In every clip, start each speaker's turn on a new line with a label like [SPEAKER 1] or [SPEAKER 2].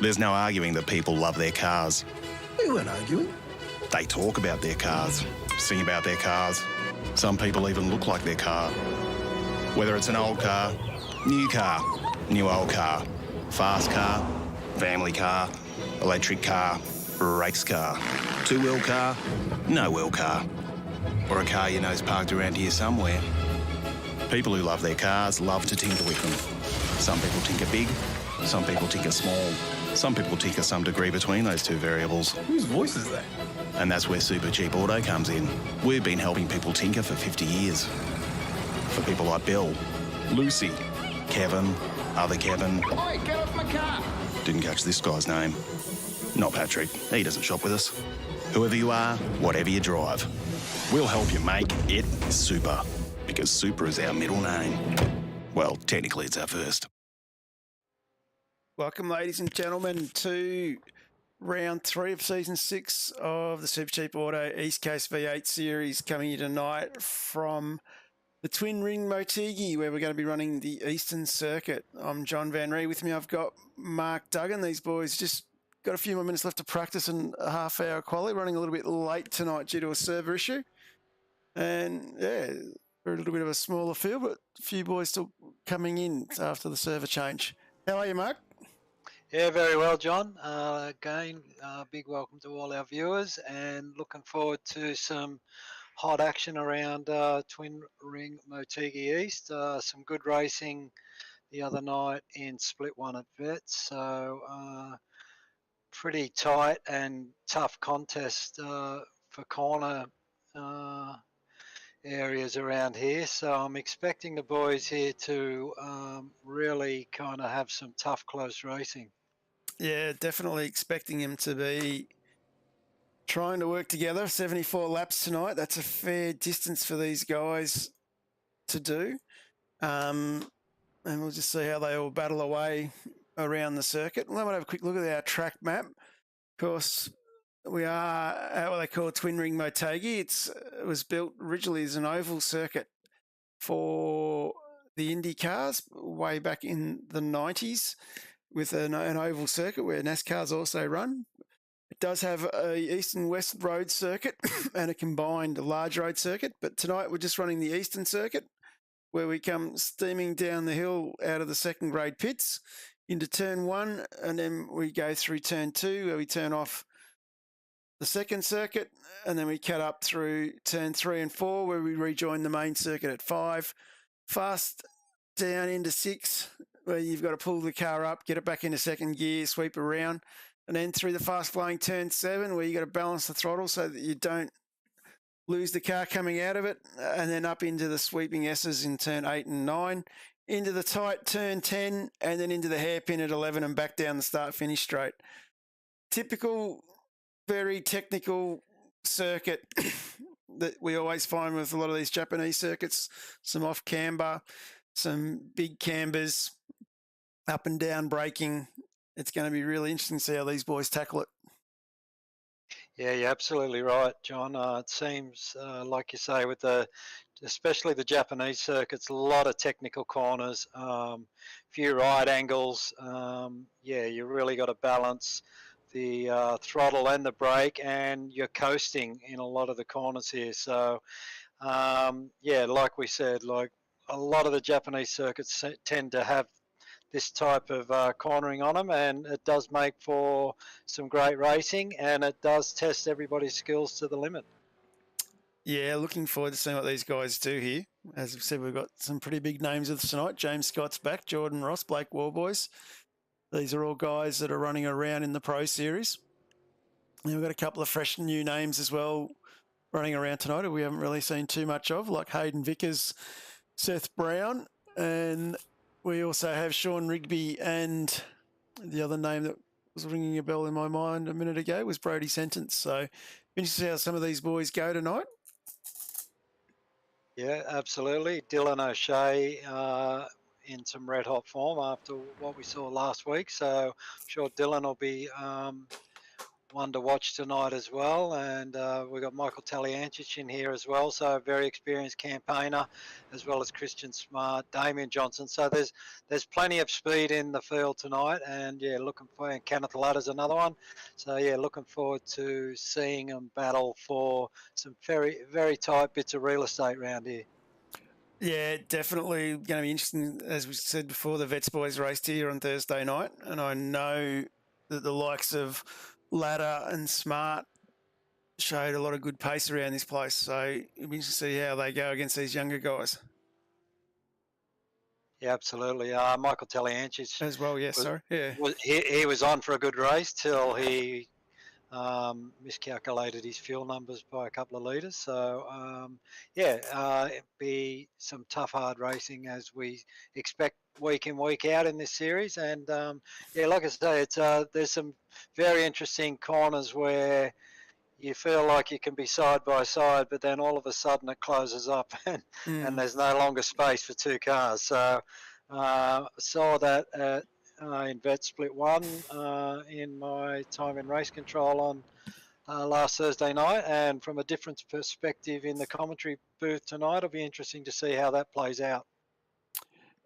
[SPEAKER 1] There's no arguing that people love their cars.
[SPEAKER 2] We weren't arguing.
[SPEAKER 1] They talk about their cars, sing about their cars. Some people even look like their car. Whether it's an old car, new old car, fast car, family car, electric car, race car, two-wheel car, no-wheel car, or a car you know's parked around here somewhere. People who love their cars love to tinker with them. Some people tinker big, some people tinker small. Some people tinker some degree between those two variables.
[SPEAKER 2] Whose voice is that?
[SPEAKER 1] And that's where Supercheap Auto comes in. We've been helping people tinker for 50 years. For people like Bill, Lucy, Kevin, other Kevin.
[SPEAKER 2] Oi, get off my car!
[SPEAKER 1] Didn't catch this guy's name. Not Patrick. He doesn't shop with us. Whoever you are, whatever you drive, we'll help you make it super. Because super is our middle name. Well, technically it's our first.
[SPEAKER 3] Welcome, ladies and gentlemen, to round 3 of season 6 of the Supercheap Auto East Coast V8 series, coming here tonight from the Twin Ring Motegi, where we're going to be running the Eastern Circuit. I'm John Van Ree. With me, I've got Mark Duggan. These boys just got a few more minutes left to practice and a half-hour quali, running a little bit late tonight due to a server issue. And, yeah, we're a little bit of a smaller field, but a few boys still coming in after the server change. How are you, Mark?
[SPEAKER 4] Yeah, very well, John. Again, big welcome to all our viewers, and looking forward to some hot action around Twin Ring Motegi East. Some good racing the other night in Split 1 at Vets, so pretty tight and tough contest for corner areas around here. So I'm expecting the boys here to really kind of have some tough, close racing.
[SPEAKER 3] Yeah, definitely expecting him to be trying to work together. 74 laps tonight. That's a fair distance for these guys to do. And we'll just see how they all battle away around the circuit. We'll have a quick look at our track map. Of course, we are at what they call Twin Ring Motegi. It was built originally as an oval circuit for the Indy cars way back in the 90s. With an oval circuit where NASCAR's also run. It does have a east and west road circuit and a combined large road circuit, but tonight we're just running the eastern circuit, where we come steaming down the hill out of the second grade pits into turn 1, and then we go through turn 2, where we turn off the second circuit, and then we cut up through turn 3 and 4, where we rejoin the main circuit at 5, fast down into 6, where you've got to pull the car up, get it back into second gear, sweep around, and then through the fast-flowing turn 7, where you got to balance the throttle so that you don't lose the car coming out of it, and then up into the sweeping S's in turn 8 and 9, into the tight turn 10, and then into the hairpin at 11 and back down the start-finish straight. Typical, very technical circuit that we always find with a lot of these Japanese circuits, some off-camber, some big cambers, up and down braking. It's going to be really interesting to see how these boys tackle it.
[SPEAKER 4] Yeah, you're absolutely right, John. It seems, like you say, with especially the Japanese circuits, a lot of technical corners, few right angles. Yeah, you really got to balance the throttle and the brake, and you're coasting in a lot of the corners here. So, yeah, like we said, like a lot of the Japanese circuits tend to have this type of cornering on them, and it does make for some great racing, and it does test everybody's skills to the limit.
[SPEAKER 3] Yeah, looking forward to seeing what these guys do here. As we've said, we've got some pretty big names with us tonight. James Scott's back, Jordan Ross, Blake Warboys. These are all guys that are running around in the Pro Series. And we've got a couple of fresh new names as well running around tonight that we haven't really seen too much of, like Hayden Vickers, Seth Brown, and we also have Sean Rigby, and the other name that was ringing a bell in my mind a minute ago was Brody Sentence. So interesting to see how some of these boys go tonight.
[SPEAKER 4] Yeah, absolutely. Dylan O'Shea in some red hot form after what we saw last week. So I'm sure Dylan will be one to watch tonight as well. And we've got Michael Taliancic in here as well, so a very experienced campaigner, as well as Christian Smart, Damien Johnson. So there's plenty of speed in the field tonight, and yeah, looking for, and Kenneth Ladder's another one. So yeah, looking forward to seeing them battle for some very, very tight bits of real estate around here.
[SPEAKER 3] Yeah, definitely going to be interesting. As we said before, the Vets boys raced here on Thursday night, and I know that the likes of Ladder and Smart showed a lot of good pace around this place. So it'll be interesting to see how they go against these younger guys.
[SPEAKER 4] Yeah, absolutely. Michael Taliancic
[SPEAKER 3] As well, yes,
[SPEAKER 4] was,
[SPEAKER 3] sorry. Yeah.
[SPEAKER 4] he was on for a good race till he miscalculated his fuel numbers by a couple of litres. So, it'd be some tough, hard racing as we expect week in, week out in this series. And like I say, it's there's some very interesting corners where you feel like you can be side by side, but then all of a sudden it closes up and there's no longer space for two cars. So saw that at, in Vet Split 1 in my time in race control on last Thursday night, and from a different perspective in the commentary booth tonight, it'll be interesting to see how that plays out.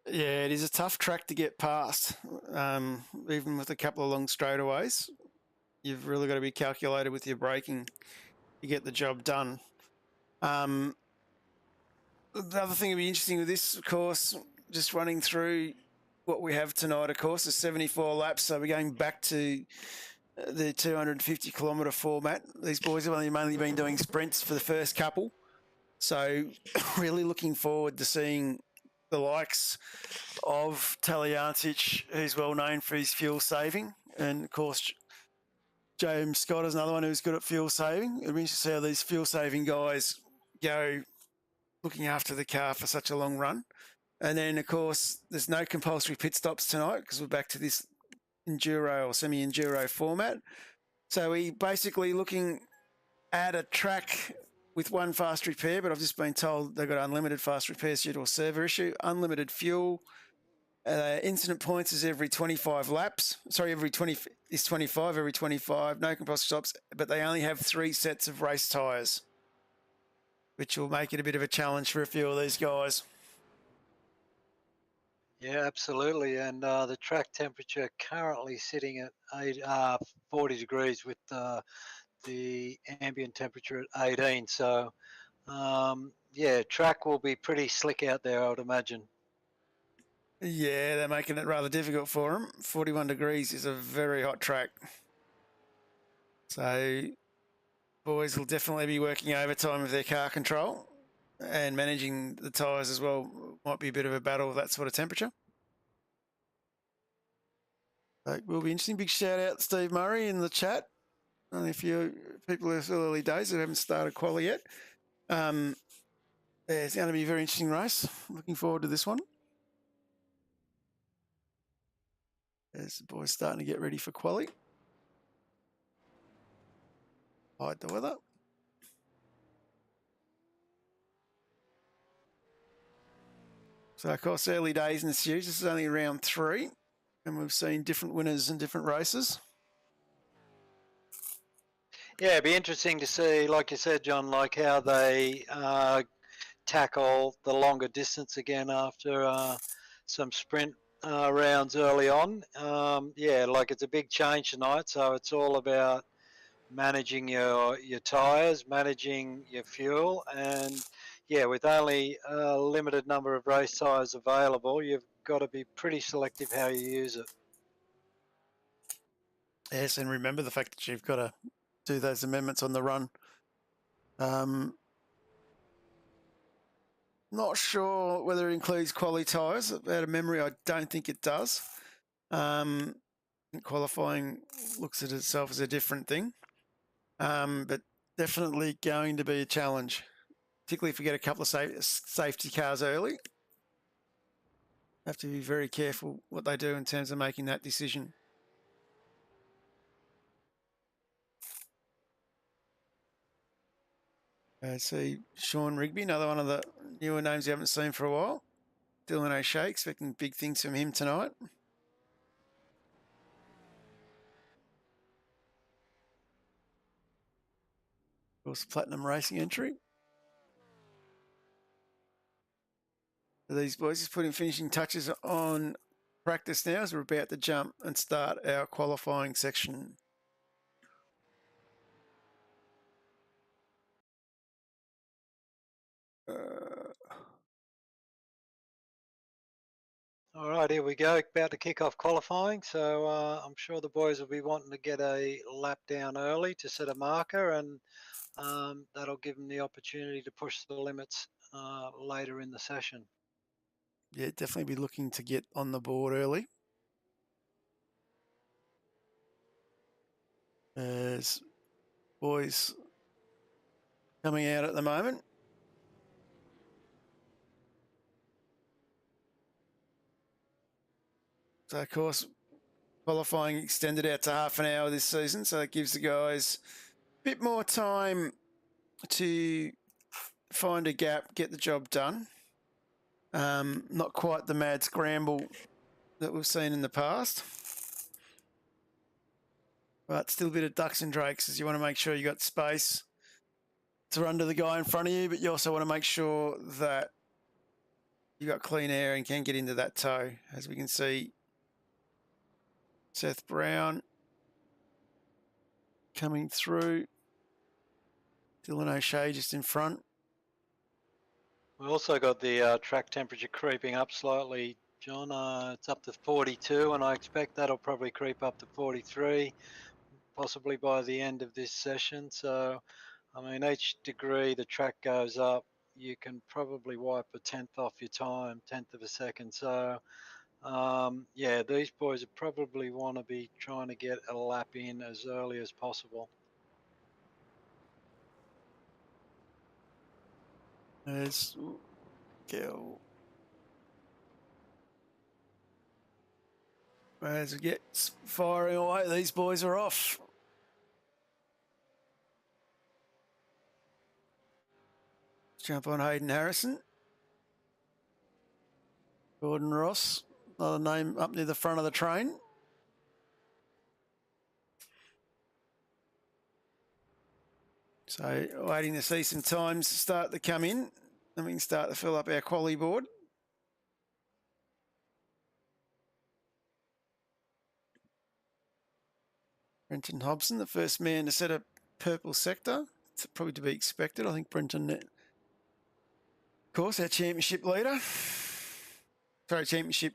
[SPEAKER 3] Yeah, it is a tough track to get past, even with a couple of long straightaways. You've really got to be calculated with your braking to get the job done. The other thing that'll be interesting with this, of course, just running through what we have tonight, of course, is 74 laps. So we're going back to the 250 kilometre format. These boys have only mainly been doing sprints for the first couple. So really looking forward to seeing the likes of Taliancic, who's well known for his fuel saving, and of course James Scott is another one who's good at fuel saving. It'll be interesting to see how these fuel saving guys go looking after the car for such a long run. And then, of course, there's no compulsory pit stops tonight because we're back to this enduro or semi-enduro format. So we basically looking at a track with one fast repair, but I've just been told they've got unlimited fast repairs due to a server issue, unlimited fuel. Incident points is every 25 laps. Sorry, every 20 is 25, every 25. No compulsory stops, but they only have 3 sets of race tyres, which will make it a bit of a challenge for a few of these guys.
[SPEAKER 4] Yeah, absolutely. And the track temperature currently sitting at 40 degrees with the ambient temperature at 18. So, track will be pretty slick out there, I would imagine.
[SPEAKER 3] Yeah, they're making it rather difficult for them. 41 degrees is a very hot track. So boys will definitely be working overtime with their car control, and managing the tyres as well might be a bit of a battle with that sort of temperature. So it will be interesting. Big shout out to Steve Murray in the chat. Only a few people who are still early days who haven't started quali yet. It's going to be a very interesting race. Looking forward to this one. There's the boys starting to get ready for quali. Hide the weather. So, of course, early days in the series. This is only round 3, and we've seen different winners in different races.
[SPEAKER 4] Yeah, it'd be interesting to see, like you said, John, like how they tackle the longer distance again after some sprint rounds early on. Like it's a big change tonight, so it's all about managing your tyres, managing your fuel, and with only a limited number of race tyres available, you've got to be pretty selective how you use it.
[SPEAKER 3] Yes, and remember the fact that you've got to do those amendments on the run. Not sure whether it includes quali tyres. Out of memory, I don't think it does. Qualifying looks at itself as a different thing, but definitely going to be a challenge, particularly if we get a couple of safety cars early. Have to be very careful what they do in terms of making that decision. I see Sean Rigby, another one of the newer names you haven't seen for a while. Dylan O'Shea, expecting big things from him tonight. course, Platinum Racing entry. These boys just putting finishing touches on practice now as we're about to jump and start our qualifying section.
[SPEAKER 4] All right, here we go. About to kick off qualifying. So I'm sure the boys will be wanting to get a lap down early to set a marker, and that'll give them the opportunity to push the limits later in the session.
[SPEAKER 3] Yeah, definitely be looking to get on the board early. There's boys coming out at the moment. So, of course, qualifying extended out to half an hour this season, so it gives the guys a bit more time to find a gap, get the job done. Not quite the mad scramble that we've seen in the past, but still a bit of ducks and drakes as you want to make sure you got space to run to the guy in front of you, but you also want to make sure that you got clean air and can get into that toe. As we can see, Seth Brown coming through. Dylan O'Shea just in front.
[SPEAKER 4] We also got the track temperature creeping up slightly, John. It's up to 42, and I expect that'll probably creep up to 43, possibly by the end of this session. So, I mean, each degree the track goes up, you can probably wipe a tenth off your time, tenth of a second. So, yeah, these boys would probably want to be trying to get a lap in as early as possible.
[SPEAKER 3] There's Gil. As it gets firing away, these boys are off. Jump on Hayden Harrison. Gordon Ross, another name up near the front of the train. So waiting to see some times start to come in, and we can start to fill up our quali board. Brenton Hobson, the first man to set a purple sector. It's probably to be expected. I think Brenton, of course, our championship leader. Sorry, championship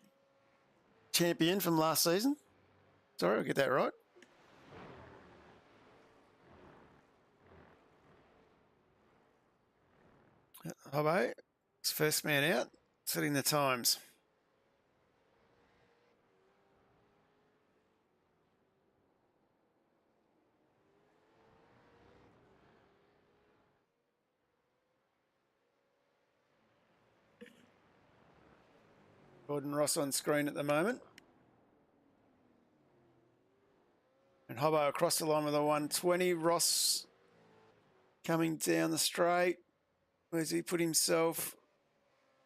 [SPEAKER 3] champion from last season. Sorry, I'll get that right. Hobbo, first man out, setting the times. Gordon Ross on screen at the moment. And Hobbo across the line with a 120. Ross coming down the straight. Where's he put himself?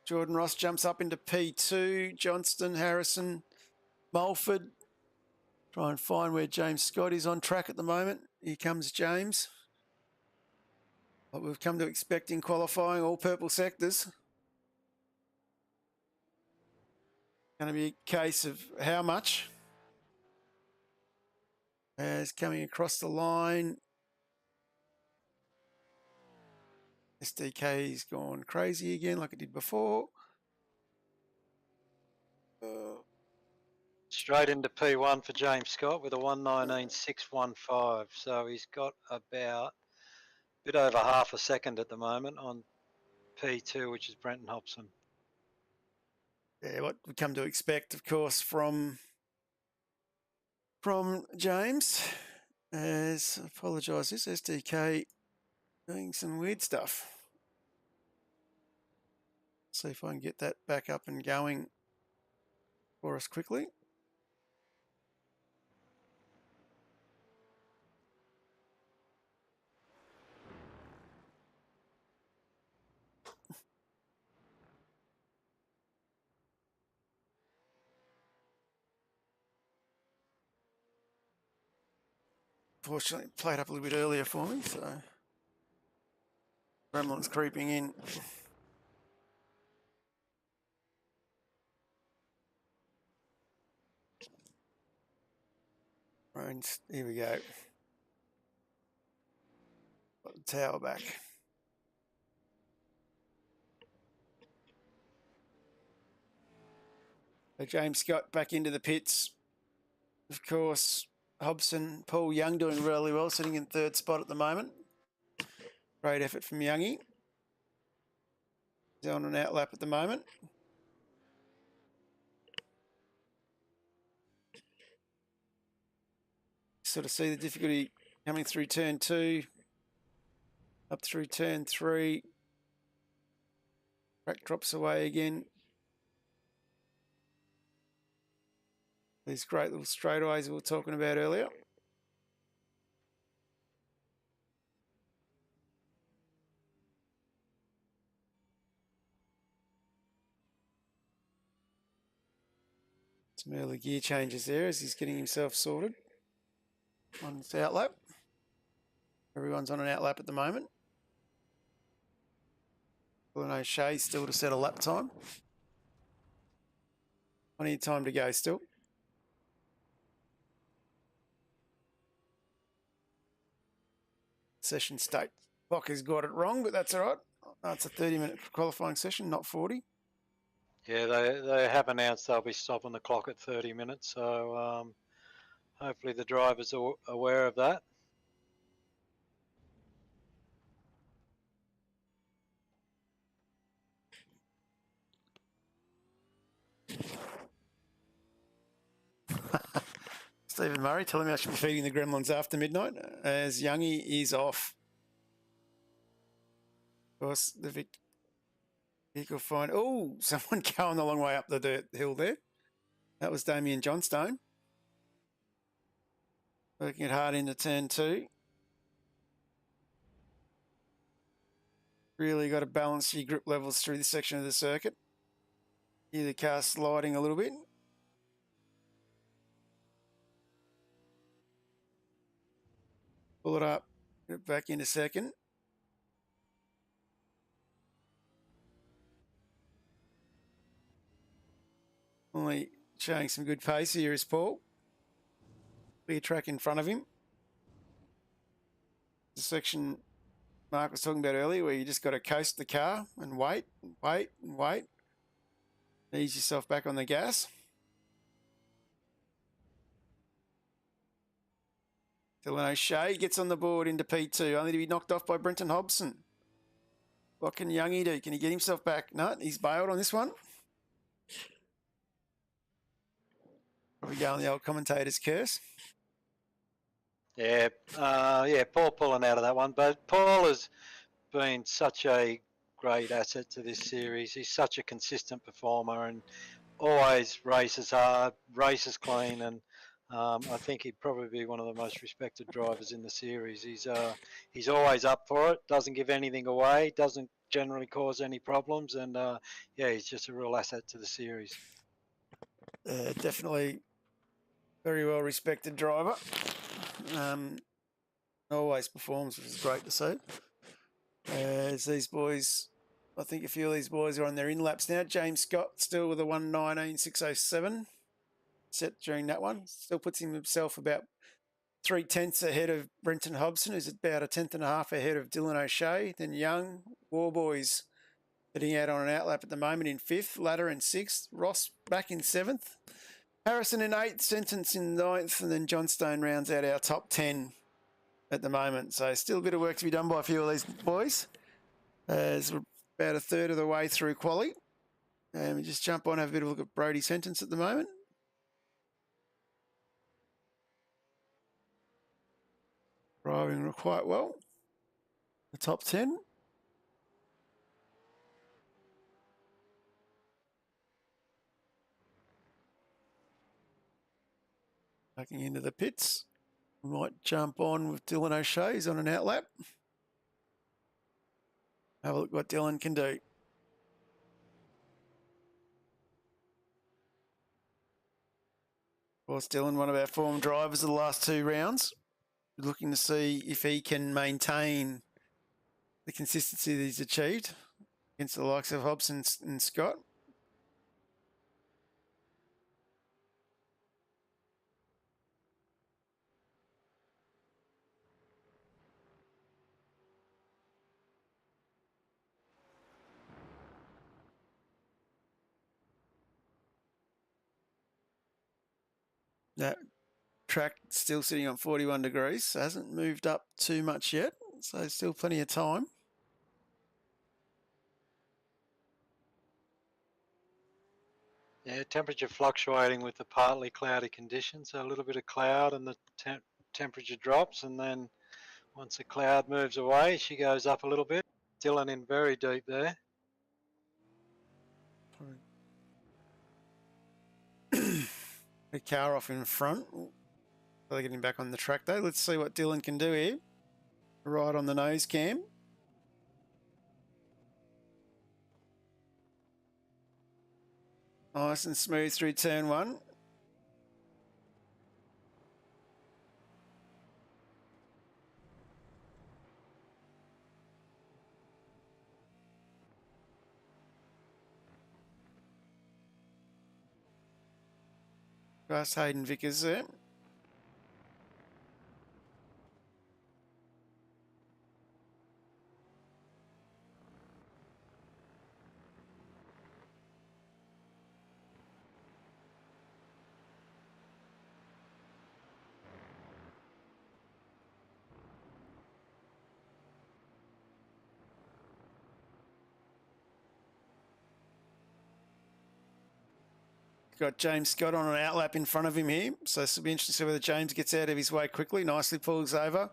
[SPEAKER 3] Jordan Ross jumps up into P2. Johnston, Harrison, Mulford. Try and find where James Scott is on track at the moment. Here comes James. What we've come to expect in qualifying, all purple sectors. Going to be a case of how much. As coming across the line. SDK's gone crazy again like it did before.
[SPEAKER 4] Straight into P1 for James Scott with a 1:19.615. So he's got about a bit over half a second at the moment on P2, which is Brenton Hobson.
[SPEAKER 3] Yeah, what we come to expect, of course, from James. As I apologise, this SDK doing some weird stuff. See if I can get that back up and going for us quickly. Fortunately, it played up a little bit earlier for me, so Gremlin's creeping in. And here we go. Got the tower back. So James Scott back into the pits. Of course, Hobson, Paul Young doing really well, sitting in third spot at the moment. Great effort from Youngie. He's on an outlap at the moment. Sort of see the difficulty coming through turn 2, up through turn 3. Track drops away again. These great little straightaways we were talking about earlier. Some early gear changes there as he's getting himself sorted on his outlap. Everyone's on an outlap at the moment. Dylan O'Shea still to set a lap time. Plenty of time to go still. Session state. Clock has got it wrong, but that's all right. It's a 30-minute qualifying session, not 40.
[SPEAKER 4] Yeah, they have announced they'll be stopping the clock at 30 minutes, so hopefully the drivers are aware of that.
[SPEAKER 3] Stephen Murray telling me I should be feeding the gremlins after midnight as Youngie is off. Of course, the vehicle find. Oh, someone going the long way up the dirt hill there. That was Damien Johnstone. Working it hard into turn 2. Really got to balance your grip levels through this section of the circuit. Hear the car sliding a little bit. Pull it up, get it back into second. Only showing some good pace here is Paul. Clear track in front of him. The section Mark was talking about earlier where you just got to coast the car and wait and wait and wait. Ease yourself back on the gas. Dylan O'Shea gets on the board into P2, only to be knocked off by Brenton Hobson. What can Youngie do? Can he get himself back? No, he's bailed on this one. Probably going the old commentator's curse.
[SPEAKER 4] Yeah, Paul pulling out of that one, but Paul has been such a great asset to this series. He's such a consistent performer and always races hard, races clean, and I think he'd probably be one of the most respected drivers in the series. He's always up for it, doesn't give anything away, doesn't generally cause any problems, and yeah, he's just a real asset to the series.
[SPEAKER 3] Definitely very well respected driver. Always performs, which is great to see. As these boys, I think a few of these boys are on their in-laps now. James Scott still with a 1:19.607 set during that one. Still puts himself about 3/10 ahead of Brenton Hobson, who's about a 10th and a half ahead of Dylan O'Shea. Then Young, Warboys heading out on an outlap at the moment in 5th, Ladder in 6th, Ross back in 7th, Harrison in 8th, Sentence in 9th, and then Johnstone rounds out our top 10 at the moment. So still a bit of work to be done by a few of these boys. As we're about a third of the way through quali. And we just jump on, have a bit of a look at Brody Sentence at the moment. Driving quite well. The top 10. Backing into the pits. We might jump on with Dylan O'Shea. He's on an outlap. Have a look what Dylan can do. Of course, Dylan, one of our form drivers of the last 2 rounds. Looking to see if he can maintain the consistency that he's achieved against the likes of Hobson and Scott. That track still sitting on 41 degrees, so hasn't moved up too much yet, so still plenty of time.
[SPEAKER 4] Yeah, temperature fluctuating with the partly cloudy conditions, so a little bit of cloud and the temperature drops, and then once the cloud moves away, she goes up a little bit. Dylan in very deep there.
[SPEAKER 3] The car off in front. They're getting back on the track though. Let's see what Dylan can do here. Right on the nose cam. Nice and smooth through turn one. Past Hayden Vickers there. Got James Scott on an outlap in front of him here. So this will be interesting to see whether James gets out of his way quickly. Nicely pulls over.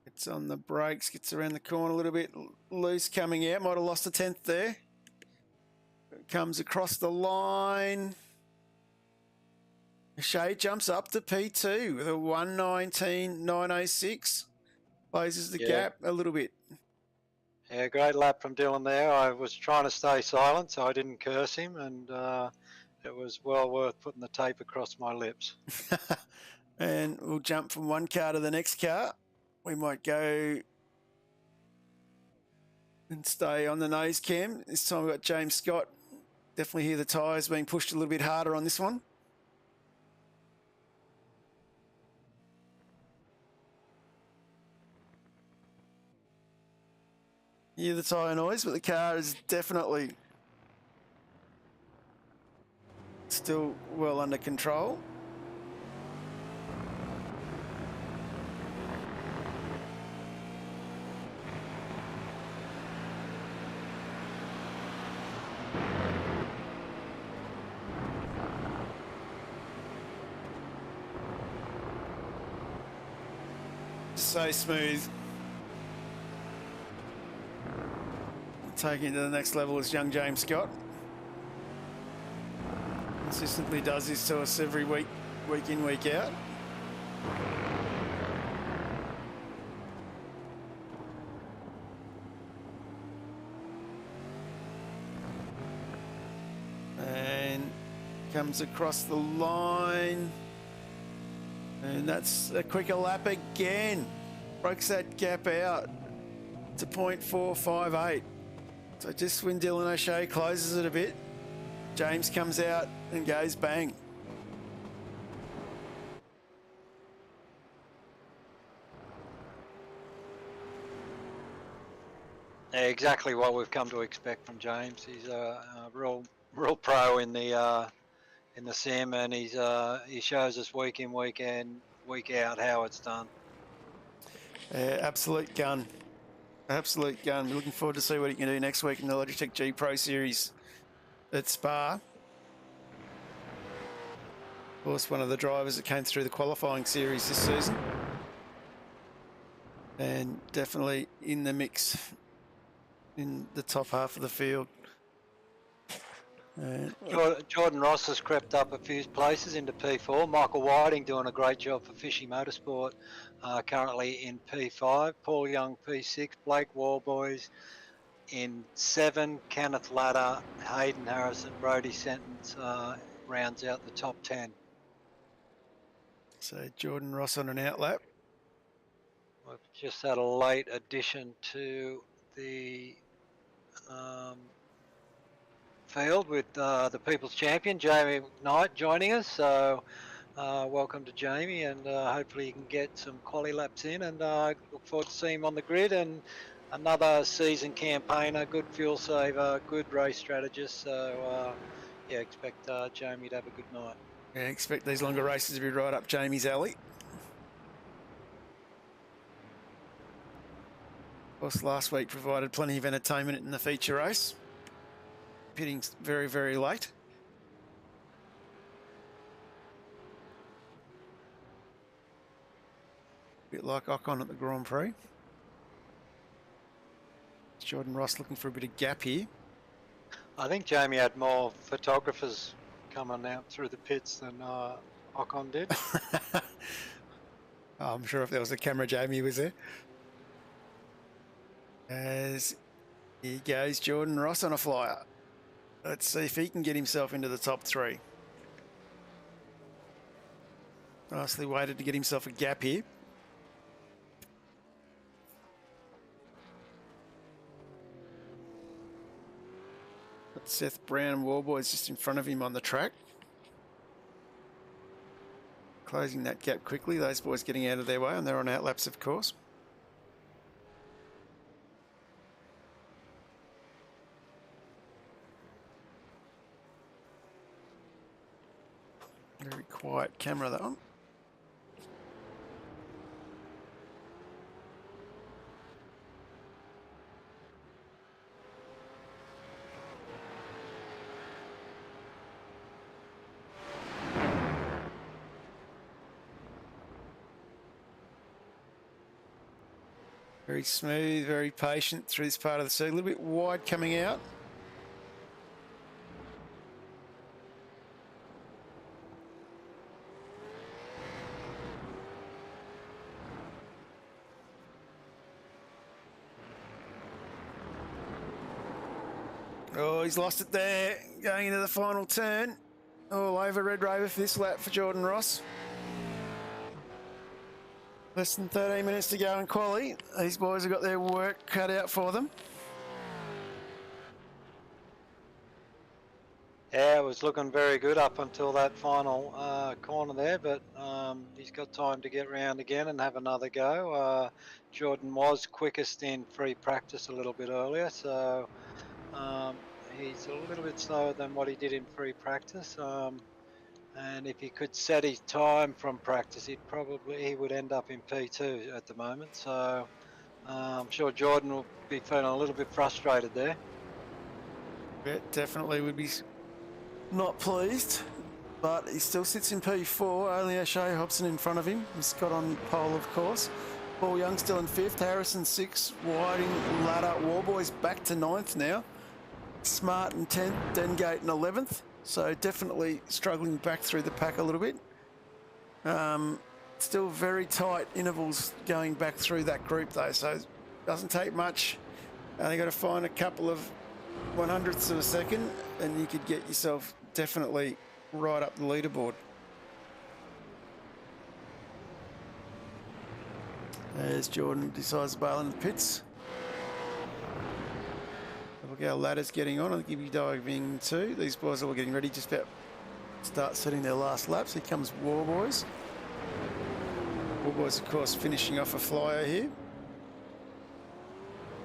[SPEAKER 3] Gets on the brakes, gets around the corner a little bit loose coming out. Might have lost a tenth there. Comes across the line. Shea jumps up to P2 with a 1:19.906. Closes the gap a little bit.
[SPEAKER 4] Yeah, great lap from Dylan there. I was trying to stay silent, so I didn't curse him, and it was well worth putting the tape across my lips.
[SPEAKER 3] And we'll jump from one car to the next car. We might go and stay on the nose cam. This time we've got James Scott. Definitely hear the tyres being pushed a little bit harder on this one. Hear the tyre noise, but the car is definitely still well under control. So smooth. Taking it to the next level is young James Scott. Consistently does this to us every week, week in, week out. And comes across the line. And that's a quicker lap again. Breaks that gap out to 0.458. So just when Dylan O'Shea closes it a bit, James comes out and goes bang.
[SPEAKER 4] Yeah, exactly what we've come to expect from James. He's a real pro in the sim, and he shows us week in, week out how it's done.
[SPEAKER 3] Absolute gun. Absolute gun. We're looking forward to see what he can do next week in the Logitech G Pro Series at Spa. Of course, one of the drivers that came through the qualifying series this season. And definitely in the mix in the top half of the field.
[SPEAKER 4] Jordan Ross has crept up a few places into P4. Michael Whiting doing a great job for Fishy Motorsport, currently in P5. Paul Young P6. Blake Warboys in 7. Kenneth Latta, Hayden Harrison, Brody Sentence rounds out the top 10.
[SPEAKER 3] So Jordan Ross on an outlap.
[SPEAKER 4] We've just had a late addition to the field with the People's Champion, Jamie Knight, joining us. So welcome to Jamie, and hopefully you can get some quali laps in, and look forward to seeing him on the grid. And another seasoned campaigner, good fuel saver, good race strategist. So yeah, expect Jamie to have a good night.
[SPEAKER 3] Yeah, expect these longer races to be right up Jamie's alley. Of course, last week provided plenty of entertainment in the feature race. Pitting very, very late. A bit like Ocon at the Grand Prix. Jordan Ross looking for a bit of gap here.
[SPEAKER 4] I think Jamie had more photographers coming out through the pits than Ocon did.
[SPEAKER 3] I'm sure if there was a camera, Jamie was there. As here goes Jordan Ross on a flyer. Let's see if he can get himself into the top 3. Nicely waited to get himself a gap here. Got Seth Brown and Warboys just in front of him on the track. Closing that gap quickly. Those boys getting out of their way, and they're on outlaps, of course. Very quiet camera, that one. Very smooth, very patient through this part of the circuit. A little bit wide coming out. Oh, he's lost it there. Going into the final turn. All over Red Rover for this lap for Jordan Ross. Less than 13 minutes to go in quali. These boys have got their work cut out for them.
[SPEAKER 4] Yeah, it was looking very good up until that final corner there, but he's got time to get round again and have another go. Jordan was quickest in free practice a little bit earlier, so he's a little bit slower than what he did in free practice. And if he could set his time from practice, he would end up in P2 at the moment. So I'm sure Jordan will be feeling a little bit frustrated there.
[SPEAKER 3] Yeah, definitely would be not pleased, but he still sits in P4. Only O'Shea Hobson in front of him. He's got on pole, of course. Paul Young still in 5th. Harrison 6th. Whiting ladder. Warboys back to 9th now. Smart in 10th. Dengate in 11th. So definitely struggling back through the pack a little bit. Still very tight intervals going back through that group though, so it doesn't take much. They got to find a couple of 100ths of a second and you could get yourself definitely right up the leaderboard. As Jordan decides to bail in the pits. Look how ladder's getting on. I'll give you diving too. These boys are all getting ready, just about to start setting their last laps. Here comes Warboys. Warboys, of course, finishing off a flyer here.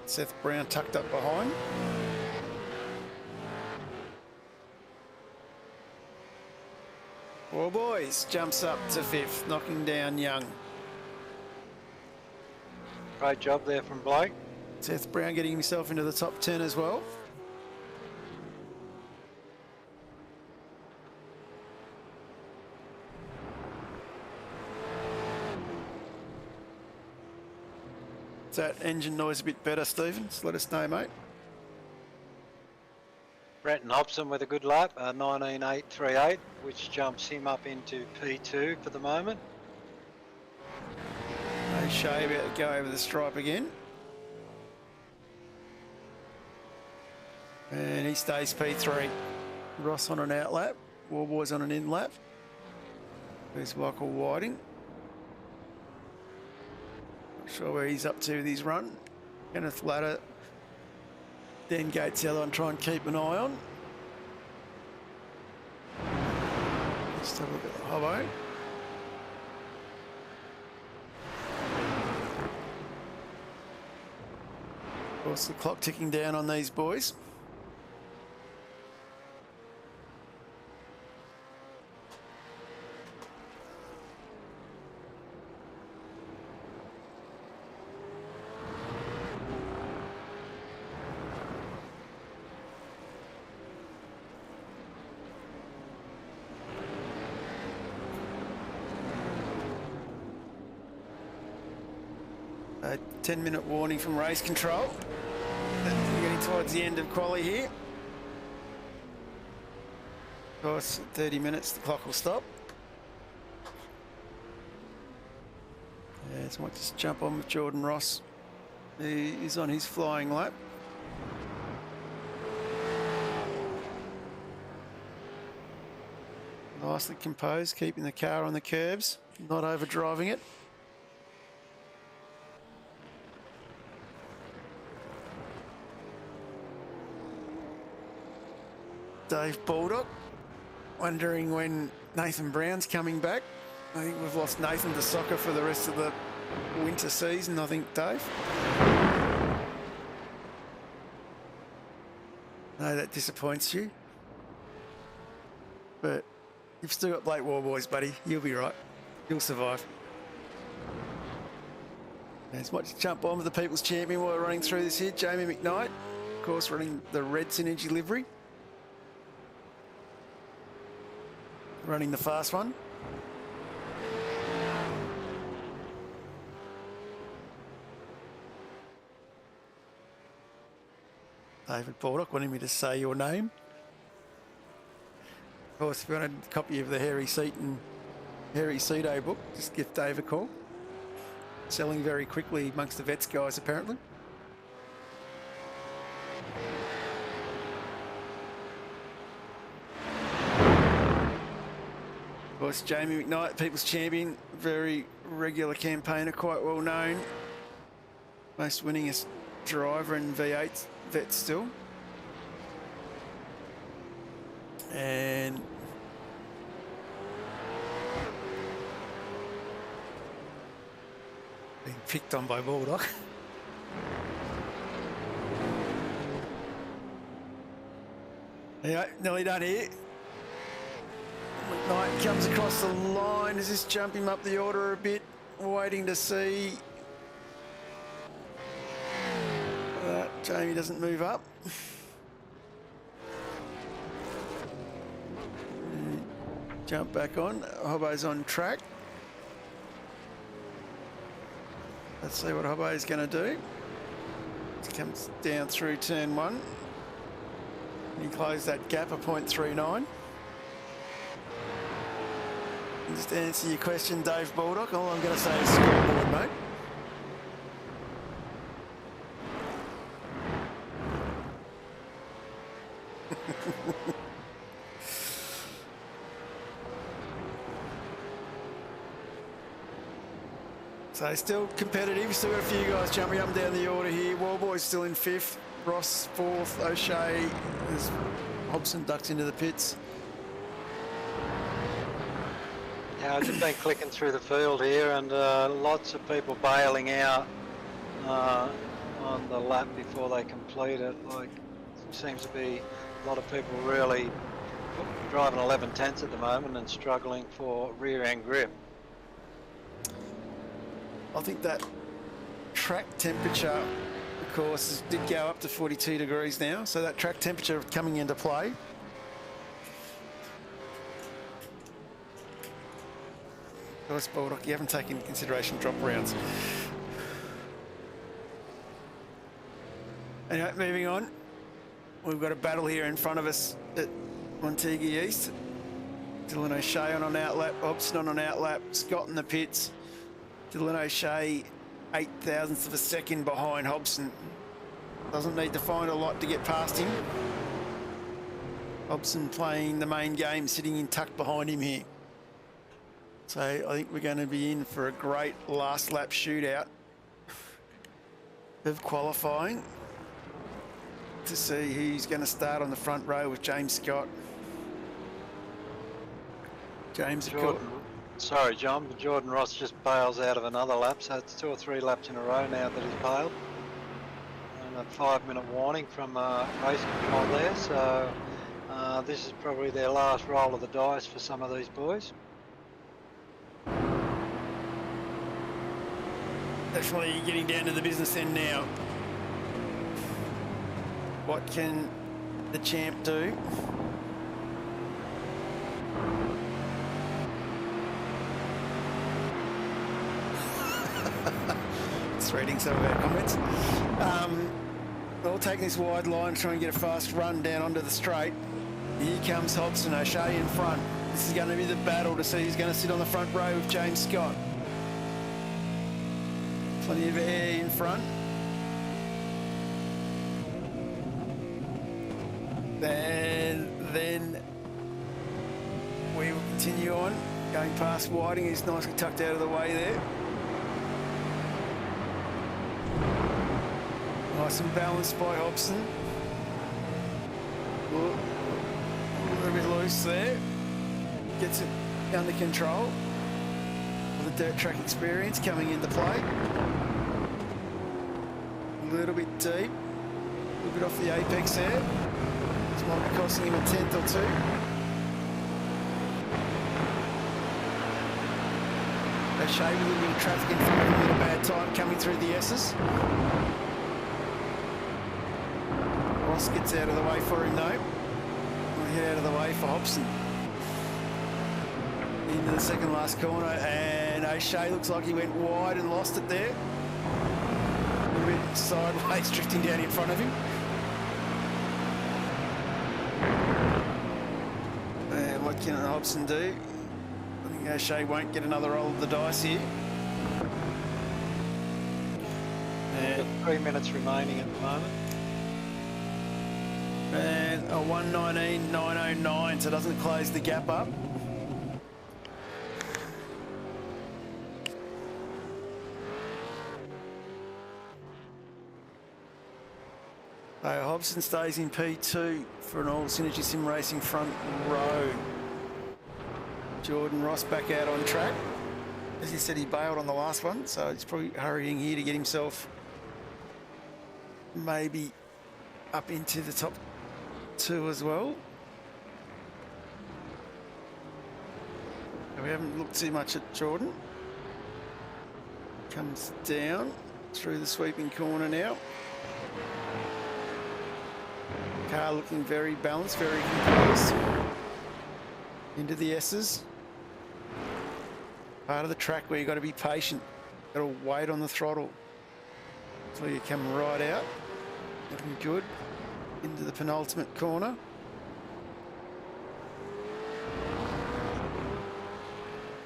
[SPEAKER 3] Seth Brown tucked up behind. Warboys jumps up to 5th, knocking down Young.
[SPEAKER 4] Great job there from Blake.
[SPEAKER 3] Seth Brown getting himself into the top 10 as well. Is that engine noise a bit better, Stephen? Just let us know, mate.
[SPEAKER 4] Brenton Hobson with a good lap, 19.838, which jumps him up into P2 for the moment.
[SPEAKER 3] O'Shea about to go over the stripe again. And he stays P3. Ross on an outlap. Warboys on an in lap. There's Michael Whiting. Not sure where he's up to with his run. Kenneth Latter, Dan Gates the other one, try and keep an eye on. Just have a look at the hobo. Of course, the clock ticking down on these boys. A 10-minute warning from race control. We're getting towards the end of quali here. Of course, 30 minutes, the clock will stop. Yeah, so I might just jump on with Jordan Ross. He is on his flying lap. Nicely composed, keeping the car on the curbs, not overdriving it. Dave Baldock, wondering when Nathan Brown's coming back. I think we've lost Nathan to soccer for the rest of the winter season, I think, Dave. No, that disappoints you. But you've still got Blake Warboys, buddy. You'll be right. You'll survive. As much to jump on with the People's Champion while we're running through this here. Jamie McKnight, of course, running the red Synergy livery. Running the fast one. David Baldock wanting me to say your name. Of course, if you want a copy of the Harry Cedo book, just give Dave a call. Selling very quickly amongst the vets guys, apparently. Of course, Jamie McKnight, People's Champion, very regular campaigner, quite well known. Most winningest driver in V8's vet still. And being picked on by Baldock. Anyway, nearly done here. McKnight comes across the line. Does this jump him up the order a bit? Waiting to see. Jamie doesn't move up. Jump back on. Hobbo's on track. Let's see what Hobbo's going to do. He comes down through turn one. He closed that gap of 0.39. Just to answer your question, Dave Baldock, all I'm going to say is scoreboard, mate. So still competitive, still got a few guys jumping up and down the order here. Warboy's still in fifth, Ross fourth, O'Shea as Hobson ducks into the pits.
[SPEAKER 4] Yeah, I've just been clicking through the field here, and lots of people bailing out on the lap before they complete it. Like, seems to be a lot of people really driving 11 tenths at the moment and struggling for rear end grip.
[SPEAKER 3] I think that track temperature, of course, did go up to 42 degrees now, so that track temperature coming into play. Of course, Baldock, you haven't taken into consideration drop rounds. Anyway, moving on. We've got a battle here in front of us at Motegi East. Dylan O'Shea on an outlap, Hobson on an outlap, Scott in the pits. Dylan O'Shea, 0.08 of a second behind Hobson. Doesn't need to find a lot to get past him. Hobson playing the main game, sitting in tuck behind him here. So I think we're going to be in for a great last lap shootout of qualifying to see who's going to start on the front row with James Scott. James,
[SPEAKER 4] Sorry, John, but Jordan Ross just bails out of another lap, so it's 2 or 3 laps in a row now that he's bailed. And a 5-minute warning from race control there, so this is probably their last roll of the dice for some of these boys.
[SPEAKER 3] Definitely getting down to the business end now. What can the champ do? Just reading some of our comments. We'll take this wide line, try and get a fast run down onto the straight. Here comes Hobson, O'Shea in front. This is going to be the battle to see who's going to sit on the front row with James Scott. Plenty of air in front. And then we will continue on, going past Whiting, who's nicely tucked out of the way there. Nice and balanced by Hobson. A little bit loose there. Gets it under control. The dirt track experience coming into play. A little bit deep. A little bit off the apex there. This might be costing him a tenth or two. O'Shea with a little bit of traffic in front of him at a bad time coming through the S's. Ross gets out of the way for him though. We'll head out of the way for Hobson. Into the second last corner, and O'Shea looks like he went wide and lost it there. A little bit sideways, drifting down in front of him. And what can Hobson do? I think O'Shea won't get another roll of the dice here. And
[SPEAKER 4] 3 minutes remaining at the moment.
[SPEAKER 3] And a 1:19.909, so it doesn't close the gap up. Hobson stays in P2 for an all Synergy Sim Racing front row. Jordan Ross back out on track. As he said, he bailed on the last one, so he's probably hurrying here to get himself maybe up into the top 2 as well. We haven't looked too much at Jordan. Comes down through the sweeping corner now. Car looking very balanced, very composed. Into the S's. Part of the track where you've got to be patient. Got to wait on the throttle until you come right out. Looking good. Into the penultimate corner.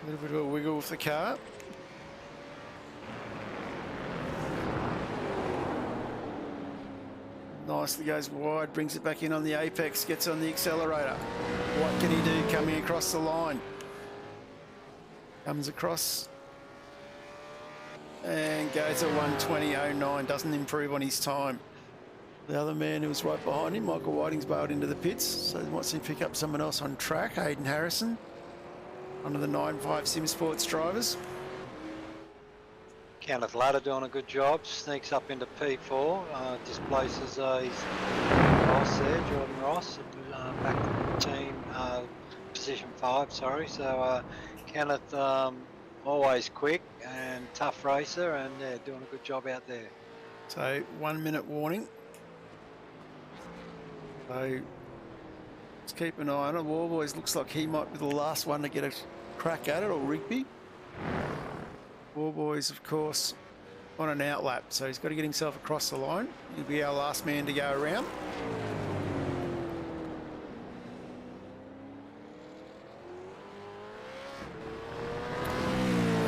[SPEAKER 3] A little bit of a wiggle with the car. Nicely goes wide, brings it back in on the apex, gets on the accelerator. What can he do coming across the line? Comes across and goes at 1:20.09, doesn't improve on his time. The other man who was right behind him, Michael Whiting's bailed into the pits, so he wants to pick up someone else on track, Hayden Harrison, one of the 9.5 Sim Sports drivers.
[SPEAKER 4] Kenneth Ladder doing a good job, sneaks up into P4, displaces his Ross there, Jordan Ross, back to team position 5, sorry. So Kenneth always quick and tough racer, and yeah, doing a good job out there.
[SPEAKER 3] So 1 minute warning. So let's keep an eye on it. Warboys looks like he might be the last one to get a crack at it, or Rigby. Warboys, of course, on an outlap, so he's got to get himself across the line. He'll be our last man to go around.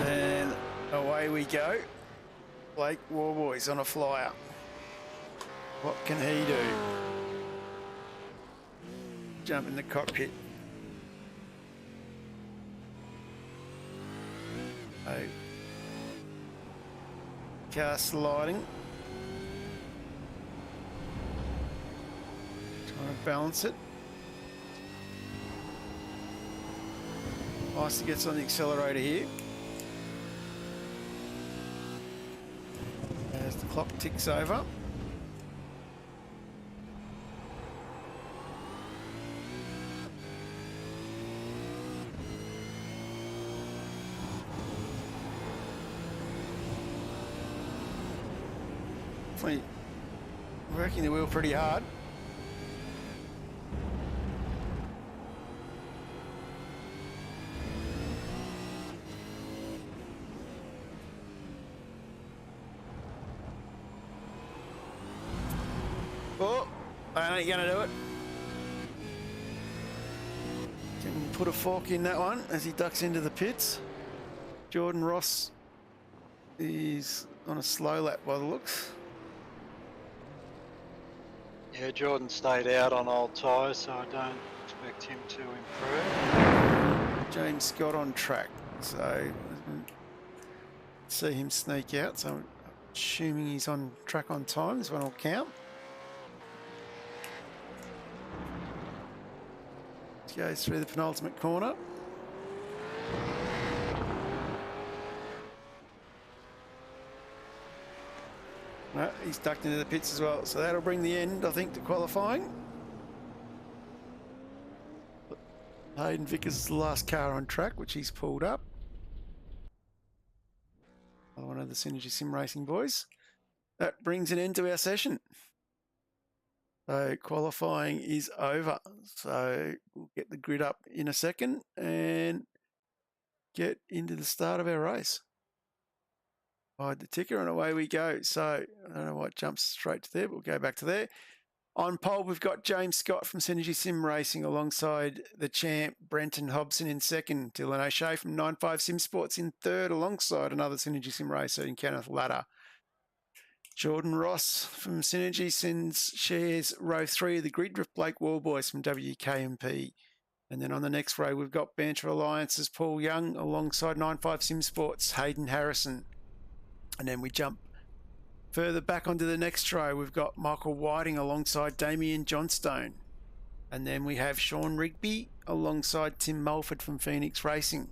[SPEAKER 3] And away we go. Blake Warboys on a flyer. What can he do? jump in the cockpit. So, car sliding. Trying to balance it. Nice to get on the accelerator here. As the clock ticks over. Definitely working the wheel pretty hard. Oh, I ain't gonna do it. Can put a fork in that one as he ducks into the pits. Jordan Ross is on a slow lap by the looks.
[SPEAKER 4] Yeah, Jordan stayed out on old tyres, so I don't expect him to improve.
[SPEAKER 3] James Scott on track, so see him sneak out. So I'm assuming he's on track on time. This one will count. Goes through the penultimate corner. No, he's ducked into the pits as well, so that'll bring the end, I think, to qualifying. Hayden Vickers is the last car on track, which he's pulled up. One of the Synergy Sim Racing boys. That brings an end to our session. So qualifying is over. So we'll get the grid up in a second and get into the start of our race. Hide the ticker and away we go. So I don't know why it jumps straight to there, but we'll go back to there. On pole, we've got James Scott from Synergy Sim Racing alongside the champ Brenton Hobson in second. Dylan O'Shea from 95 Sim Sports in third alongside another Synergy Sim racer in Kenneth Latta. Jordan Ross from Synergy Sims shares row 3 of the grid with Blake Warboys from WK&P. And then on the next row, we've got Banter Alliance's Paul Young alongside 95 Sim Sports' Hayden Harrison. And then we jump further back onto the next row. We've got Michael Whiting alongside Damien Johnstone. And then we have Sean Rigby alongside Tim Mulford from Phoenix Racing.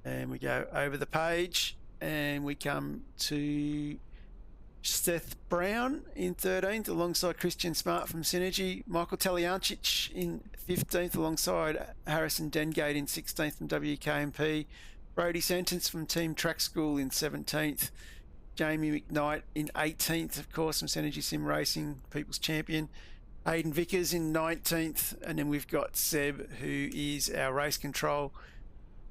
[SPEAKER 3] And we go over the page and we come to Seth Brown in 13th alongside Christian Smart from Synergy. Michael Taliancic in 15th alongside Harrison Dengate in 16th from WK&P. Brody Sentence from Team Track School in 17th. Jamie McKnight in 18th, of course, from Synergy Sim Racing, People's Champion. Hayden Vickers in 19th. And then we've got Seb, who is our race control.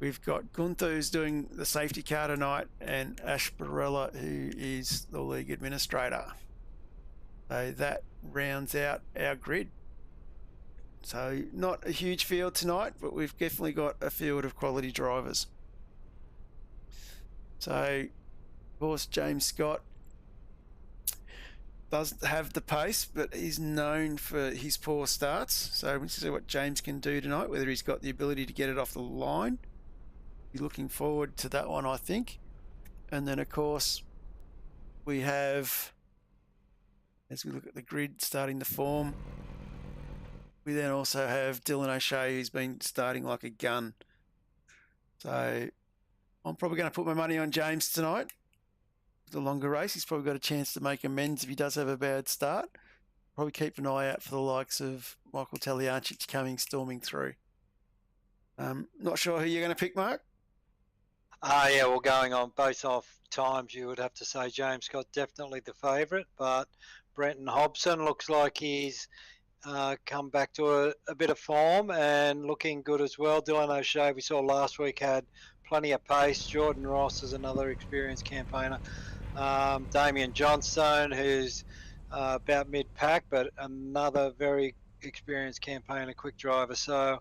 [SPEAKER 3] We've got Gunther, who's doing the safety car tonight, and Ash Barella, who is the league administrator. So that rounds out our grid. So not a huge field tonight, but we've definitely got a field of quality drivers. So, of course, James Scott doesn't have the pace, but he's known for his poor starts. So we'll see what James can do tonight, whether he's got the ability to get it off the line. Be looking forward to that one, I think. And then, of course, we have, as we look at the grid starting to form, we then also have Dylan O'Shea, who's been starting like a gun. So I'm probably going to put my money on James tonight. The longer race, he's probably got a chance to make amends if he does have a bad start. Probably keep an eye out for the likes of Michael Taliancic storming through. Not sure who you're going to pick, Mark?
[SPEAKER 4] Yeah, well, going on based off times, you would have to say James Scott definitely the favourite, but Brenton Hobson looks like he's come back to a bit of form and looking good as well. Dylan O'Shea, we saw last week, had plenty of pace. Jordan Ross is another experienced campaigner. Damien Johnstone, who's about mid-pack, but another very experienced campaigner, quick driver. So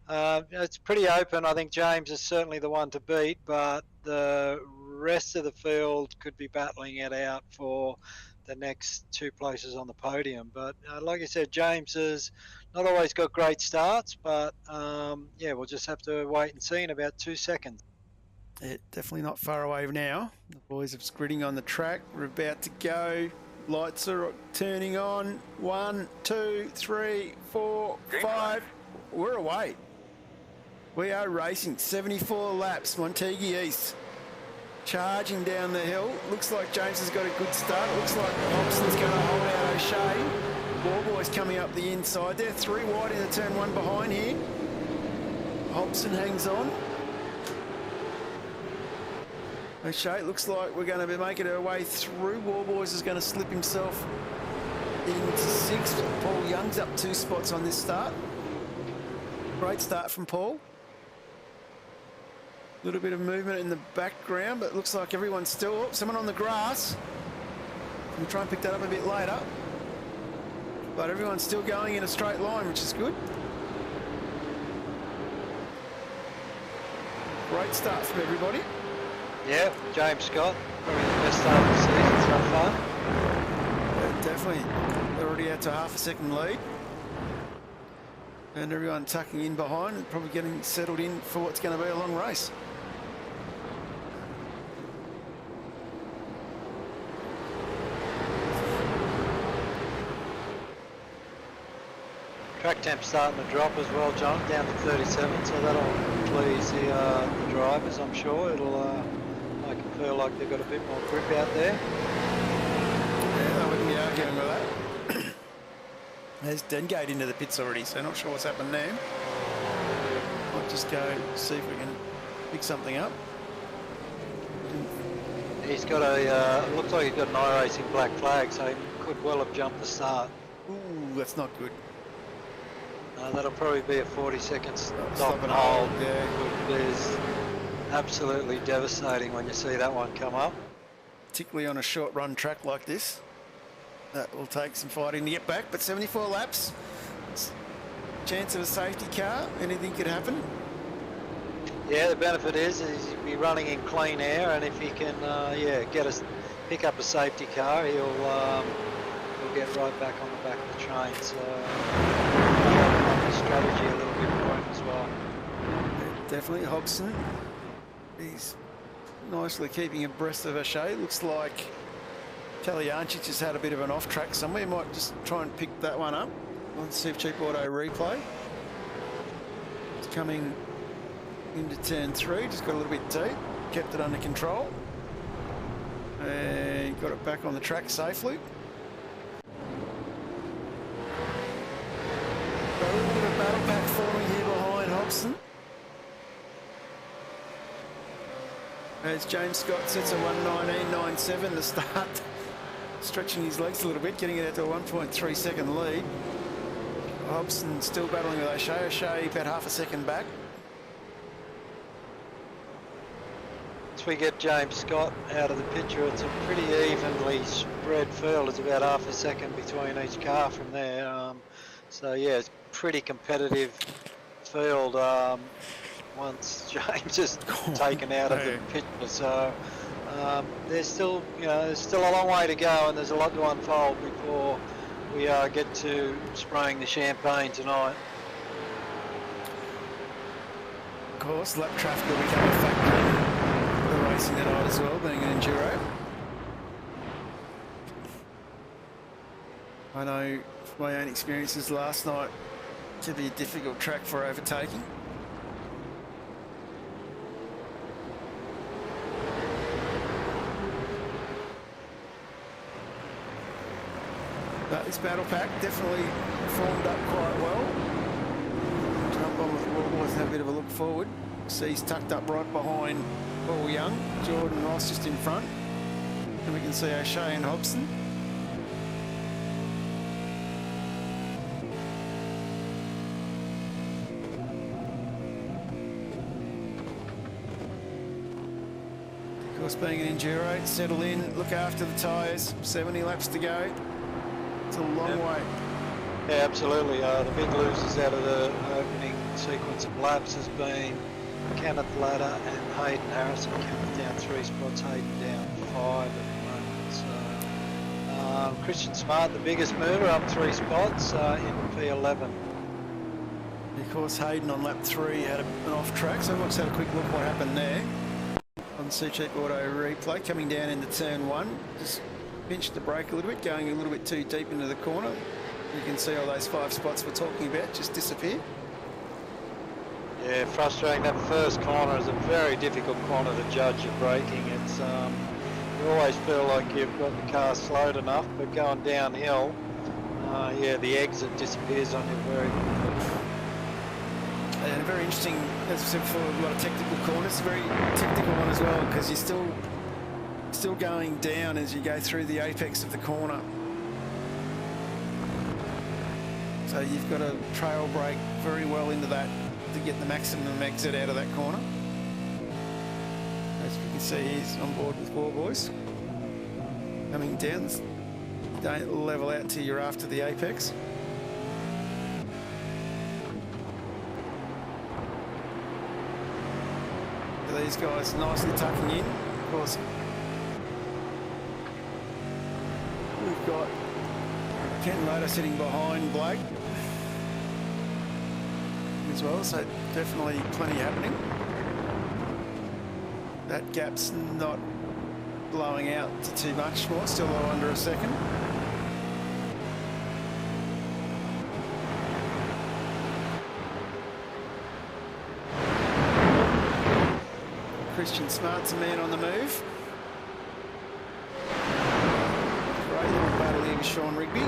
[SPEAKER 4] it's pretty open. I think James is certainly the one to beat, but the rest of the field could be battling it out for the next 2 places on the podium. But like I said, James has not always got great starts, but yeah, we'll just have to wait and see in about 2 seconds.
[SPEAKER 3] Yeah, definitely not far away now. The boys are gritting on the track. We're about to go. Lights are turning on. 1, 2, 3, 4, 5. We're away. We are racing 74 laps. Motegi East charging down the hill. Looks like James has got a good start. Looks like Hobson's going to hold out O'Shea. Warboy's coming up the inside there. 3 wide into turn 1 behind here. Hobson hangs on. O'Shea, looks like we're going to be making our way through. Warboys is going to slip himself into 6th. Paul Young's up 2 spots on this start. Great start from Paul. A little bit of movement in the background, but it looks like everyone's still... Oh, someone on the grass. We'll try and pick that up a bit later. But everyone's still going in a straight line, which is good. Great start from everybody.
[SPEAKER 4] Yeah, James Scott, probably the best start of the season so far.
[SPEAKER 3] Yeah, definitely. They're already out to half a second lead. And everyone tucking in behind and probably getting settled in for what's going to be a long race.
[SPEAKER 4] Track temp starting to drop as well, John, down to 37, so that'll please the drivers, I'm sure. It'll make them feel like they've got a bit more grip out there.
[SPEAKER 3] Yeah, I wouldn't be arguing with that. There's Dengate into the pits already, so not sure what's happened there. Might just go see if we can pick something up.
[SPEAKER 4] He's got a, looks like he's got an iRacing black flag, so he could well have jumped the start.
[SPEAKER 3] Ooh, that's not good.
[SPEAKER 4] That'll probably be a 40-second
[SPEAKER 3] Stop and hold, yeah.
[SPEAKER 4] It is absolutely devastating when you see that one come up.
[SPEAKER 3] Particularly on a short run track like this. That will take some fighting to get back, but 74 laps. Chance of a safety car, anything could happen.
[SPEAKER 4] Yeah, the benefit is he'll be running in clean air, and if he can, pick up a safety car, he'll get right back on the back of the train. So strategy a little bit for him as well.
[SPEAKER 3] Yeah, definitely Hobson. He's nicely keeping abreast of O'Shea. Looks like Taliancic has had a bit of an off track somewhere. Might just try and pick that one up on Supercheap Auto replay. It's coming into turn 3, just got a little bit deep, kept it under control, and got it back on the track safely. Got a little bit of battle pack forming here behind Hobson. As James Scott sets a 1:19.97 to start, stretching his legs a little bit, getting it out to a 1.3 second lead. Hobson still battling with O'Shea. O'Shea about half a second back.
[SPEAKER 4] Once we get James Scott out of the picture, it's a pretty evenly spread field. It's about half a second between each car from there. So yeah, it's pretty competitive field once James is taken out of the picture. So there's still, there's still a long way to go, and there's a lot to unfold before we get to spraying the champagne tonight.
[SPEAKER 3] Of course, lap traffic will become a factor in the racing tonight as well, being an enduro. I know from my own experiences last night to be a difficult track for overtaking. But this battle pack definitely formed up quite well. Jump on with Warboys and have a bit of a look forward. See, he's tucked up right behind Paul Young. Jordan Ross just in front. And we can see O'Shea and Hobson. Of course, being an enduro, settle in, look after the tyres. 70 laps to go. It's a long way.
[SPEAKER 4] Yeah, absolutely. The big losers out of the opening sequence of laps has been Kenneth Ladder and Hayden Harrison. Kenneth down 3 spots, Hayden down 5 at the moment. So Christian Smart, the biggest mover, up 3 spots in P11.
[SPEAKER 3] Of course, Hayden on lap 3 had an off track, so let's have a quick look what happened there. On Supercheap Auto replay, coming down into turn 1, just pinched the brake a little bit, going a little bit too deep into the corner. You can see all those 5 spots we're talking about just disappear.
[SPEAKER 4] Yeah, frustrating. That first corner is a very difficult corner to judge your braking. It's you always feel like you've got the car slowed enough, but going downhill, yeah, the exit disappears on you very quickly.
[SPEAKER 3] And very interesting, as I said before, a lot of technical corners, very technical one as well, because you're still going down as you go through the apex of the corner. So you've got to trail brake very well into that to get the maximum exit out of that corner. As you can see, he's on board with War Boys. Coming down, don't level out till you're after the apex. These guys nicely tucking in. Of course, we've got Ken Loader sitting behind Blake as well, so definitely plenty happening. That gap's not blowing out to too much more, still low under a second. Christian Smart's a man on the move. Great little battle here with Sean Rigby.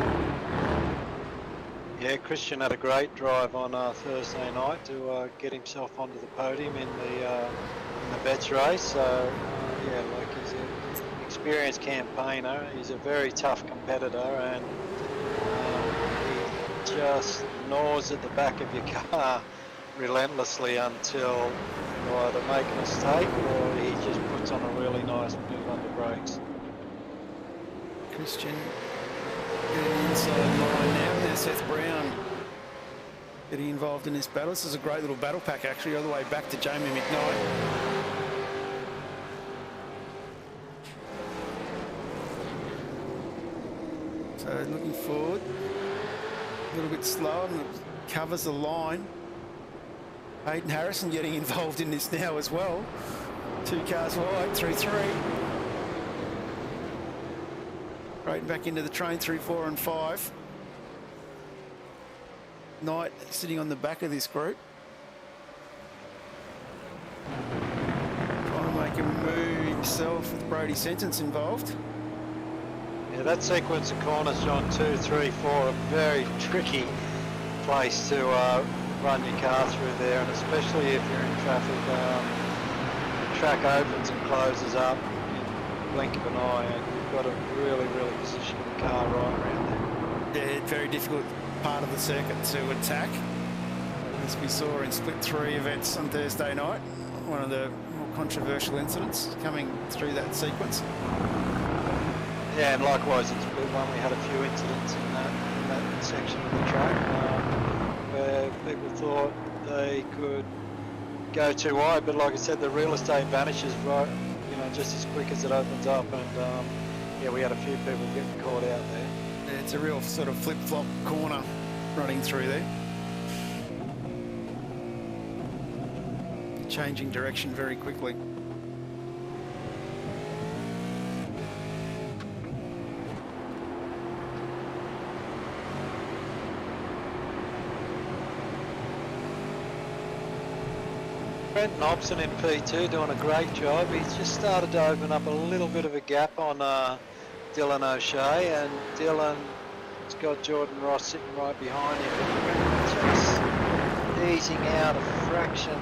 [SPEAKER 4] Yeah, Christian had a great drive on Thursday night to get himself onto the podium in the Vets race. So, yeah, like he's an experienced campaigner. He's a very tough competitor, and he just gnaws at the back of your car relentlessly until you either make a mistake or he just puts on a really nice move under brakes.
[SPEAKER 3] Christian getting the inside line now. There's Seth Brown getting involved in this battle. This is a great little battle pack, actually, all the way back to Jamie McKnight. So looking forward, a little bit slow and covers the line. Hayden Harrison getting involved in this now as well. 2 cars wide, through 3. Right back into the train through 4 and 5. Knight sitting on the back of this group. Trying to make a move himself with Brody Sentence involved.
[SPEAKER 4] Yeah, that sequence of corners, John, 2, 3, 4, a very tricky place to run your car through there, and especially if you're in traffic. The track opens and closes up in the blink of an eye, and you've got to really position the car right around there.
[SPEAKER 3] Yeah, very difficult part of the circuit to attack, as we saw in Split 3 events on Thursday night. One of the more controversial incidents coming through that sequence.
[SPEAKER 4] Yeah, and likewise in Split 1 we had a few incidents in that section of the track where people thought they could go too wide, but like I said, the real estate vanishes right, just as quick as it opens up, and yeah, we had a few people getting caught out there.
[SPEAKER 3] Yeah, it's a real sort of flip-flop corner running through there. Changing direction very quickly.
[SPEAKER 4] Brent Nobson in P2 doing a great job. He's just started to open up a little bit of a gap on Dylan O'Shea, and Dylan's got Jordan Ross sitting right behind him. Just easing out a fraction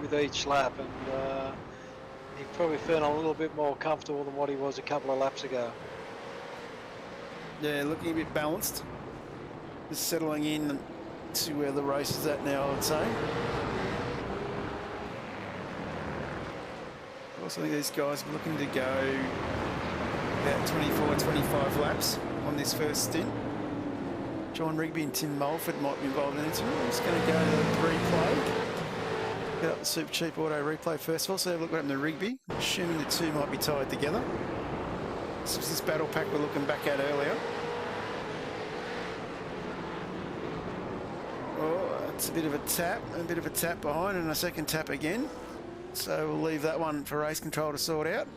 [SPEAKER 4] with each lap, and he's probably feeling a little bit more comfortable than what he was a couple of laps ago.
[SPEAKER 3] Yeah, looking a bit balanced. Just settling in to where the race is at now, I would say. Also, I think these guys are looking to go about 24, 25 laps on this first stint. John Rigby and Tim Mulford might be involved in it. I'm just going to go to the replay. Get up the Supercheap Auto replay first of all. So have a look what happened to Rigby. I'm assuming the two might be tied together. This was this battle pack we're looking back at earlier. Oh, it's a bit of a tap behind, and a second tap again. So we'll leave that one for race control to sort out.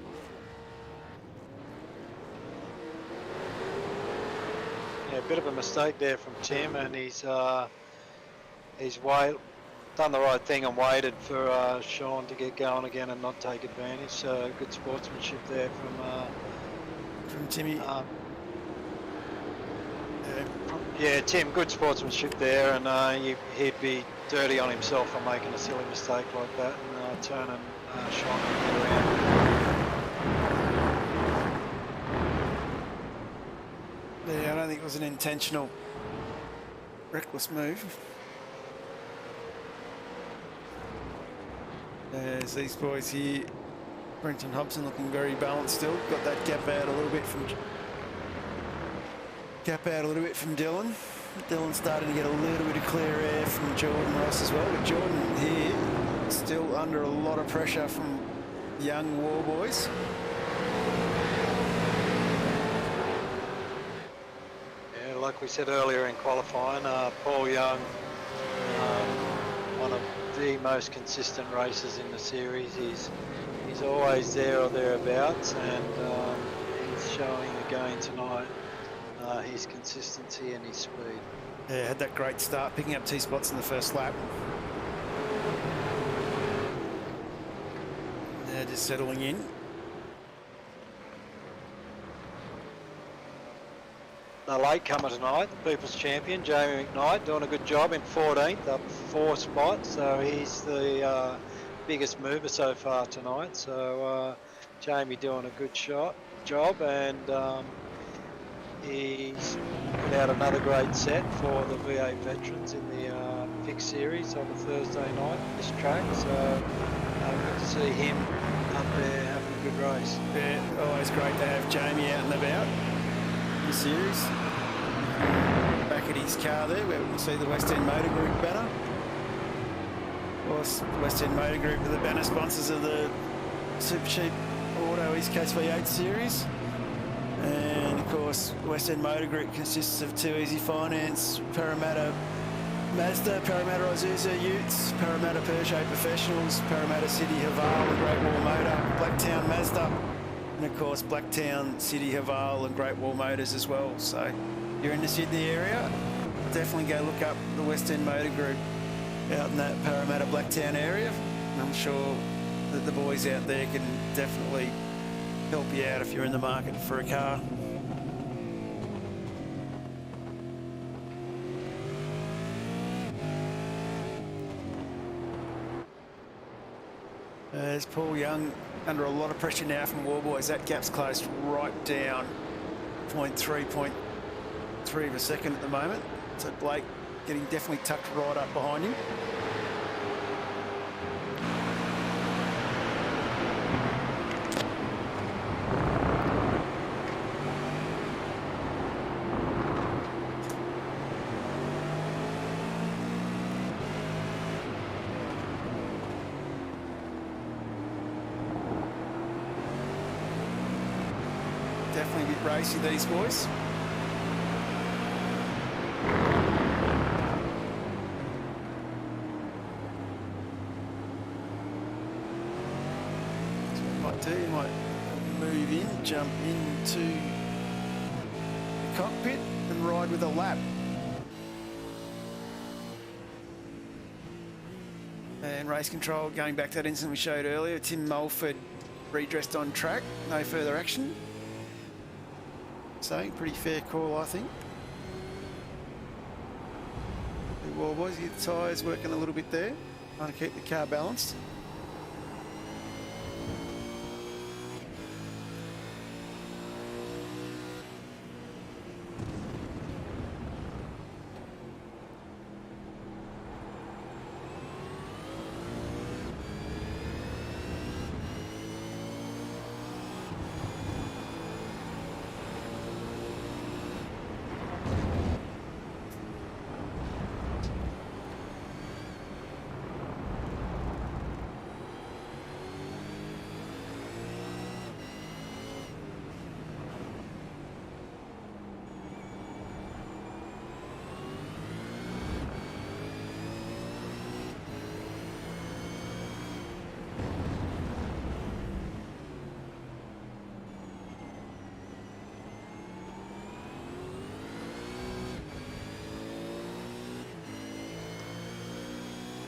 [SPEAKER 4] Yeah, a bit of a mistake there from Tim, and he's done the right thing and waited for Sean to get going again and not take advantage. So good sportsmanship there
[SPEAKER 3] From Timmy.
[SPEAKER 4] Yeah, Tim, good sportsmanship there, and he'd be dirty on himself for making a silly mistake like that and turning Sean around.
[SPEAKER 3] Yeah, I don't think it was an intentional reckless move. There's these boys here. Brenton Hobson looking very balanced still. Got that gap out a little bit from Dylan. Dylan's starting to get a little bit of clear air from Jordan Ross as well. But Jordan here still under a lot of pressure from young war boys.
[SPEAKER 4] Yeah, like we said earlier in qualifying, Paul Young, one of the most consistent racers in the series. He's always there or thereabouts, and he's showing again tonight his consistency and his speed.
[SPEAKER 3] Yeah, had that great start, picking up 2 spots in the first lap. They're just settling in.
[SPEAKER 4] The latecomer tonight, the People's Champion, Jamie McKnight, doing a good job in 14th, up 4 spots. So he's the biggest mover so far tonight. So Jamie doing a good job, and he's put out another great set for the V8 veterans in the fixed series on the Thursday night, this track. So good to see him up there having a good race.
[SPEAKER 3] Yeah, always great to have Jamie out and about in the series. Back at his car there, where we can see the West End Motor Group banner. Of course, West End Motor Group are the banner sponsors of the Supercheap Auto East Coast V8 series. And of course, West End Motor Group consists of 2 Easy Finance, Parramatta Mazda, Parramatta Isuzu Utes, Parramatta Peugeot Professionals, Parramatta City Haval and Great Wall Motor, Blacktown Mazda, and of course Blacktown City Haval and Great Wall Motors as well. So if you're in the Sydney area, definitely go look up the West End Motor Group out in that Parramatta Blacktown area. And I'm sure that the boys out there can definitely help you out if you're in the market for a car. There's Paul Young under a lot of pressure now from War Boys. That gap's closed right down 0.3 of a second at the moment. So Blake getting definitely tucked right up behind him. Definitely a bit racy, these boys. So what I might do, you might move in, jump into the cockpit and ride with a lap. And race control, going back to that incident we showed earlier, Tim Mulford redressed on track, no further action. So, pretty fair call, I think. The War Boys, the tyres working a little bit there, trying to keep the car balanced.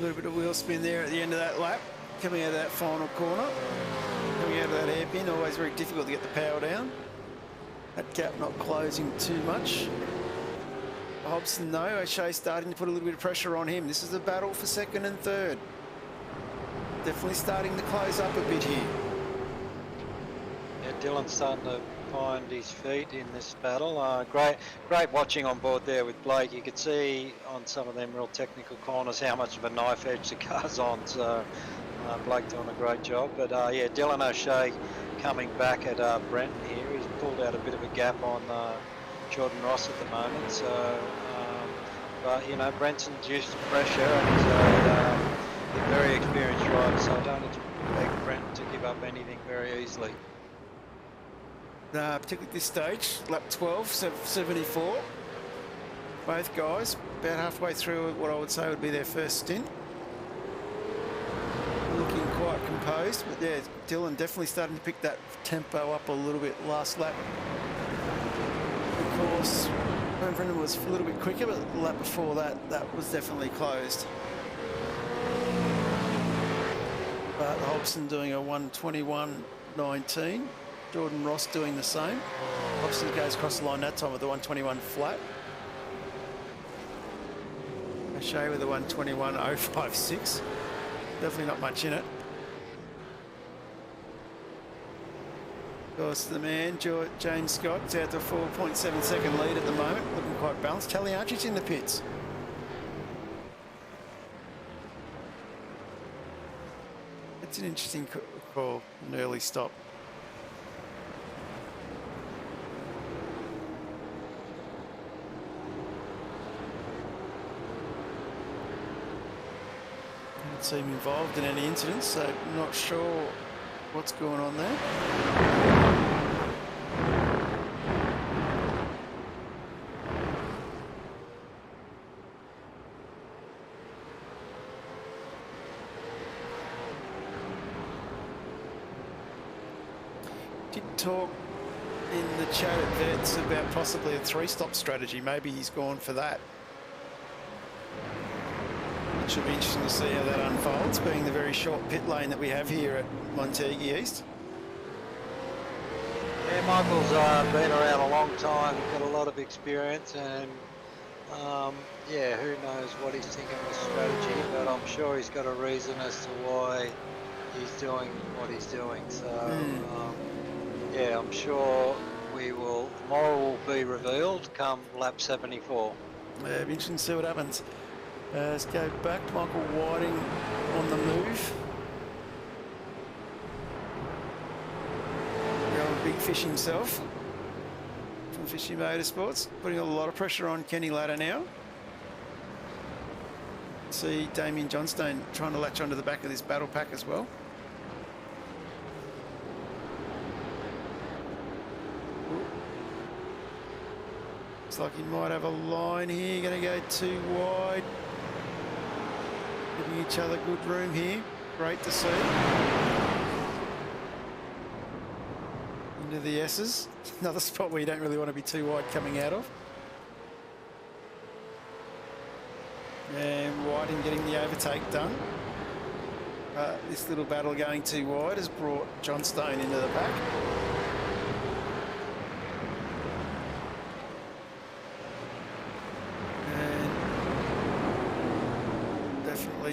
[SPEAKER 3] little bit of wheel spin there at the end of that lap, coming out of that final corner. Coming out of that hairpin, always very difficult to get the power down. That gap not closing too much. Hobson, though, O'Shea starting to put a little bit of pressure on him. This is a battle for second and third. Definitely starting to close up a bit here.
[SPEAKER 4] Yeah, Dylan's starting to find his feet in this battle. Great watching on board there with Blake. You could see on some of them real technical corners how much of a knife edge the car's on. So Blake doing a great job. But yeah, Dylan O'Shea coming back at Brenton here. He's pulled out a bit of a gap on Jordan Ross at the moment. So, but you know, Brenton's used to pressure and he's a very experienced driver. So I don't expect Brenton to give up anything very easily.
[SPEAKER 3] Particularly at this stage, lap 12, 74. Both guys about halfway through what I would say would be their first stint. Looking quite composed, but yeah, Dylan definitely starting to pick that tempo up a little bit last lap. Of course, Brendan was a little bit quicker, but the lap before that, that was definitely closed. But Hobson doing a 1:21.19. Jordan Ross doing the same. Hobson goes across the line that time with the 1:21 flat. O'Shea with the 1:21.056. Definitely not much in it. Of course, the man, James Scott's out to 4.7 second lead at the moment, looking quite balanced. Talianci's in the pits. It's an interesting call, an early stop. Didn't seem involved in any incidents, so not sure what's going on there. Did talk in the chat at Vets about possibly a 3-stop strategy. Maybe he's gone for that. It should be interesting to see how that unfolds, being the very short pit lane that we have here at Motegi East.
[SPEAKER 4] Yeah, Michael's been around a long time, got a lot of experience, and yeah, who knows what he's thinking with strategy, but I'm sure he's got a reason as to why he's doing what he's doing. So yeah, I'm sure tomorrow will be revealed come lap 74.
[SPEAKER 3] Yeah, it'll be interesting to see what happens. Let's go back. Michael Whiting on the move. The old big fish himself from Fishy Motorsports, putting a lot of pressure on Kenny Ladder now. See Damien Johnstone trying to latch onto the back of this battle pack as well. Looks like he might have a line here. Going to go too wide. Giving each other good room here. Great to see. Into the S's. Another spot where you don't really want to be too wide coming out of. And Whiting getting the overtake done. This little battle going too wide has brought Johnstone into the back.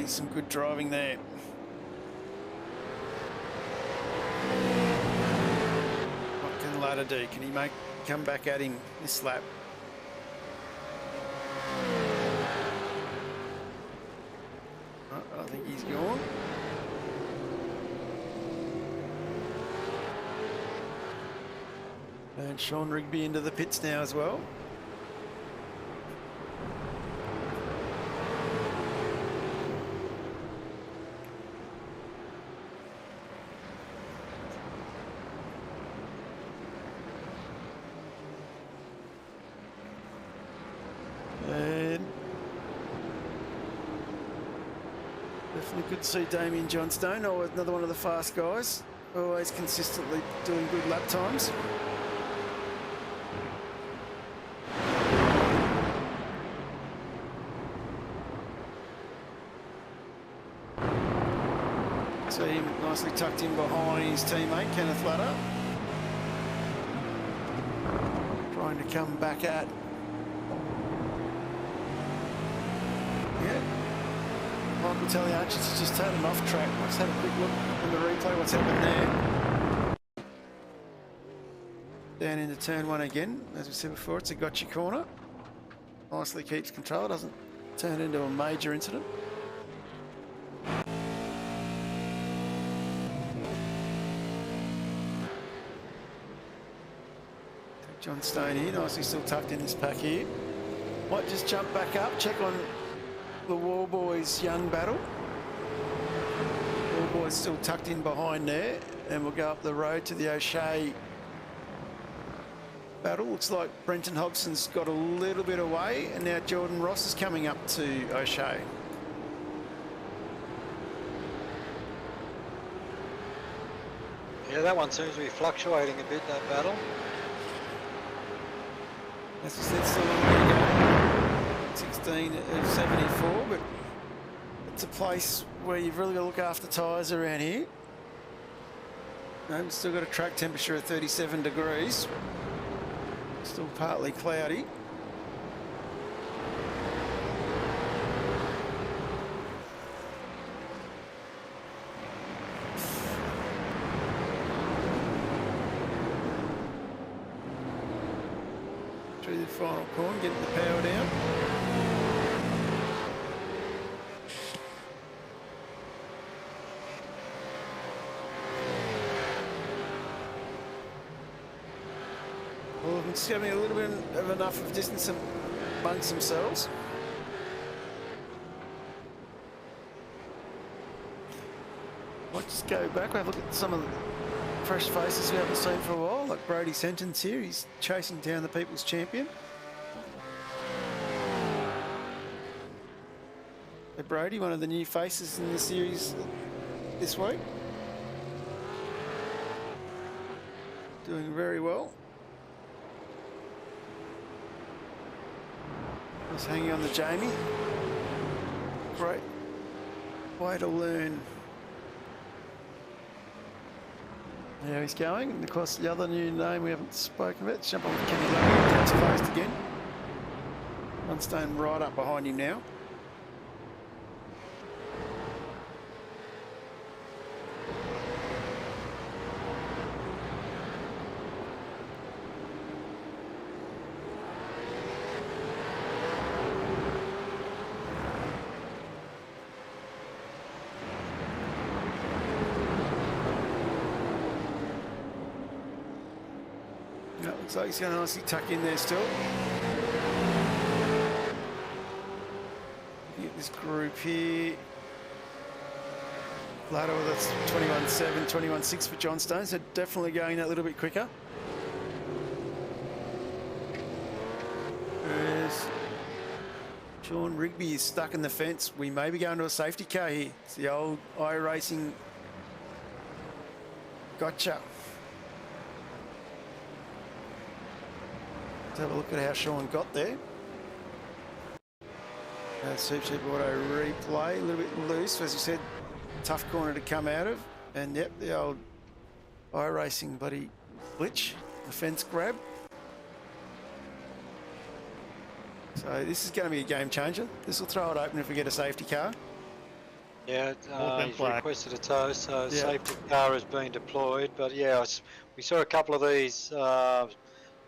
[SPEAKER 3] Some good driving there. What can Ladder do? Can he come back at him this lap? I think he's gone. And Sean Rigby into the pits now as well. Definitely good to see Damien Johnstone, another one of the fast guys, always consistently doing good lap times. See him nicely tucked in behind his teammate, Kenneth Ladder. Trying to come back at. Yeah. Michael Taliarchis has just taken him off track. Let's have a quick look in the replay. What's happened there? Down into turn one again. As we said before, it's a gotcha corner. Nicely keeps control. Doesn't turn into a major incident. John Stone here, nicely still tucked in this pack here. Might just jump back up, check on the War Boys young battle. War Boys still tucked in behind there, and we'll go up the road to the O'Shea battle. Looks like Brenton Hobson's got a little bit away, and now Jordan Ross is coming up to O'Shea.
[SPEAKER 4] Yeah, that one seems to be fluctuating a bit, that battle.
[SPEAKER 3] As I said, still on the go. 16 of 74, but it's a place where you've really got to look after tyres around here. We've still got a track temperature of 37 degrees. Still partly cloudy. Through the final corner, getting the power down. All of them just having a little bit of enough of distance amongst themselves. Might just go back, have a look at some of the fresh faces we haven't seen for a while, like Brody Sentence here. He's chasing down the People's Champion. Hey Brody, one of the new faces in the series this week. Doing very well. Just hanging on to Jamie. Great way to learn how he's going. And of course, the other new name we haven't spoken about, jump on with Kenny Lowe, gets closed again. One stone right up behind him now. Looks like he's going to nicely tuck in there still. Looking at this group here. Ladder, that's 21.7, 21.6 for John Stone, so definitely going that little bit quicker. There's Sean Rigby is stuck in the fence. We may be going to a safety car here. It's the old iRacing gotcha. Let's have a look at how Sean got there. Supercheap auto replay, a little bit loose, as you said, tough corner to come out of. And yep, the old iRacing buddy glitch, the fence grab. So this is going to be a game changer. This will throw it open if we get a safety car.
[SPEAKER 4] Yeah, he's requested a tow, so safety car has been deployed. But yeah, we saw a couple of these.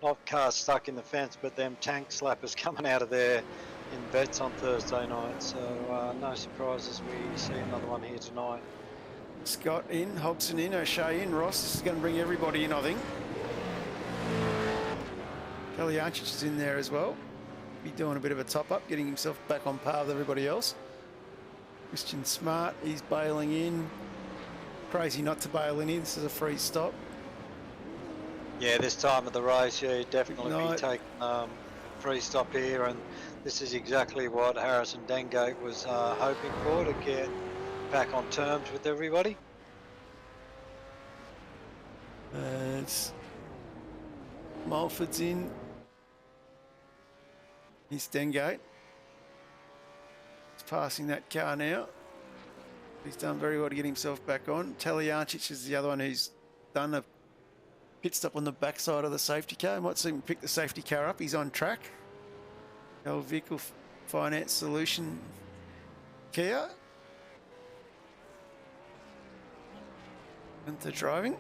[SPEAKER 4] Not cars stuck in the fence, but them tank slappers coming out of there in Vets on Thursday night. So no surprises, we see another one here tonight.
[SPEAKER 3] Scott in, Hobson in, O'Shea in, Ross. This is going to bring everybody in, I think. Kelly Archich is in there as well. Be doing a bit of a top-up, getting himself back on par with everybody else. Christian Smart, he's bailing in. Crazy not to bail in here. This is a free stop.
[SPEAKER 4] Yeah, this time of the race, yeah, you'd definitely be taking free stop here, and this is exactly what Harrison Dengate was hoping for, to get back on terms with everybody.
[SPEAKER 3] It's Mulford's in. He's Dengate. He's passing that car now. He's done very well to get himself back on. Talijancic is the other one who's done a pit stop on the backside of the safety car. Might see him pick the safety car up. He's on track. Our vehicle finance solution Kia. Into driving.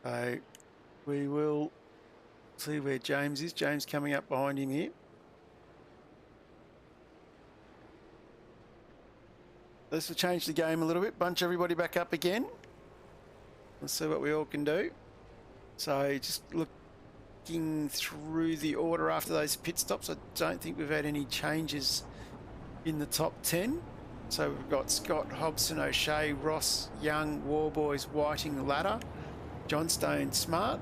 [SPEAKER 3] So we will see where James is. James coming up behind him here. This will change the game a little bit. Bunch everybody back up again. Let's see what we all can do. So just looking through the order after those pit stops, I don't think we've had any changes in the top 10. So we've got Scott, Hobson, O'Shea, Ross, Young, Warboys, Whiting, Ladder, Johnstone, Smart.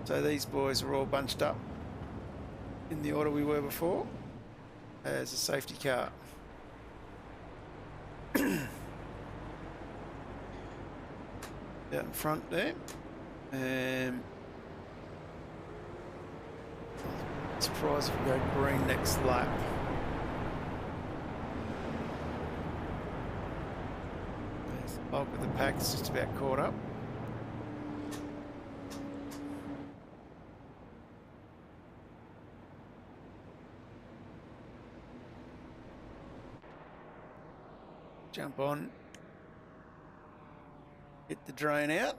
[SPEAKER 3] So these boys are all bunched up in the order we were before as a safety car. Out in front there. Surprised if we go green next lap. There's the bulk of the pack is just about caught up. Jump on. Hit the drain out.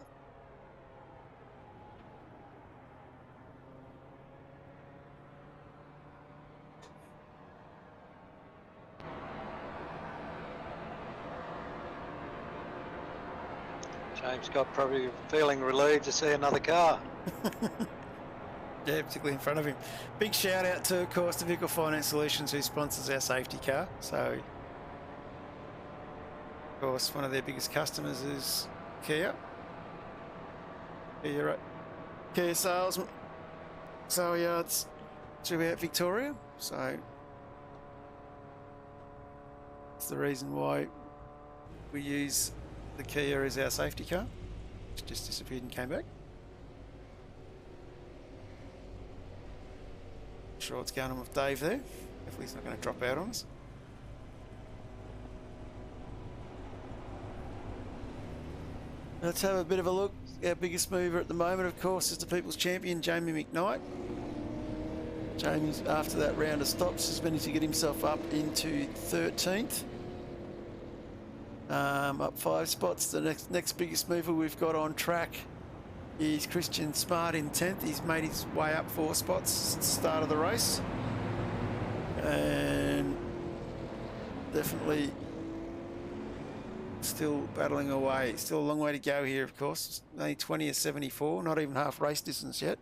[SPEAKER 4] James Scott probably feeling relieved to see another car.
[SPEAKER 3] Yeah, particularly in front of him. Big shout out to, of course, the Vehicle Finance Solutions who sponsors our safety car. So, of course, one of their biggest customers is Kia. Kia salesman. Sale yards throughout Victoria. So, that's the reason why we use the Kia as our safety car. It's just disappeared and came back. Sure what's going on with Dave there. Hopefully he's not going to drop out on us. Let's have a bit of a look. Our biggest mover at the moment, of course, is the People's Champion, Jamie McKnight. Jamie's, after that round of stops, has managed to get himself up into 13th. Up 5 spots. The next biggest mover we've got on track is Christian Smart in 10th. He's made his way up 4 spots since the start of the race. And definitely still battling away. Still a long way to go here, of course. Only 20 or 74, not even half race distance yet.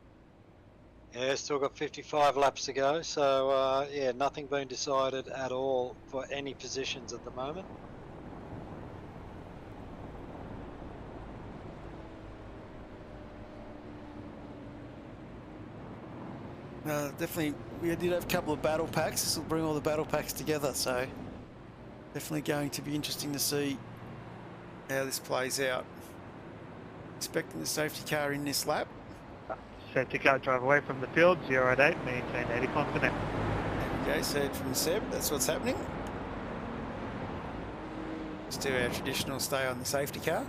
[SPEAKER 4] Yeah, still got 55 laps to go. So, yeah, nothing been decided at all for any positions at the moment.
[SPEAKER 3] Definitely, we did have a couple of battle packs. This will bring all the battle packs together, so definitely going to be interesting to see how this plays out. Expecting the safety car in this lap.
[SPEAKER 5] Safety car drive away from the field, 0 at 8, maintain 80 kilometers an hour.
[SPEAKER 3] There we go, said from Seb, that's what's happening. Let's do our traditional stay on the safety car.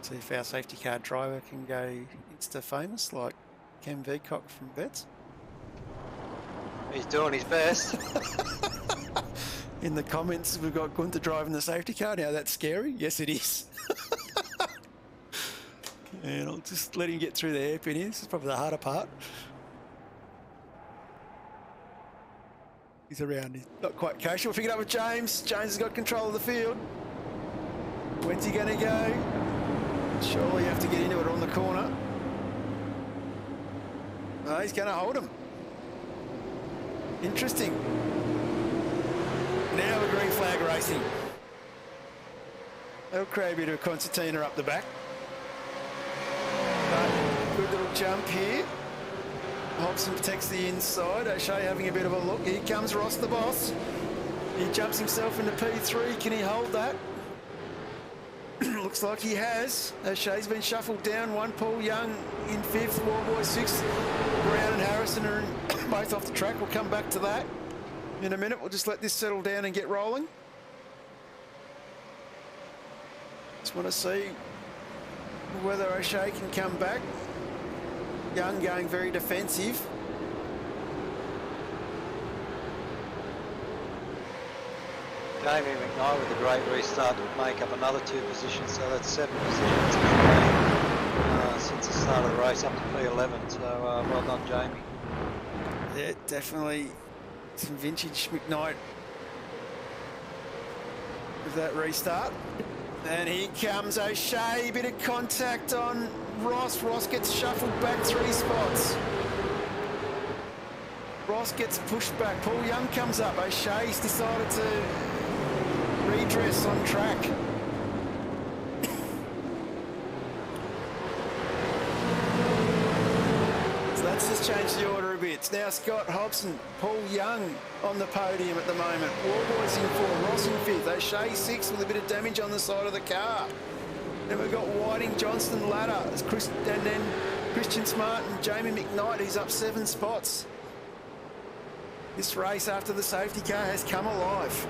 [SPEAKER 3] See if our safety car driver can go Insta famous like Cam Veacock from Vets.
[SPEAKER 4] He's doing his best.
[SPEAKER 3] In the comments, we've got Gunther driving the safety car. Now that's scary. Yes, it is. And I'll just let him get through the hairpin here. This is probably the harder part. He's around. He's not quite kosher. We'll pick it up with James. James has got control of the field. When's he going to go? Surely you have to get into it on the corner. Oh, he's going to hold him. Interesting. Now we're green flag racing. That'll create a bit of a concertina up the back. But good little jump here. Hobson protects the inside. O'Shea having a bit of a look. Here comes Ross the boss. He jumps himself into P3. Can he hold that? Looks like he has. O'Shea's been shuffled down. One, Paul Young in fifth, Warboy sixth. Brown and Harrison are both off the track. We'll come back to that in a minute. We'll just let this settle down and get rolling. Just want to see whether O'Shea can come back. Young going very defensive.
[SPEAKER 4] Jamie McKnight with a great restart would make up another 2 positions, so that's 7 positions since the start of the race up to P11. So well done, Jamie.
[SPEAKER 3] Yeah, definitely some vintage McKnight with that restart. And here comes O'Shea, bit of contact on Ross. Ross gets shuffled back 3 spots. Ross gets pushed back. Paul Young comes up. O'Shea's decided to redress on track. So that's just changed the order a bit. It's now Scott Hobson, Paul Young on the podium at the moment. Warboy's in 4, Ross in 5th, O'Shea 6th with a bit of damage on the side of the car. Then we've got Whiting, Johnston, Ladder, and then Christian Smart and Jamie McKnight, who's up 7 spots. This race after the safety car has come alive.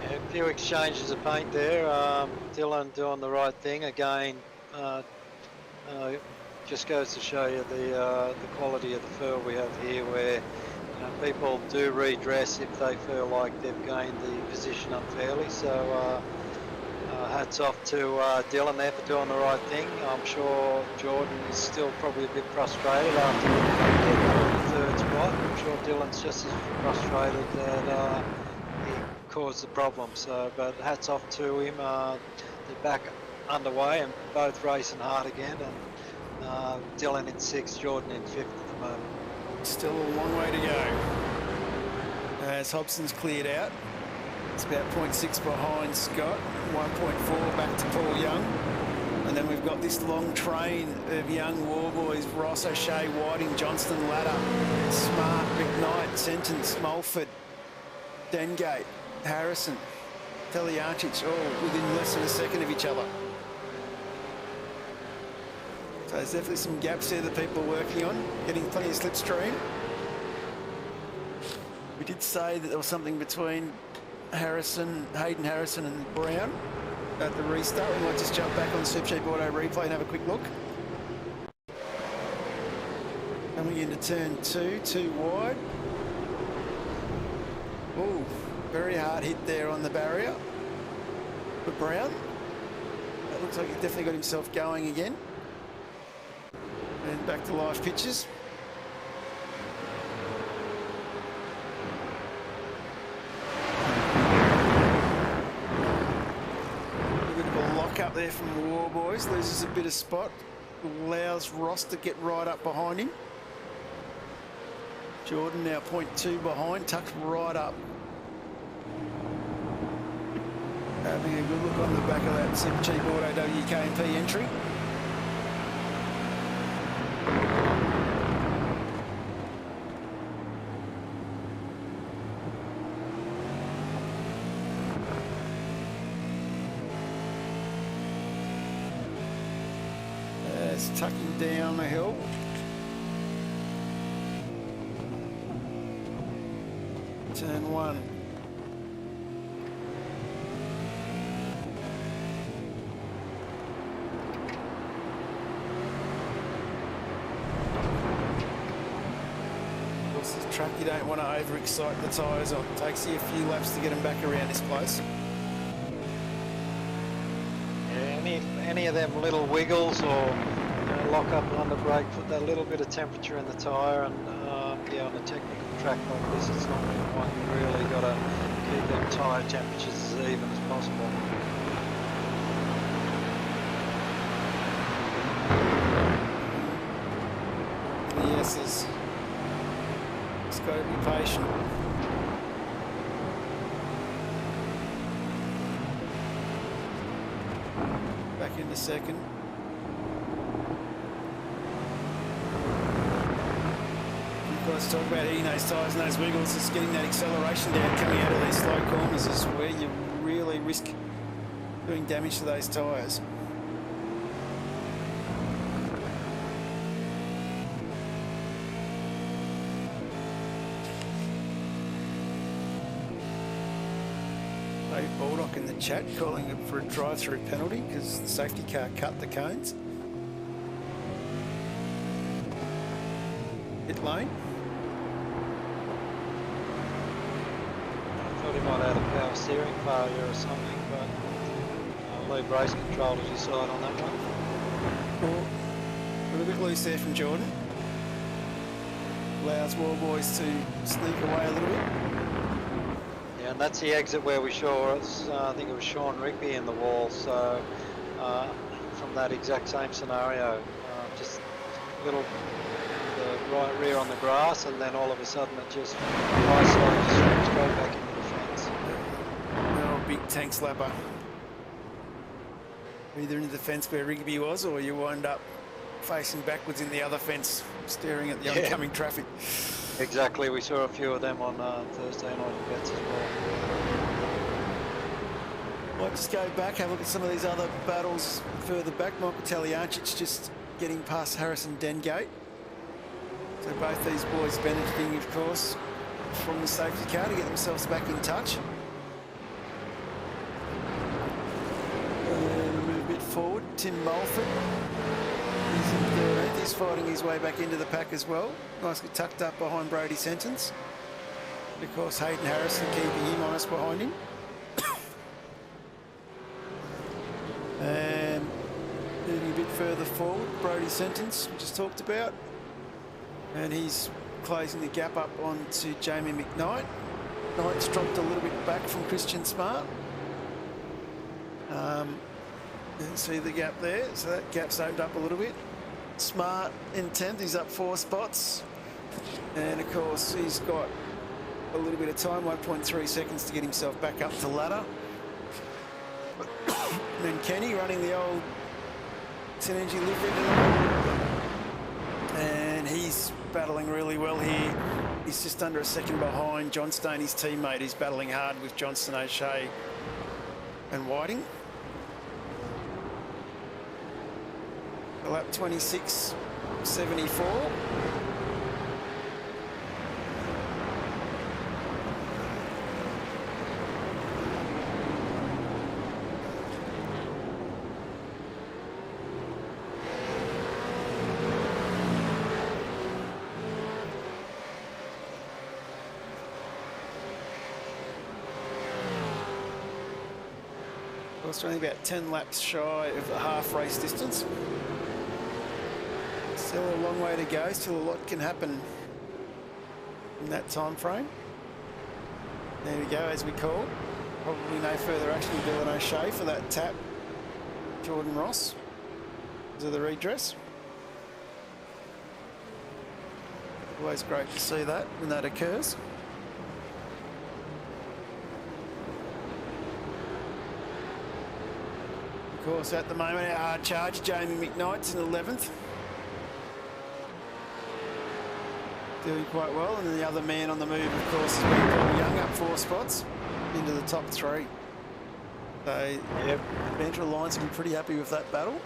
[SPEAKER 4] Yeah, a few exchanges of paint there. Dylan doing the right thing again. Just goes to show you the quality of the field we have here, where people do redress if they feel like they've gained the position unfairly. So hats off to Dylan there for doing the right thing. I'm sure Jordan is still probably a bit frustrated after getting the 3rd spot. I'm sure Dylan's just as frustrated that he caused the problem. So, but hats off to him. They're back underway and both racing hard again. And Dylan in 6th, Jordan in 5th at the moment.
[SPEAKER 3] Still a long way to go. As Hobson's cleared out. It's about 0.6 behind Scott, 1.4 back to Paul Young. And then we've got this long train of young Warboys, Ross, O'Shea, Whiting, Johnston, Ladder, Smart, McKnight, Sentence, Mulford, Dengate, Harrison, Teliancic, all within less than a second of each other. So there's definitely some gaps there that people are working on, getting plenty of slipstream. We did say that there was something between Hayden Harrison and Brown at the restart. We might just jump back on the Supercheap Auto replay and have a quick look. Coming into turn 2, too wide. Oh, very hard hit there on the barrier for Brown. That looks like he definitely got himself going again. And back to live pictures. Up there from the Warboys, loses a bit of spot, allows Ross to get right up behind him. Jordan now 0.2 behind, tucked right up. Having a good look on the back of that Supercheap Auto WK&P entry. Tucking down the hill. Turn 1. Of course, this track you don't want to overexcite the tyres on. It takes you a few laps to get them back around this place.
[SPEAKER 4] Yeah, any of them little wiggles or lock up on the brake, put that little bit of temperature in the tyre, and yeah, on a technical track like this, it's not one. You really got to keep them tyre temperatures as even as possible.
[SPEAKER 3] Yes, it's got to be patient. Back into second. Let's talk about hitting those tyres and those wiggles. Just getting that acceleration down coming out of these slow corners is where you really risk doing damage to those tyres. Dave Baldock in the chat calling it for a drive-through penalty because the safety car cut the cones. Pit lane.
[SPEAKER 4] I thought he might have had a power steering failure or something, but leave race control to decide on that one.
[SPEAKER 3] Well, a little bit loose there from Jordan. Allows War Boys to sneak away a little bit.
[SPEAKER 4] Yeah, and that's the exit where we saw us. I think it was Sean Rigby in the wall. So from that exact same scenario, just a little the right rear on the grass, and then all of a sudden it just isolated straight back into the fence.
[SPEAKER 3] Oh, big tank slapper. Either into the fence where Rigby was, or you wind up facing backwards in the other fence, staring at the oncoming traffic.
[SPEAKER 4] Exactly, we saw a few of them on Thursday night in bets as well.
[SPEAKER 3] Might just go back, have a look at some of these other battles further back. Michael Taliancic just getting past Harrison Dengate. So both these boys benefiting, of course, from the safety car to get themselves back in touch. And move a bit forward. Tim Mulford. He's in 13th. He's fighting his way back into the pack as well. Nicely tucked up behind Brody Sentence. Of course, Hayden Harrison keeping him honest behind him. And moving a bit further forward, Brody Sentence, we just talked about. And he's closing the gap up onto Jamie McKnight. Knight's dropped a little bit back from Christian Smart. You can see the gap there, so that gap's opened up a little bit. Smart in 10th, he's up 4 spots. And of course, he's got a little bit of time, 1.3 seconds to get himself back up the ladder. And then Kenny running the old Synergy livery. And he's battling really well here. He's just under a second behind Johnstone, his teammate. He's battling hard with Johnston, O'Shea and Whiting. Lap 26.74. It's only about 10 laps shy of the half race distance. Still a long way to go, still a lot can happen in that time frame. There we go, as we call. Probably no further action with Dylan O'Shea for that tap. Jordan Ross because of the redress. Always great to see that when that occurs. Of course, at the moment, our hard charge, Jamie McKnight's in 11th. Doing quite well, and then the other man on the move, of course, is Paul Young, up 4 spots into the top 3. So, Adventure Alliance will be pretty happy with that battle.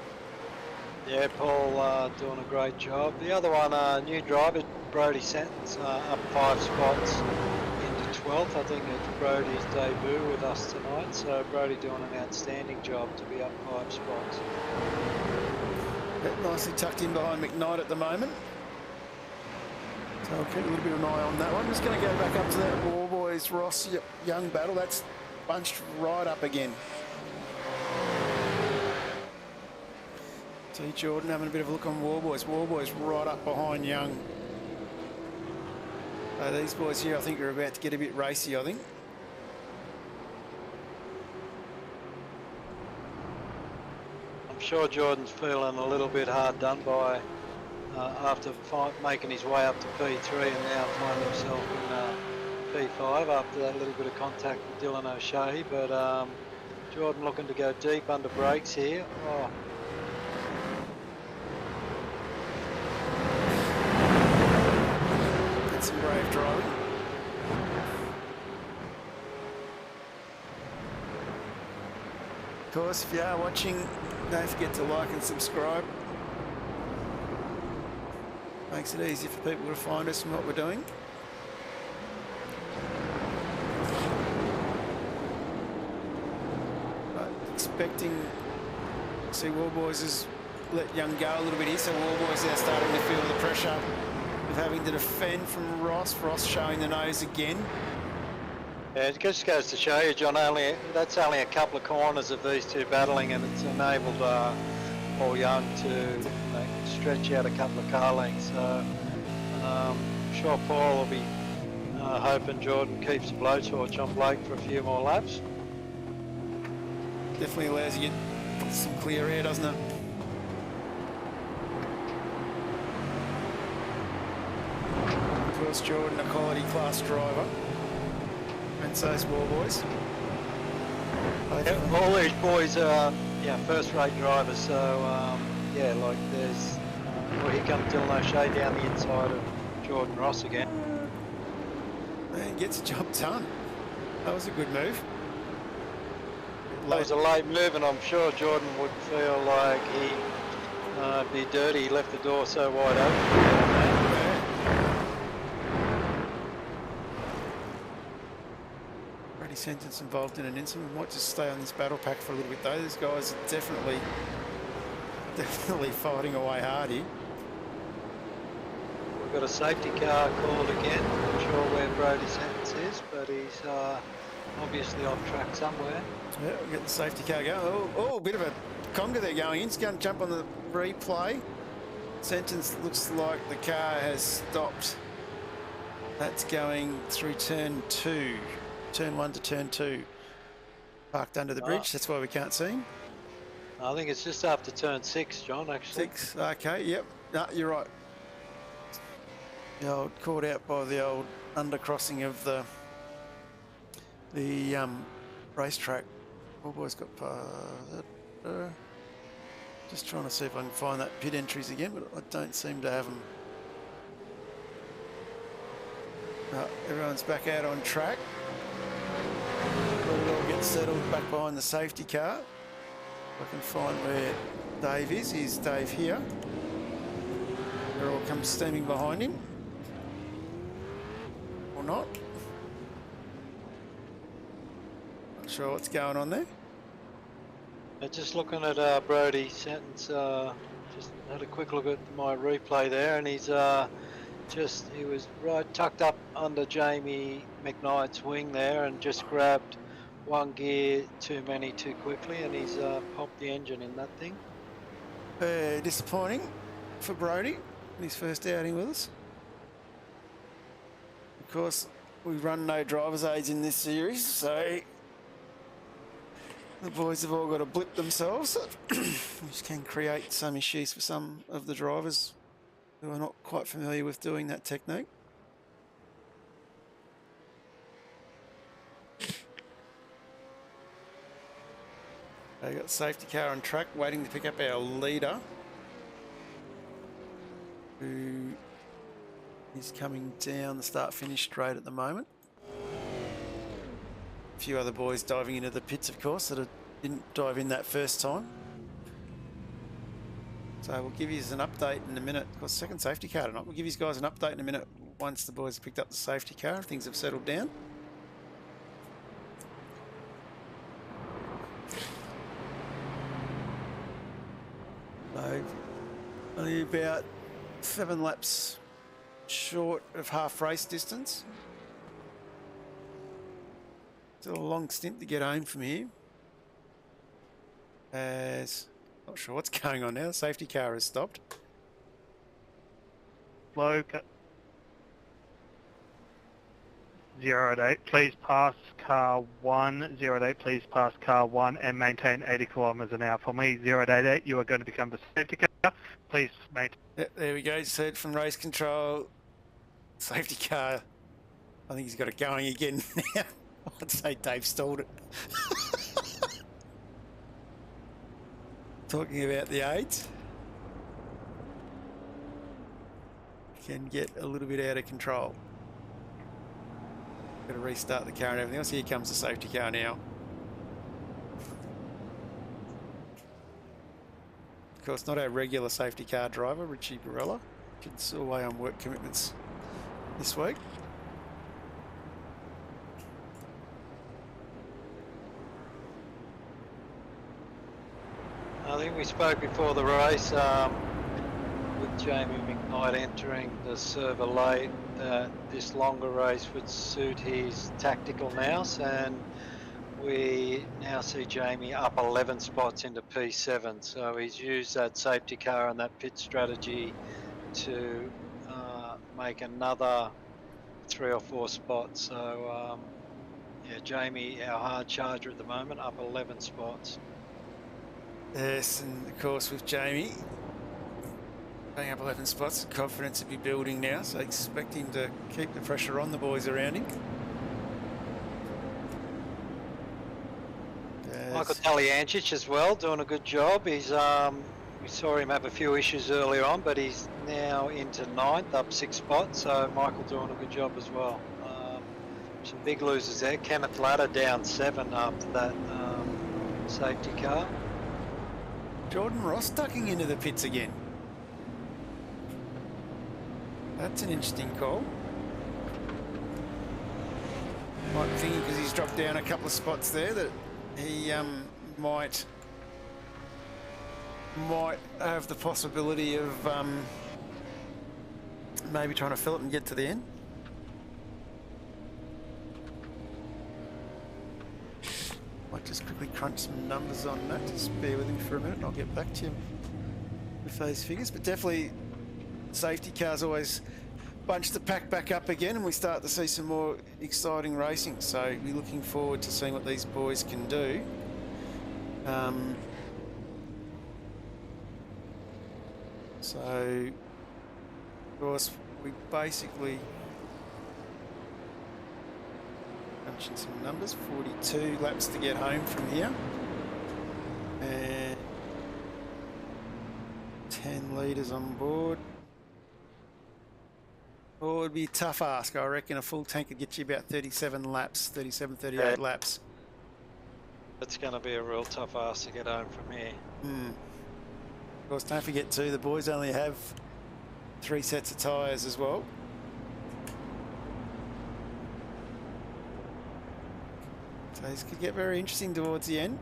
[SPEAKER 4] Yeah, Paul doing a great job. The other one, new driver, Brody Sentence, up 5 spots into 12th. I think it's Brody's debut with us tonight, so Brody doing an outstanding job to be up 5 spots.
[SPEAKER 3] Nicely tucked in behind McKnight at the moment. So I'll keep a little bit of an eye on that one. I'm just going to go back up to that War Boys Ross Young battle. That's bunched right up again. See Jordan having a bit of a look on War Boys. War Boys right up behind Young. So these boys here, I think, are about to get a bit racy, I think.
[SPEAKER 4] I'm sure Jordan's feeling a little bit hard done by after making his way up to P3 and now find himself in P5 after that little bit of contact with Dylan O'Shea. But Jordan looking to go deep under brakes here. Oh.
[SPEAKER 3] That's some brave driving. Of course, if you are watching, don't forget to like and subscribe. Makes it easy for people to find us and what we're doing. But expecting to see Wallboys has let Young go a little bit here, so Wallboys now starting to feel the pressure of having to defend from Ross. Ross showing the nose again.
[SPEAKER 4] Yeah, it just goes to show you, John, that's only a couple of corners of these two battling, and it's enabled Paul Young to stretch out a couple of car lengths. So I'm sure Paul will be hoping Jordan keeps a blowtorch on Blake for a few more laps.
[SPEAKER 3] Definitely allows you to get some clear air, doesn't it? Of course, Jordan, a quality class driver. And so is Wallboys.
[SPEAKER 4] Yeah, all these boys are first-rate drivers, so yeah, like there's well, here comes Dylan O'Shea down the inside of Jordan Ross again.
[SPEAKER 3] Man, gets the job done. That was a good move.
[SPEAKER 4] That was a late move, and I'm sure Jordan would feel like he'd be dirty. He left the door so wide open.
[SPEAKER 3] Sentence involved in an incident. We might just stay on this battle pack for a little bit though. These guys are definitely fighting away hard here.
[SPEAKER 4] We've got a safety car called again. Not sure where Brody's sentence is, but he's obviously off track somewhere.
[SPEAKER 3] Yeah, we'll get the safety car going. Oh, a bit of a conga there going in. It's going to jump on the replay. Sentence looks like the car has stopped. That's going through turn 2. Turn 1 to turn 2. Parked under the bridge, that's why we can't see him.
[SPEAKER 4] I think it's just after turn 6, John, actually.
[SPEAKER 3] 6, okay, yep. No, you're right. The old, caught out by the old undercrossing of the racetrack. Wallboys got just trying to see if I can find that pit entries again, but I don't seem to have them. No, everyone's back out on track. It all gets settled back behind the safety car. If I can find where Dave is. Here's Dave here. They're all come steaming behind him. Or not. Not sure what's going on there.
[SPEAKER 4] Just looking at Brody's sentence, just had a quick look at my replay there, and he's he was right tucked up under Jamie McKnight's wing there and just grabbed one gear too many too quickly, and he's popped the engine in that thing.
[SPEAKER 3] Disappointing for Brody in his first outing with us. Of course, we run no driver's aids in this series, so the boys have all got to blip themselves, which can create some issues for some of the drivers who are not quite familiar with doing that technique. They got safety car on track waiting to pick up our leader, who is coming down the start-finish straight at the moment. A few other boys diving into the pits, of course, that didn't dive in that first time. So we'll give you an update in a minute. Of course, second safety car tonight. We'll give you guys an update in a minute once the boys have picked up the safety car and things have settled down. So only about 7 laps short of half race distance. Still a long stint to get home from here. Not sure what's going on now. The safety car has stopped.
[SPEAKER 5] Low 0-8, please pass car 1. 0-8, please pass car 1 and maintain 80 kilometres an hour. For me, 0-8, you are going to become the safety car. Please maintain.
[SPEAKER 3] Yep, there we go. Just heard from race control. Safety car. I think he's got it going again now. I'd say Dave stalled it. Talking about the aids. Can get a little bit out of control. Got to restart the car and everything else. Here comes the safety car now. Of course, not our regular safety car driver, Richie Barella. He's away on work commitments this week.
[SPEAKER 4] I think we spoke before the race with Jamie McKnight entering the server late that this longer race would suit his tactical nous, and we now see Jamie up 11 spots into P7, so he's used that safety car and that pit strategy to make another 3 or 4 spots. So yeah, Jamie, our hard charger at the moment, up 11 spots.
[SPEAKER 3] Yes, and of course with Jamie going up 11 spots, the confidence will be building now, so expect him to keep the pressure on the boys around him.
[SPEAKER 4] Michael Taliancic as well, doing a good job. He's we saw him have a few issues earlier on, but he's now into 9th, up 6 spots. So Michael doing a good job as well. Some big losers there. Kenneth Ladder down 7 after that safety car.
[SPEAKER 3] Jordan Ross ducking into the pits again. That's an interesting call. Might be thinking because he's dropped down a couple of spots there that he might have the possibility of maybe trying to fill it and get to the end. Might just quickly crunch some numbers on that. Just bear with me for a minute and I'll get back to you with those figures. But definitely safety cars always bunch the pack back up again and we start to see some more exciting racing. So we're looking forward to seeing what these boys can do. So, of course, we basically crunching some numbers, 42 laps to get home from here. And 10 litres on board. Oh, it'd be a tough ask. I reckon a full tank would get you about 37 laps, 37, 38 laps.
[SPEAKER 4] It's going to be a real tough ask to get home from here.
[SPEAKER 3] Of course, don't forget too, the boys only have 3 sets of tyres as well. So this could get very interesting towards the end.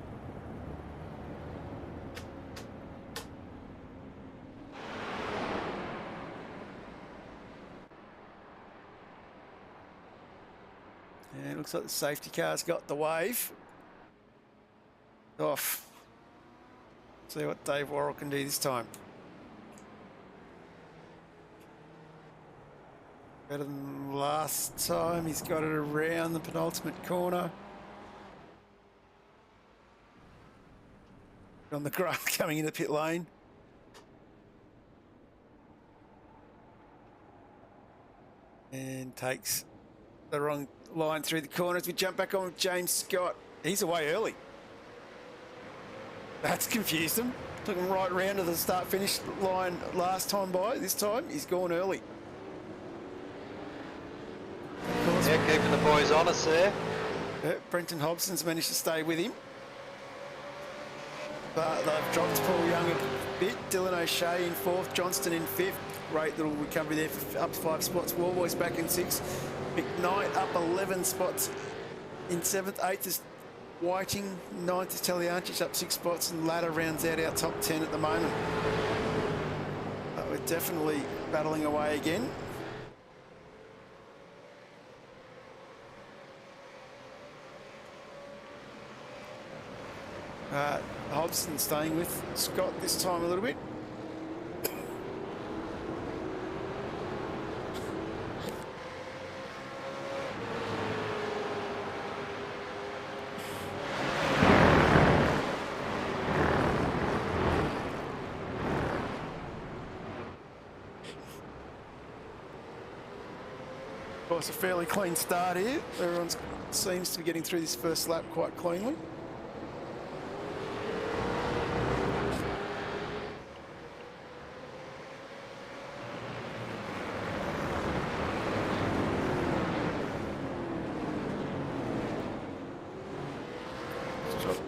[SPEAKER 3] And it looks like the safety car's got the wave. Off. See what Dave Worrell can do this time. Better than last time. He's got it around the penultimate corner. On the grass coming into pit lane. And takes the wrong line through the corners. We jump back on with James Scott. He's away early. That's confused him. Took him right round to the start-finish line last time by. This time, he's gone early.
[SPEAKER 4] Yeah, keeping the boys honest there.
[SPEAKER 3] Brenton Hobson's managed to stay with him. But they've dropped Paul Young a bit. Dylan O'Shea in 4th, Johnston in 5th. Great little recovery there for up 5 spots. Warboys back in 6th. McKnight up 11 spots in 7th. 8th is Whiting. 9th is Taliancic up 6 spots. And Ladder rounds out our top 10 at the moment. But we're definitely battling away again. Hobson staying with Scott this time a little bit. Of course, a fairly clean start here. Everyone seems to be getting through this first lap quite cleanly.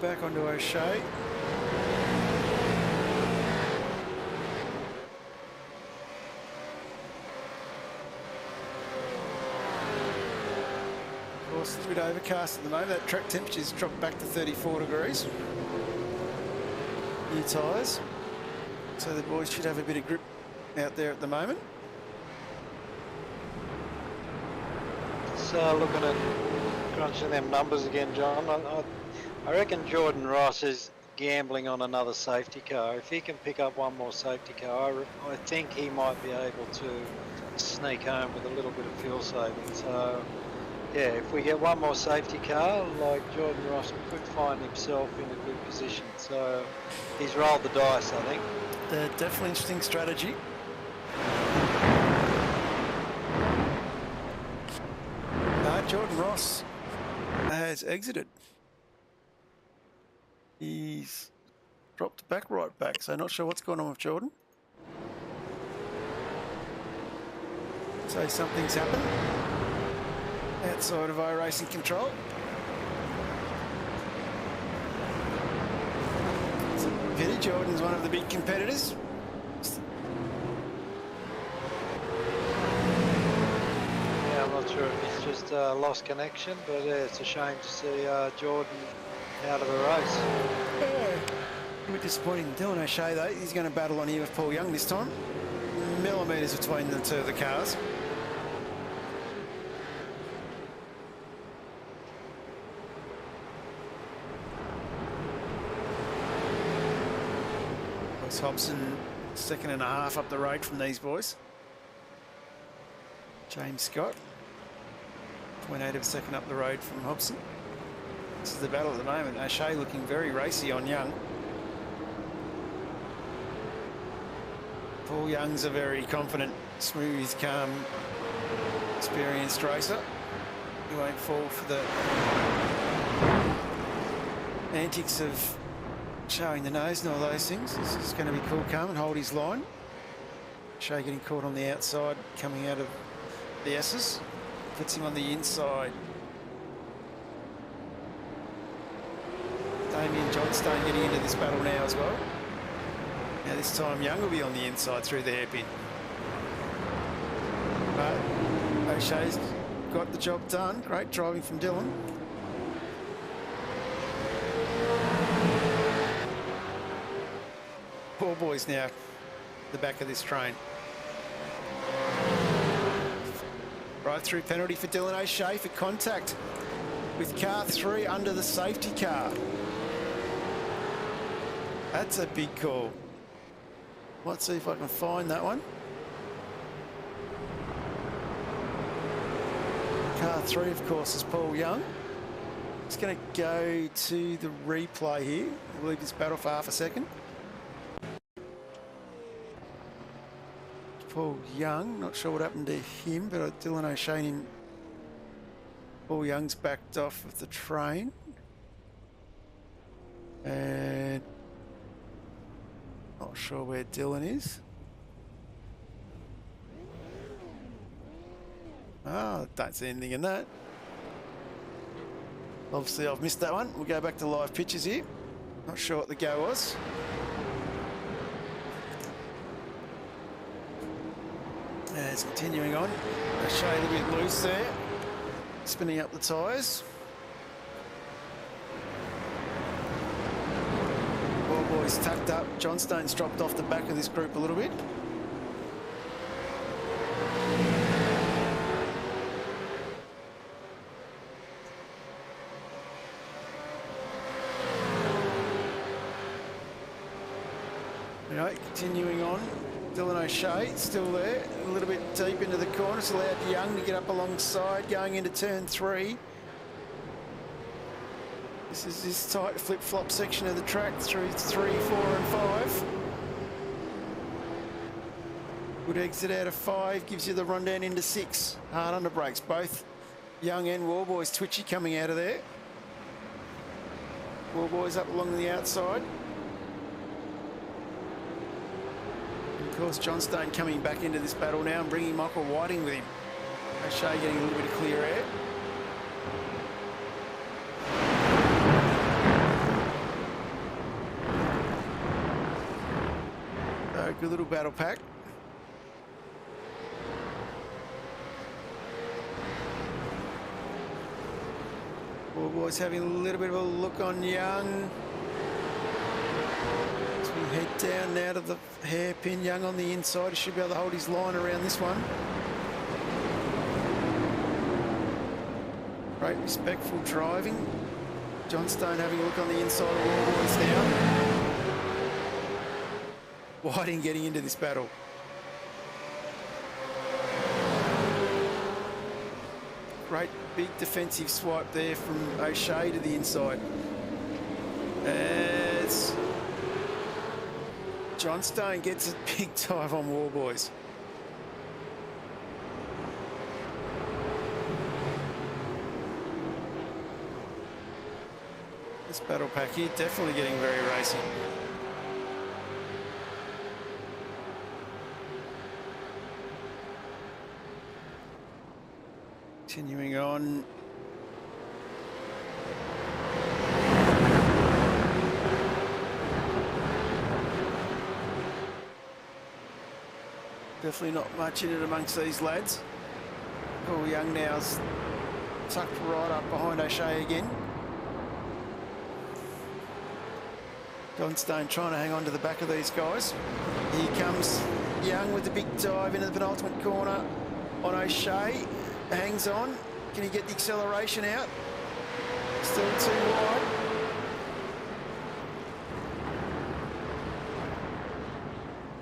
[SPEAKER 3] Back onto O'Shea. It's a bit overcast at the moment. That track temperature's dropped back to 34 degrees. New tyres. So the boys should have a bit of grip out there at the moment.
[SPEAKER 4] Just looking at crunching them numbers again, John. I reckon Jordan Ross is gambling on another safety car. If he can pick up one more safety car, I think he might be able to sneak home with a little bit of fuel saving. So, yeah, if we get one more safety car, like Jordan Ross could find himself in a good position. So he's rolled the dice, I think.
[SPEAKER 3] Definitely interesting strategy. Jordan Ross has exited. He's dropped right back, so not sure what's going on with Jordan. So something's happened outside of iRacing control. It's a pity. Jordan's one of the big competitors.
[SPEAKER 4] Yeah, I'm not sure if it's just lost connection, but it's a shame to see Jordan out of the race.
[SPEAKER 3] A bit disappointing. Dylan O'Shea, though, he's going to battle on here with Paul Young this time. Millimetres between the two of the cars. Ross Hobson, 2.5 up the road from these boys. James Scott, 0.8 of a second up the road from Hobson. This is the battle at the moment. O'Shea looking very racy on Young. Paul Young's a very confident, smooth, calm, experienced racer. He won't fall for the antics of showing the nose and all those things. This is going to be cool, calm, and hold his line. O'Shea getting caught on the outside, coming out of the S's. Puts him on the inside. Damien Johnstone getting into this battle now as well. Now this time Young will be on the inside through the hairpin. But O'Shea's got the job done. Great driving from Dylan. Poor boys now, the back of this train. Right through penalty for Dylan O'Shea for contact with car 3 under the safety car. That's a big call. Let's see if I can find that one. Car 3, of course, is Paul Young. Just going to go to the replay here. We'll leave this battle for half a second. Paul Young, not sure what happened to him, but Dylan O'Shea and Paul Young's backed off of the train. And not sure where Dylan is. Oh, don't see anything in that. Obviously, I've missed that one. We'll go back to live pictures here. Not sure what the go was. And it's continuing on. O'Shea a little bit loose there. Spinning up the tyres. All boys tucked up. Johnstone's dropped off the back of this group a little bit. Anyway, continuing on. Dylan O'Shea still there, a little bit deep into the corner. It's allowed Young to get up alongside, going into turn 3. This is this tight flip-flop section of the track through 3, 4 and 5. Good exit out of 5, gives you the rundown into 6. Hard under brakes, both Young and Warboys twitchy coming out of there. Warboys up along the outside. Of course, Johnstone coming back into this battle now and bringing Michael Whiting with him. O'Shea getting a little bit of clear air. So, good little battle pack. Boys having a little bit of a look on Young. As we head down now to the hairpin. Young on the inside. He should be able to hold his line around this one. Great respectful driving. John Stone having a look on the inside of War Boys now. Whiting getting into this battle. Great big defensive swipe there from O'Shea to the inside. As John Stone gets a big dive on War Boys. This battle pack here definitely getting very racy. Continuing on. Definitely not much in it amongst these lads. Paul Young now's tucked right up behind O'Shea again. John Stone trying to hang on to the back of these guys. Here comes Young with the big dive into the penultimate corner on O'Shea. Hangs on. Can he get the acceleration out? Still too wide.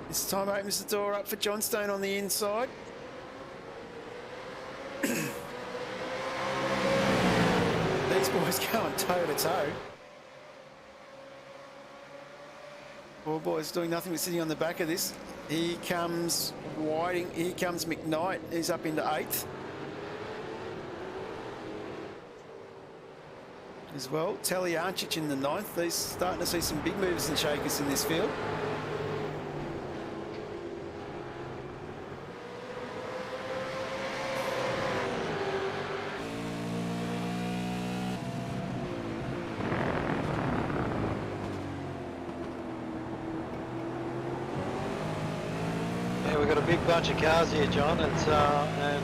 [SPEAKER 3] This time opens the door up for John Stone on the inside. These boys going toe to toe. All boys doing nothing but sitting on the back of this. Here comes Whiting. Here comes McKnight. He's up into 8th. As well, Taliancic in the 9th. They're starting to see some big movers and shakers in this field.
[SPEAKER 4] Yeah, we've got a big bunch of cars here, John. It's and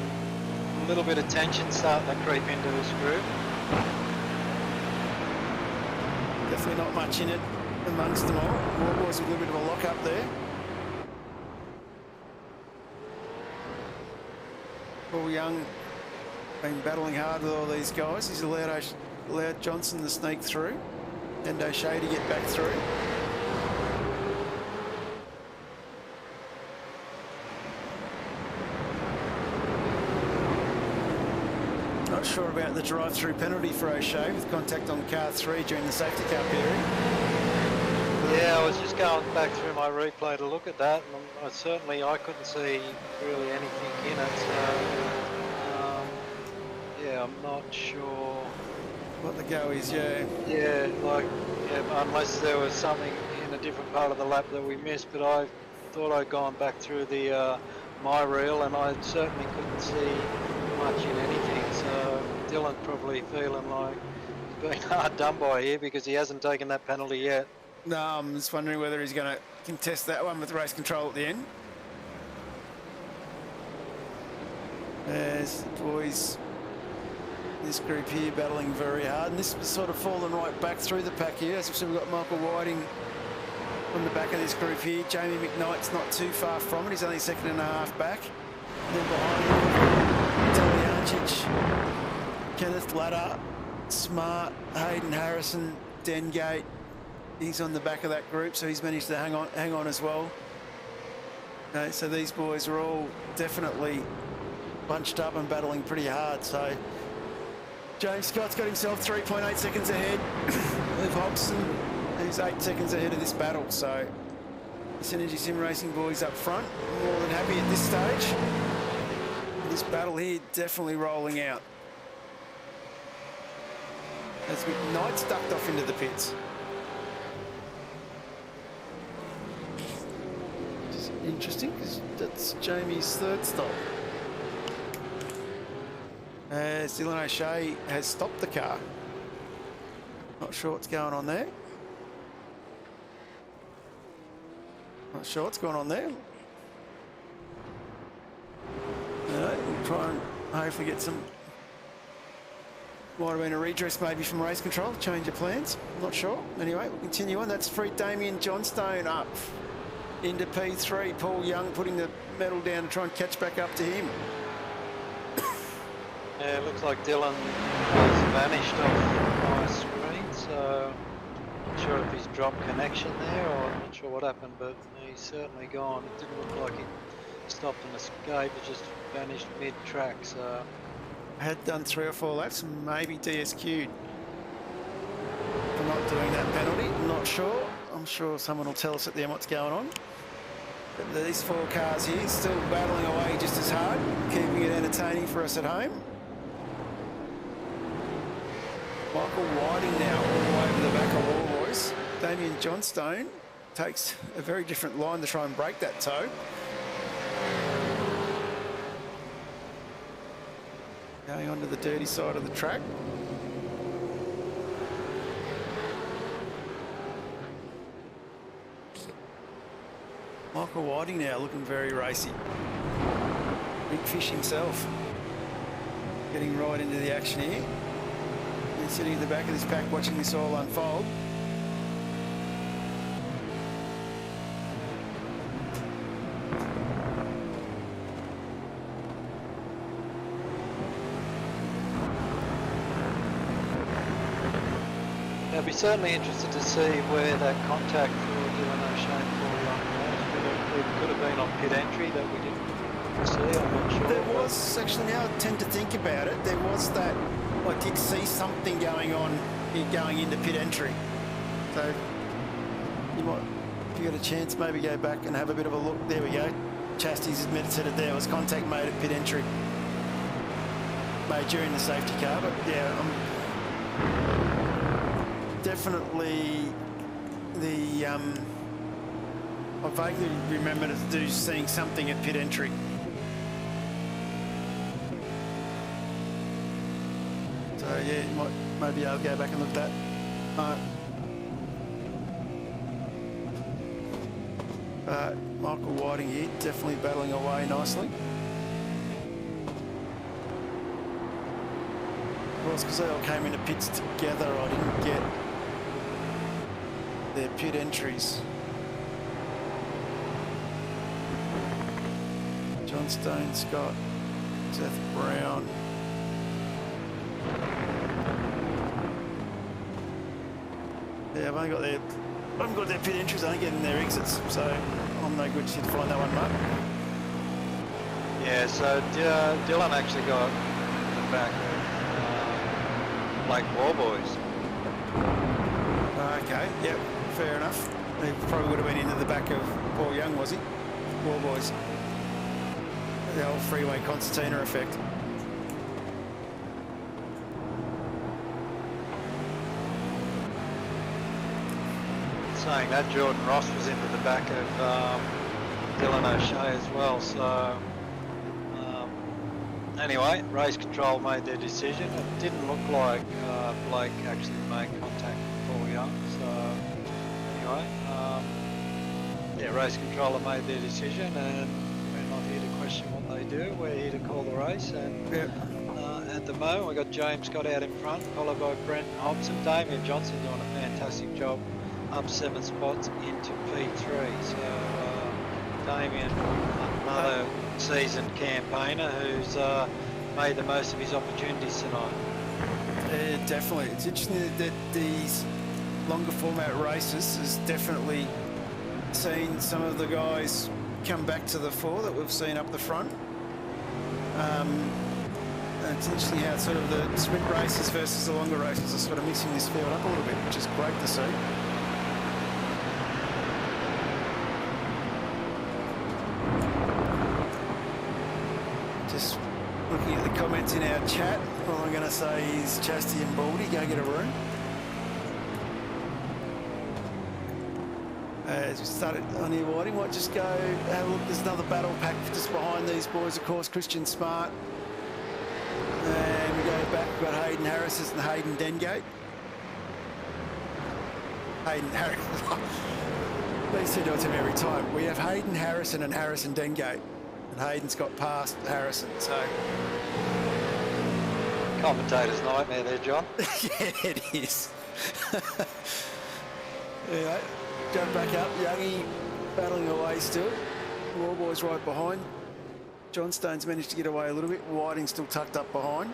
[SPEAKER 4] a little bit of tension starting to creep into this group.
[SPEAKER 3] Definitely not much in it amongst them all. War Boys with a little bit of a lock up there. Paul Young been battling hard with all these guys. He's allowed Johnson to sneak through and O'Shea to get back through. Not sure about the drive-through penalty for O'Shea with contact on car 3 during the safety car period.
[SPEAKER 4] Yeah, I was just going back through my replay to look at that, and I couldn't see really anything in it. So, yeah, I'm not sure
[SPEAKER 3] What the go is, yeah.
[SPEAKER 4] Yeah, unless there was something in a different part of the lap that we missed, but I thought I'd gone back through the my reel, and I certainly couldn't see much in anything. So Dylan probably feeling like he's been hard done by here because he hasn't taken that penalty yet.
[SPEAKER 3] No, I'm just wondering whether he's going to contest that one with race control at the end. As the boys, this group here battling very hard, and this is sort of falling right back through the pack here. As we've got Michael Whiting on the back of this group here. Jamie McKnight's not too far from it. He's only 2.5 seconds back. And then behind him, Taliancic, Kenneth Ladder, Smart, Hayden Harrison, Dengate. He's on the back of that group, so he's managed to hang on as well. Okay, so these boys are all definitely bunched up and battling pretty hard. So James Scott's got himself 3.8 seconds ahead of Hobson, who's 8 seconds ahead of this battle. So the Synergy Sim Racing boys up front, more than happy at this stage. This battle here definitely rolling out. As McKnight's ducked off into the pits. Interesting, because that's Jamie's third stop. As Dylan O'Shea has stopped the car. Not sure what's going on there. Not sure what's going on there. We'll try and hopefully get some Might have been a redress maybe from race control, change of plans, not sure. Anyway, we'll continue on. That's free Damien Johnstone up into P3. Paul Young putting the medal down to try and catch back up to him.
[SPEAKER 4] Yeah, it looks like Dylan has vanished off my screen, so not sure if he's dropped connection there or not sure what happened, but he's certainly gone. It didn't look like he stopped and escaped, it just vanished mid-track, so...
[SPEAKER 3] Had done 3 or 4 laps, maybe DSQ'd for not doing that penalty. Not sure. I'm sure someone will tell us at the end what's going on. But these 4 cars here still battling away just as hard, keeping it entertaining for us at home. Michael Whiting now all the way over the back of War Boys. Damien Johnstone takes a very different line to try and break that toe. Going onto the dirty side of the track. Michael Whiting now looking very racy. Big fish himself. Getting right into the action here. And sitting at the back of this pack watching this all unfold.
[SPEAKER 4] I'd be certainly interested to see where that contact for Dylan O'Shea was. It could have been on pit entry that we didn't see, I'm not sure.
[SPEAKER 3] There was, actually now I tend to think about it, there was that, I did see something going on here going into pit entry. So you might, if you got a chance, maybe go back and have a bit of a look. There we go. Chastity's admitted that there was contact made at pit entry. Made during the safety car, but yeah, definitely the I vaguely remember seeing something at pit entry. So yeah, maybe I'll go back and look at that. Michael Whiting here, definitely battling away nicely. Of course, because they all came into pits together, I didn't get their pit entries. Johnstone, Scott, Seth Brown. Yeah, I haven't got their pit entries, I ain't getting their exits, so I'm no good to find that one, Mark.
[SPEAKER 4] Yeah, so Dylan actually got the back of Blake Warboys.
[SPEAKER 3] Okay, yep, fair enough. He probably would have been into the back of Paul Young, was he? War Boys. The old freeway concertina effect.
[SPEAKER 4] Saying that, Jordan Ross was into the back of Dylan O'Shea as well, so anyway, race control made their decision. It didn't look like Blake actually made contact with Paul Young, so anyway, yeah, race controller made their decision, and we're not here to question what they do, we're here to call the race, and at the moment we've got James Scott out in front, followed by Brent Hobson. Damien Johnson doing a fantastic job, up 7 spots into P3, so Damien, another seasoned campaigner who's made the most of his opportunities tonight.
[SPEAKER 3] Yeah, definitely. It's interesting that these longer format races has definitely seen some of the guys come back to the fore that we've seen up the front. And it's interesting how sort of the sprint races versus the longer races are sort of mixing this field up a little bit, which is great to see. Just looking at the comments in our chat, all I'm going to say is Chastity and Baldy, go get a room. As we started on here, Whiting might just go have a look. There's another battle pack just behind these boys, of course, Christian Smart. And we go back, we've got Hayden Harris and Hayden Dengate. Hayden Harris. They said to him every time. We have Hayden Harrison and Harrison Dengate. And Hayden's got past Harrison, so
[SPEAKER 4] Commentator's nightmare there, John.
[SPEAKER 3] Yeah, it is. Yeah, jump back up. Youngie battling away still. Wallboy's right behind. Johnstone's managed to get away a little bit. Whiting's still tucked up behind.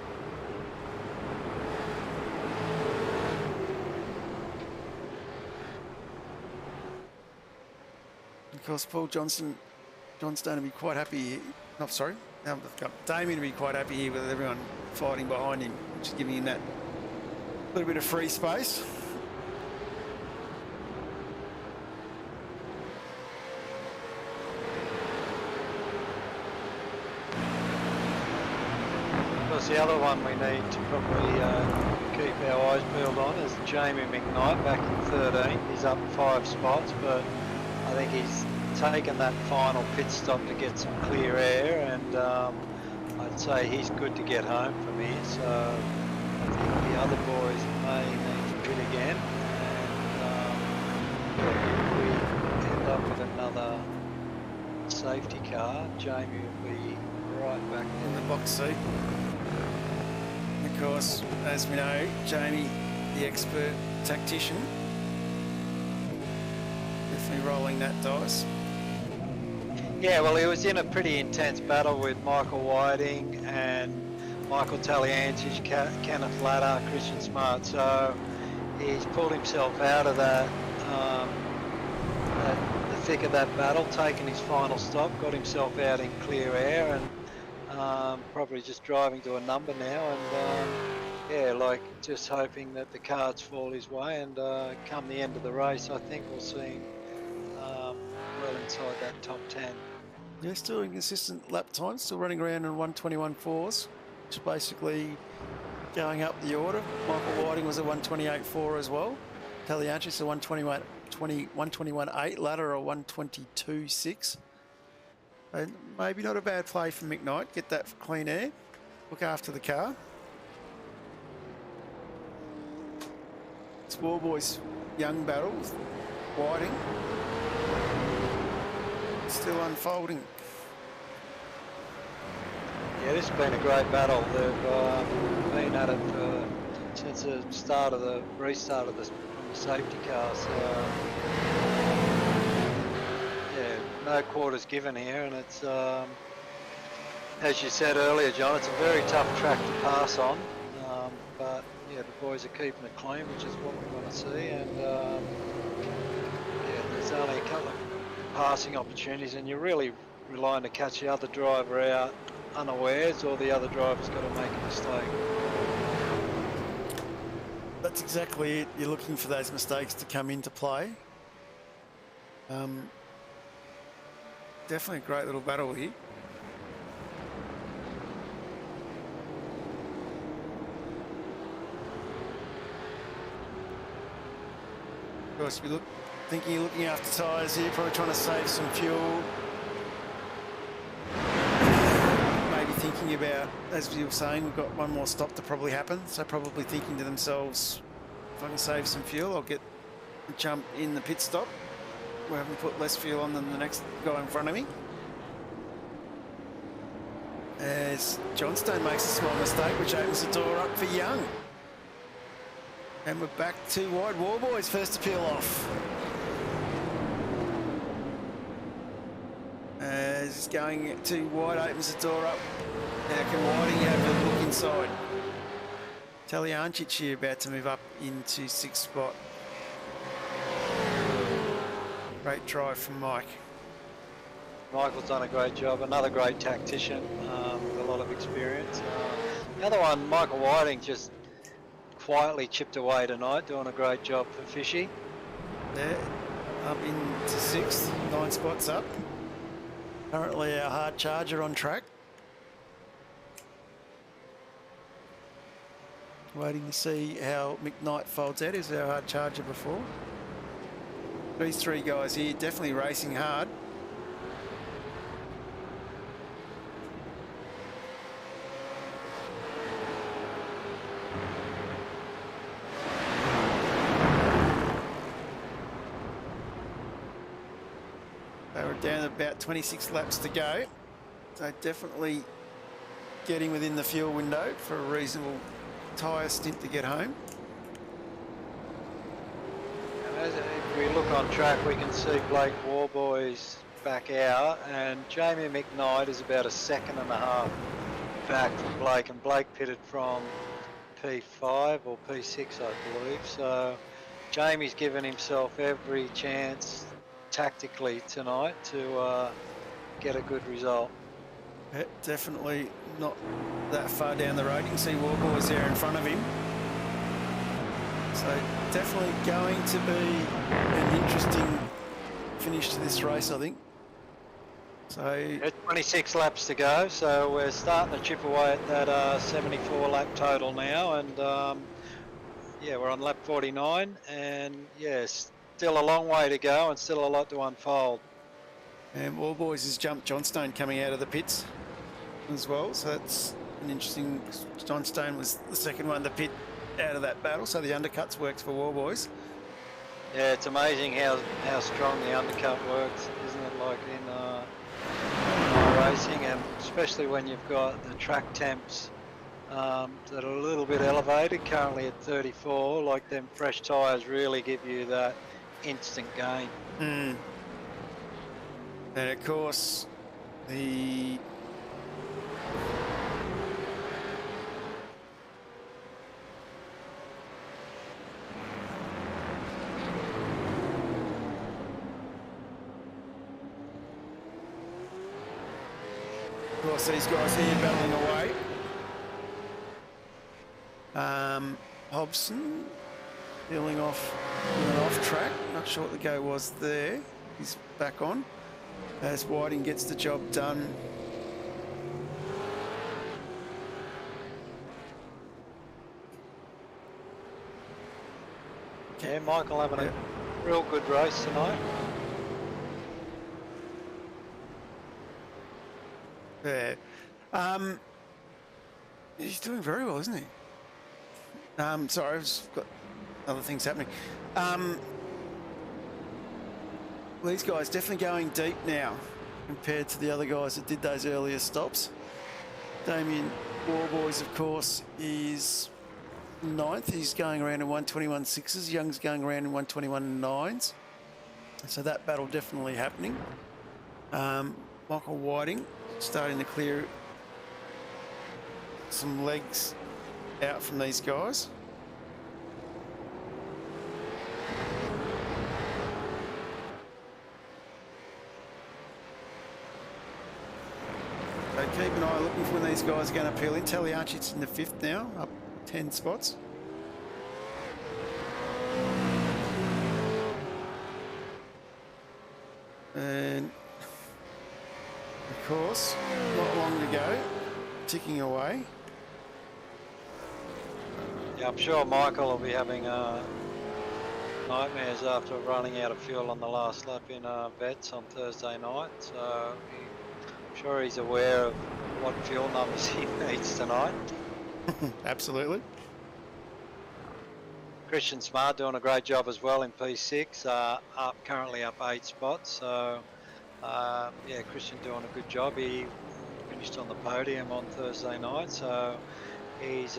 [SPEAKER 3] Of course, Paul Johnstone will be quite happy. Oh, sorry. Damien will be quite happy here with everyone fighting behind him, which is giving him that little bit of free space.
[SPEAKER 4] Of course, the other one we need to probably keep our eyes peeled on is Jamie McKnight back in 13. He's up 5 spots, but I think he's taken that final pit stop to get some clear air, and I'd say he's good to get home from here. So I think the other boys may need to pit again, and if we end up with another safety car, Jamie will be right back
[SPEAKER 3] In the box seat. Of course, as we know, Jamie, the expert tactician, definitely rolling that dice.
[SPEAKER 4] Yeah, well, he was in a pretty intense battle with Michael Whiting and Michael Taliantich, Kenneth Latta, Christian Smart. So he's pulled himself out of that, the thick of that battle, taken his final stop, got himself out in clear air, and probably just driving to a number now. And yeah, like just hoping that the cards fall his way, and come the end of the race, I think we'll see him well inside that top 10.
[SPEAKER 3] Yeah, still inconsistent lap time, still running around in 121.4s, which is basically going up the order. Michael Whiting was a 128.4 as well. Talianchis a 121.8, Ladder a 122.6. And maybe not a bad play from McKnight. Get that for clean air. Look after the car. It's Wallboy's young battle with Whiting. Still unfolding.
[SPEAKER 4] Yeah, this has been a great battle. They've been at it since the start of the restart of the safety car. So yeah, no quarters given here, and it's as you said earlier, John, it's a very tough track to pass on. But yeah, the boys are keeping it clean, which is what we want to see. And yeah, there's only a couple of passing opportunities, and you're really relying to catch the other driver out unawares, or the other driver's got to make a mistake.
[SPEAKER 3] That's exactly it. You're looking for those mistakes to come into play. Definitely a great little battle here. Of course, we thinking you're looking after tyres here, probably trying to save some fuel. Maybe thinking about, as you were saying, we've got one more stop to probably happen, so probably thinking to themselves, if I can save some fuel, I'll get a jump in the pit stop. We haven't put less fuel on than the next guy in front of me. As Johnstone makes a small mistake, which opens the door up for Young. And we're back to wide. Wallboys first to peel off. As going to wide, opens the door up. Now can Whiting have a look inside? Talianchich here about to move up into 6th spot. Great drive from Mike.
[SPEAKER 4] Michael's done a great job. Another great tactician with a lot of experience. The other one, Michael Whiting, just quietly chipped away tonight, doing a great job for Fishy.
[SPEAKER 3] There, up into 6th, 9 spots up. Currently our hard charger on track. Waiting to see how McKnight folds out. Is our hard charger before. These 3 guys here definitely racing hard. They were down about 26 laps to go. So definitely getting within the fuel window for a reasonable tyre stint to get home.
[SPEAKER 4] And if we look on track, we can see Blake Warboys back out, and Jamie McKnight is about a second and a half back from Blake, and Blake pitted from P5 or P6, I believe. So Jamie's given himself every chance tactically tonight to get a good result.
[SPEAKER 3] Yeah, definitely not that far down the road. You can see Warboys there in front of him. So definitely going to be an interesting finish to this race, I think. So
[SPEAKER 4] 26 laps to go, so we're starting to chip away at that 74 lap total now, and yeah, we're on lap 49, and yes, still a long way to go and still a lot to unfold.
[SPEAKER 3] and Warboys has jumped Johnstone coming out of the pits as well, so that's an interesting. Johnstone was the second one to pit out of that battle, so the undercuts works for Warboys.
[SPEAKER 4] Yeah, it's amazing how strong the undercut works, isn't it? Like in racing, and especially when you've got the track temps that are a little bit elevated, currently at 34, like them fresh tyres really give you that instant gain.
[SPEAKER 3] And of course, the these guys here battling away. Hobson peeling off an off track. Not sure what the go was there. He's back on as Whiting gets the job done.
[SPEAKER 4] Yeah, Michael having a real good race tonight.
[SPEAKER 3] Yeah. He's doing very well, isn't he? Sorry, I've just got other things happening. These guys definitely going deep now compared to the other guys that did those earlier stops. Damien Warboys, of course, is ninth. He's going around in 121.6s. Young's going around in 121.9s. So that battle definitely happening. Michael Whiting starting to clear some legs out from these guys. So keep an eye looking for when these guys are going to peel in. Taliachi's in the 5th now, up 10 spots. And of course, not long to go, ticking away.
[SPEAKER 4] Yeah, I'm sure Michael will be having nightmares after running out of fuel on the last lap in Vets on Thursday night. So I'm sure he's aware of what fuel numbers he needs tonight.
[SPEAKER 3] Absolutely.
[SPEAKER 4] Christian Smart doing a great job as well in P6, currently up 8 spots. So yeah, Christian doing a good job. He finished on the podium on Thursday night, so he's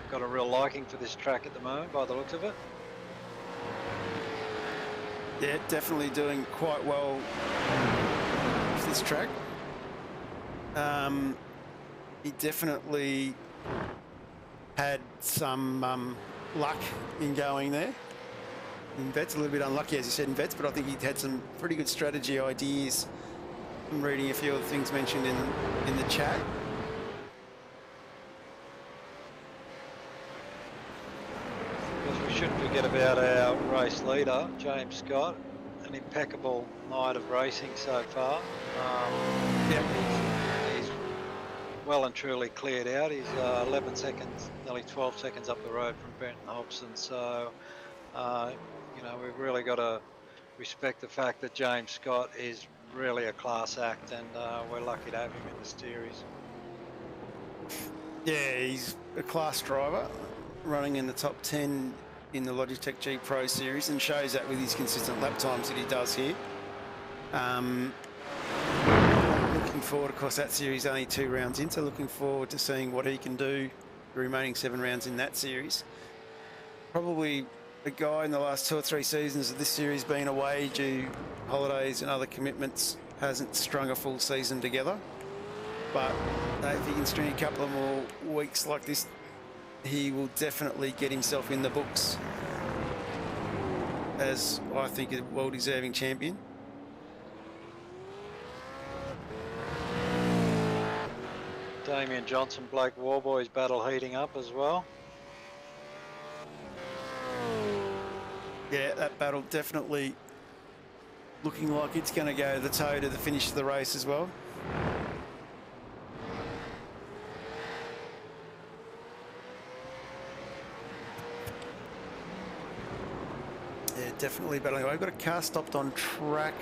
[SPEAKER 4] got a real liking for this track at the moment by the looks of it.
[SPEAKER 3] Yeah, definitely doing quite well with this track. He definitely had some luck in going there. In Vets, a little bit unlucky, as you said, in Vets, but I think he had some pretty good strategy ideas. I'm reading a few of the things mentioned in the chat.
[SPEAKER 4] Because we shouldn't forget about our race leader, James Scott. An impeccable night of racing so far. He's well and truly cleared out. He's 11 seconds, nearly 12 seconds up the road from Brenton Hobson. So, you know, we've really got to respect the fact that James Scott is really a class act, and we're lucky to have him in the series.
[SPEAKER 3] Yeah, he's a class driver, running in the top 10 in the Logitech G Pro Series, and shows that with his consistent lap times that he does here. Looking forward. Of course, that series only 2 rounds in, so looking forward to seeing what he can do the remaining 7 rounds in that series. Probably a guy in the last 2 or 3 seasons of this series being away due holidays and other commitments hasn't strung a full season together. But if he can string a couple of more weeks like this, he will definitely get himself in the books as, I think, a well-deserving champion.
[SPEAKER 4] Damien Johnson, Blake Warboys battle heating up as well.
[SPEAKER 3] Yeah, that battle definitely looking like it's going to go the toe to the finish of the race as well. Yeah, definitely battling away. We've got a car stopped on track.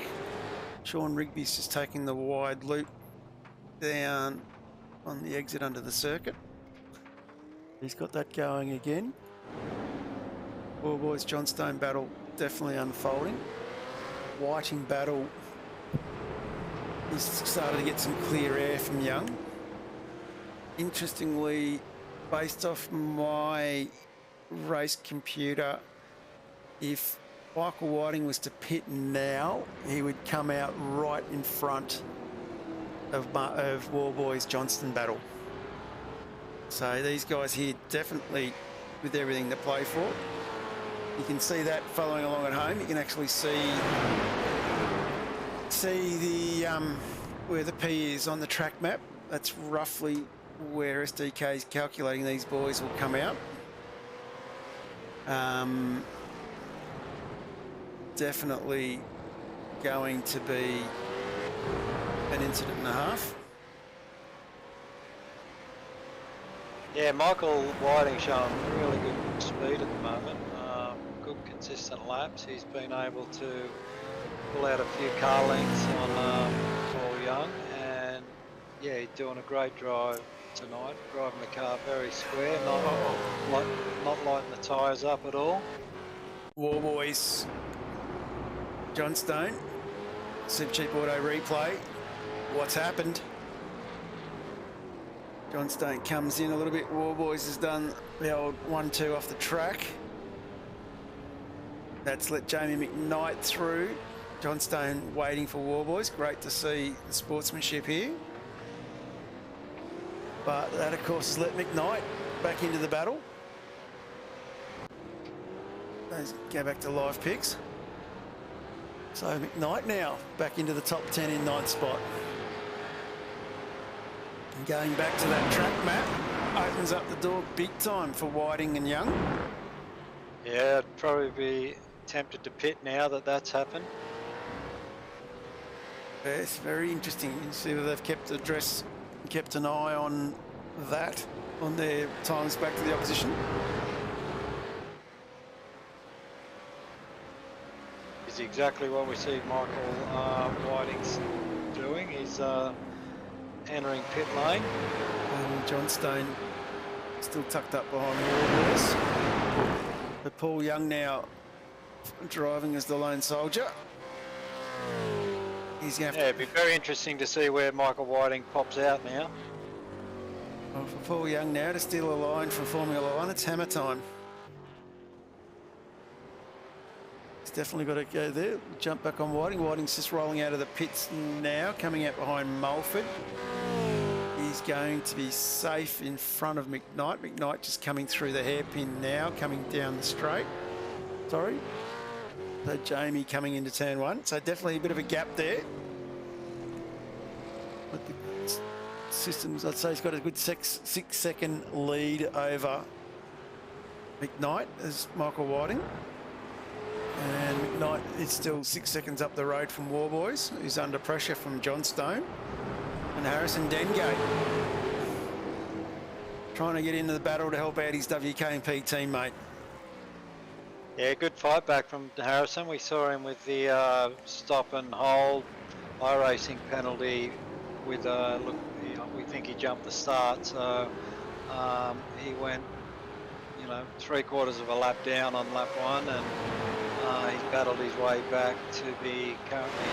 [SPEAKER 3] Sean Rigby's just taking the wide loop down on the exit under the circuit. He's got that going again. Warboys Johnstone battle definitely unfolding. Whiting battle. He's started to get some clear air from Young. Interestingly, based off my race computer, if Michael Whiting was to pit now, he would come out right in front of Warboys Johnston battle. So these guys here definitely with everything to play for. You can see that following along at home. You can actually see the where the P is on the track map. That's roughly where SDK is calculating these boys will come out. Definitely going to be an incident and a half.
[SPEAKER 4] Yeah, Michael Whiting showing really good speed at the moment. Good consistent laps. He's been able to pull out a few car lengths on Paul Young, and yeah, he's doing a great drive tonight. Driving the car very square, not lighting the tyres up at all.
[SPEAKER 3] Warboys Johnstone, Supercheap Auto replay. What's happened? Johnstone comes in a little bit. Warboys has done the old 1-2 off the track. That's let Jamie McKnight through. Johnstone waiting for Warboys. Great to see the sportsmanship here. But that, of course, has let McKnight back into the battle. Let's go back to live picks. So McKnight now back into the top 10 in 9th spot. And going back to that track map, opens up the door big time for Whiting and Young.
[SPEAKER 4] Yeah, I'd probably be tempted to pit now that that's happened.
[SPEAKER 3] Yeah, it's very interesting. You see that they've kept an eye on that on their times back to the opposition.
[SPEAKER 4] Is exactly what we see Michael Whiting's doing. He's entering pit lane.
[SPEAKER 3] And Johnstone still tucked up behind Warboys. But Paul Young now driving as the lone soldier. He's going to
[SPEAKER 4] Yeah, it'd be very interesting to see where Michael Whiting pops out now.
[SPEAKER 3] Well, for Paul Young now to steal a line from Formula One, it's hammer time. He's definitely got to go there. Jump back on Whiting. Whiting's just rolling out of the pits now, coming out behind Mulford. He's going to be safe in front of McKnight. McKnight just coming through the hairpin now, coming down the straight. Sorry. So Jamie coming into turn 1. So definitely a bit of a gap there. But the systems, I'd say he's got a good 6-second lead over McKnight as Michael Whiting. And McKnight is still 6 seconds up the road from Warboys, who's under pressure from Johnstone. And Harrison Dengate trying to get into the battle to help out his WK&P teammate.
[SPEAKER 4] Yeah, good fight back from Harrison. We saw him with the stop and hold iRacing penalty with look, we think he jumped the start, so he went, you know, 3/4 of a lap down on lap 1, and he's battled his way back to be currently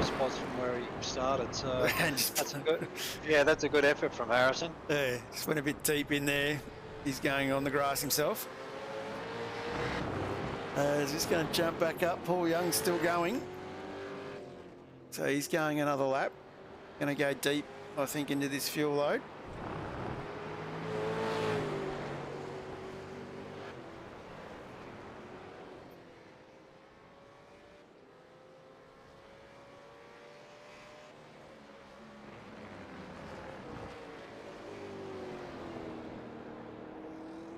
[SPEAKER 4] spots from where he started. So
[SPEAKER 3] And just-
[SPEAKER 4] that's a good, yeah, that's a good effort from Harrison.
[SPEAKER 3] Yeah, just went a bit deep in there. He's going on the grass himself. He's just going to jump back up. Paul Young's still going. So he's going another lap. Going to go deep, I think, into this fuel load.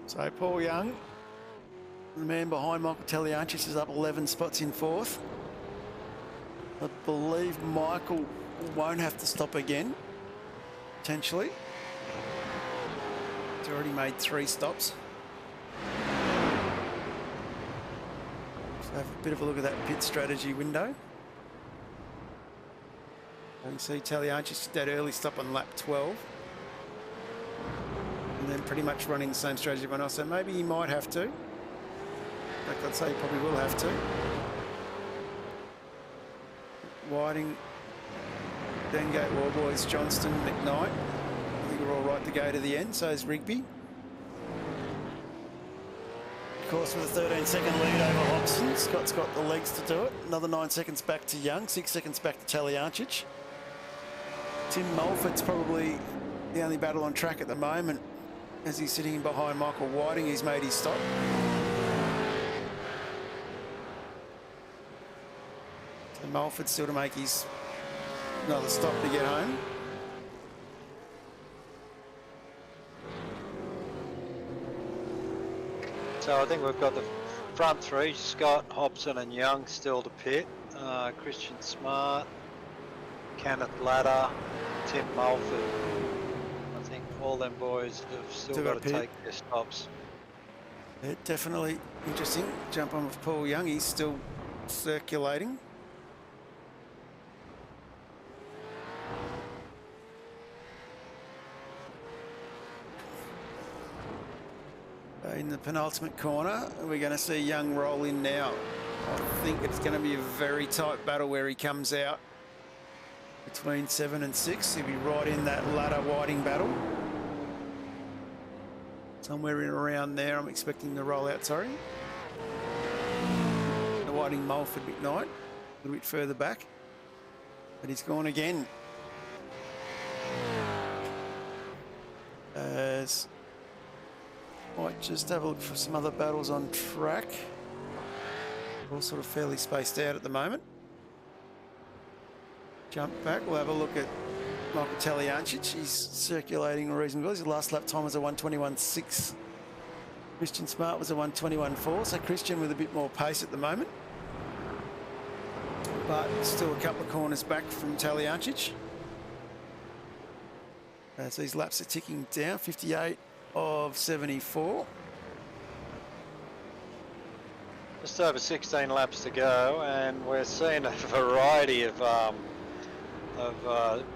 [SPEAKER 3] So Paul Young, the man behind Michael Talianchis, is up 11 spots in fourth. I believe Michael won't have to stop again, potentially. He's already made 3 stops. So have a bit of a look at that pit strategy window. You can see Talianchis did that early stop on lap 12. And then pretty much running the same strategy everyone else. So maybe he might have to. In fact, I'd say he probably will have to. Whiting, Dengate, Warboys, Johnston, McKnight. I think we're all right to go to the end. So is Rigby. Of course, with a 13-second lead over Hobson. Scott's got the legs to do it. Another 9 seconds back to Young. 6 seconds back to Talianchich. Tim Mulford's probably the only battle on track at the moment, as he's sitting in behind Michael Whiting. He's made his stop. So Mulford still to make his another stop to get home.
[SPEAKER 4] So I think we've got the front 3, Scott, Hobson and Young still to pit. Christian Smart, Kenneth Ladder, Tim Mulford. I think all them boys have still got to take their stops.
[SPEAKER 3] Yeah, definitely interesting. Jump on with Paul Young. He's still circulating. In the penultimate corner, we're going to see Young roll in now. I think it's going to be a very tight battle where he comes out between 7 and 6. He'll be right in that Ladder Whiting battle. Somewhere in around there, I'm expecting the roll out, sorry. The Whiting Mulford McKnight, a little bit further back. But he's gone again. As might just have a look for some other battles on track. All sort of fairly spaced out at the moment. Jump back, we'll have a look at Michael Talianchich. He's circulating reasonably well. His last lap time was a 1:21.6. Christian Smart was a 1:21.4, so Christian with a bit more pace at the moment. But still a couple of corners back from Talianchich. As these laps are ticking down, 58 of 74.
[SPEAKER 4] Just over 16 laps to go, and we're seeing a variety of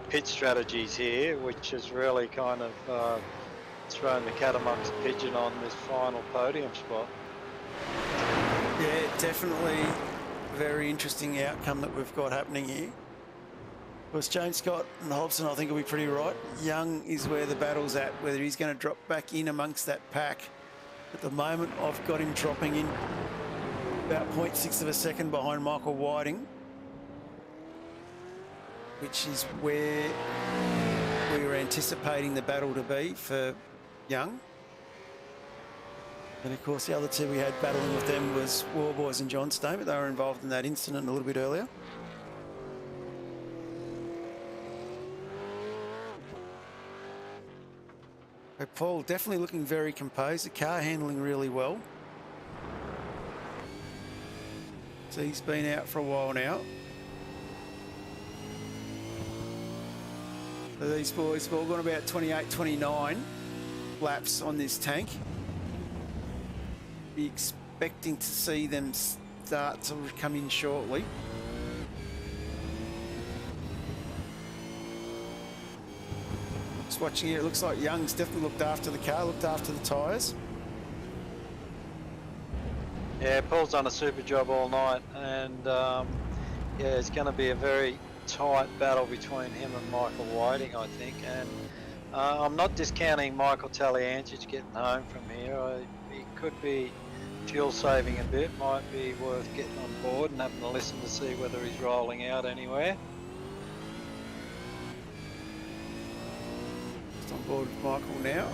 [SPEAKER 4] pit strategies here, which has really kind of thrown the cat amongst the pigeon on this final podium spot.
[SPEAKER 3] Yeah, definitely very interesting outcome that we've got happening here. Of course, James Scott and Hobson, I think, will be pretty right. Young is where the battle's at, whether he's going to drop back in amongst that pack. At the moment, I've got him dropping in about 0.6 of a second behind Michael Whiting, which is where we were anticipating the battle to be for Young. And of course, the other two we had battling with them was Warboys and Johnstone, but they were involved in that incident a little bit earlier. But Paul definitely looking very composed, the car handling really well. So he's been out for a while now. So these boys have all got about 28, 29 laps on this tank. Be expecting to see them start to come in shortly. Just watching here, it looks like Young's definitely looked after the car, looked after the tyres.
[SPEAKER 4] Yeah, Paul's done a super job all night, and yeah, it's going to be a very tight battle between him and Michael Whiting, I think. And I'm not discounting Michael Taliantich getting home from here. He could be fuel saving a bit, might be worth getting on board and having a listen to see whether he's rolling out anywhere.
[SPEAKER 3] Just on board with Michael now.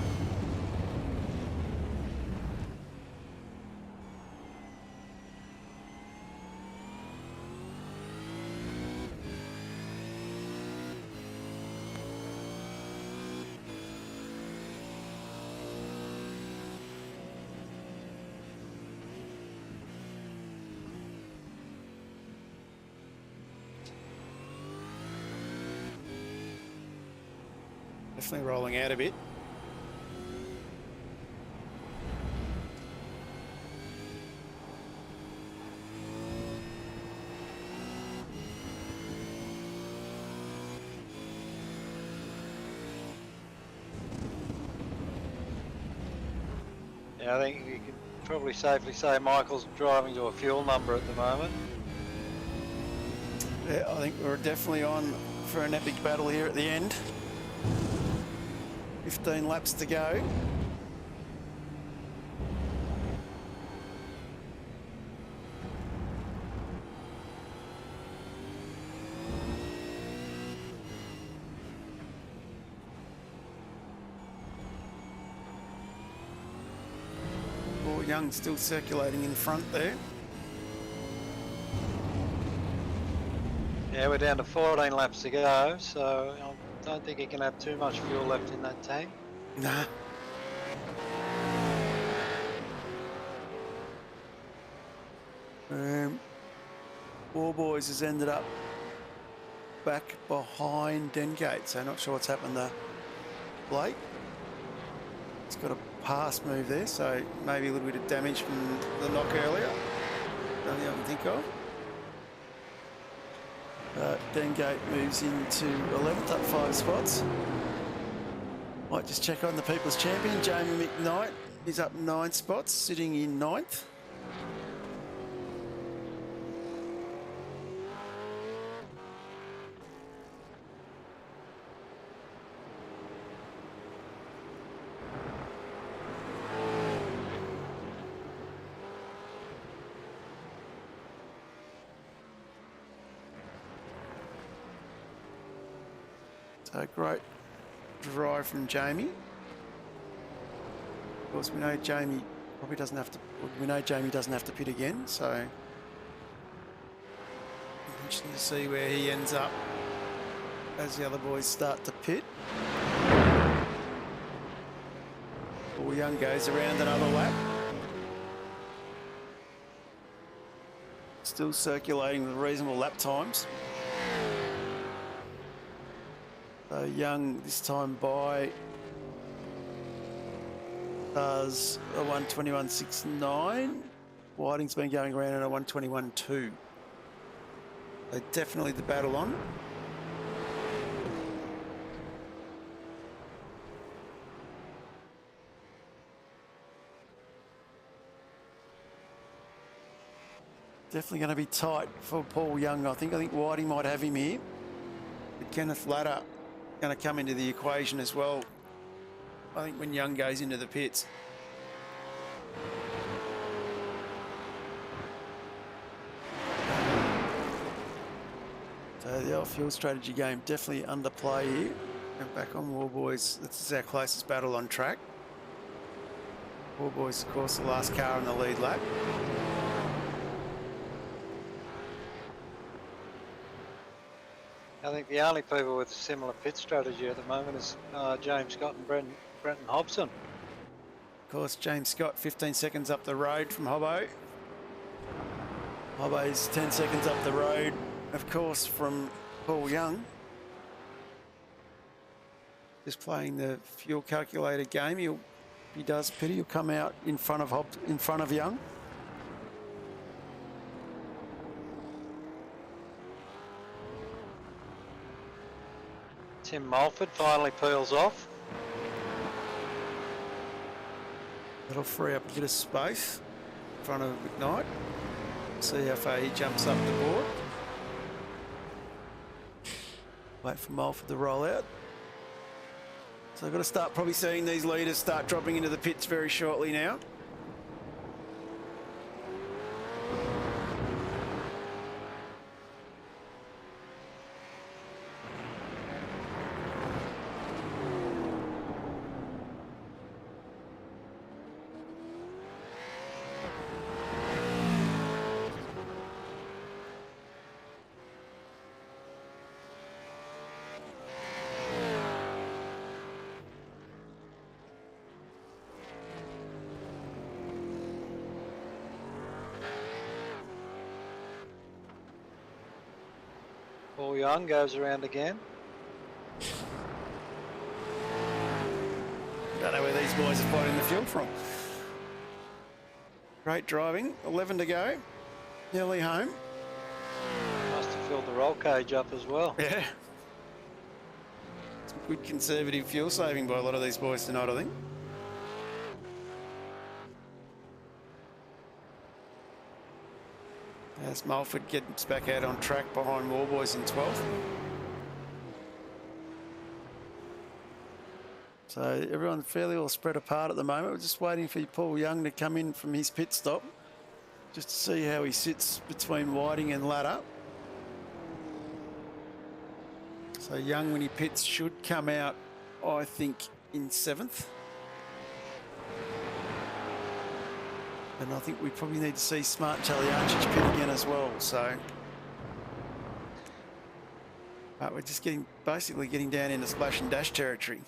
[SPEAKER 3] Definitely rolling out a bit.
[SPEAKER 4] Yeah, I think you can probably safely say Michael's driving to a fuel number at the moment.
[SPEAKER 3] Yeah, I think we're definitely on for an epic battle here at the end. 15 laps to go. Paul Young still circulating in front there.
[SPEAKER 4] Yeah, we're down to 14 laps to go, so I don't think he can have too much fuel left in that tank.
[SPEAKER 3] Nah. War Boys has ended up back behind Dengate, so not sure what's happened to Blake. He's got a pass move there, so maybe a little bit of damage from the knock earlier. Only I can think of. Dengate moves into 11th, up 5 spots. Might just check on the People's Champion, Jamie McKnight. He's up 9 spots, sitting in 9th. So great drive from Jamie. Of course, we know Jamie probably doesn't have to. We know Jamie doesn't have to pit again, so interesting to see where he ends up as the other boys start to pit. Paul Young goes around another lap. Still circulating with reasonable lap times. So Young this time by does a 1:21.69. Whiting's been going around at a 1:21.2. So definitely the battle on. Definitely going to be tight for Paul Young. I think Whiting might have him here. But Kenneth Ladder going to come into the equation as well. I think when Young goes into the pits. So the off-fuel strategy game definitely under play here. And back on War Boys, this is our closest battle on track. War Boys, of course, the last car in the lead lap.
[SPEAKER 4] I think the only people with a similar pit strategy at the moment is James Scott and Brenton Hobson.
[SPEAKER 3] Of course, James Scott 15 seconds up the road from Hobbo. Hobbo's 10 seconds up the road, of course, from Paul Young. Just playing the fuel calculator game. If he does pity, he'll come out in front of Young.
[SPEAKER 4] Tim Mulford finally peels off.
[SPEAKER 3] That'll free up a bit of space in front of McKnight. See how far he jumps up the board. Wait for Mulford to roll out. So I've got to start probably seeing these leaders start dropping into the pits very shortly now.
[SPEAKER 4] Paul Young goes around again.
[SPEAKER 3] Don't know where these boys are finding the fuel from. Great driving, 11 to go, nearly home.
[SPEAKER 4] Must have filled the roll cage up as well.
[SPEAKER 3] Yeah. Some good conservative fuel saving by a lot of these boys tonight, I think. As Mulford gets back out on track behind Warboys in 12th. So everyone's fairly all spread apart at the moment. We're just waiting for Paul Young to come in from his pit stop, just to see how he sits between Whiting and Ladder. So Young, when he pits, should come out, I think, in 7th. And I think we probably need to see Smart Taliacic pit again as well. So, but we're just basically getting down into splash and dash territory.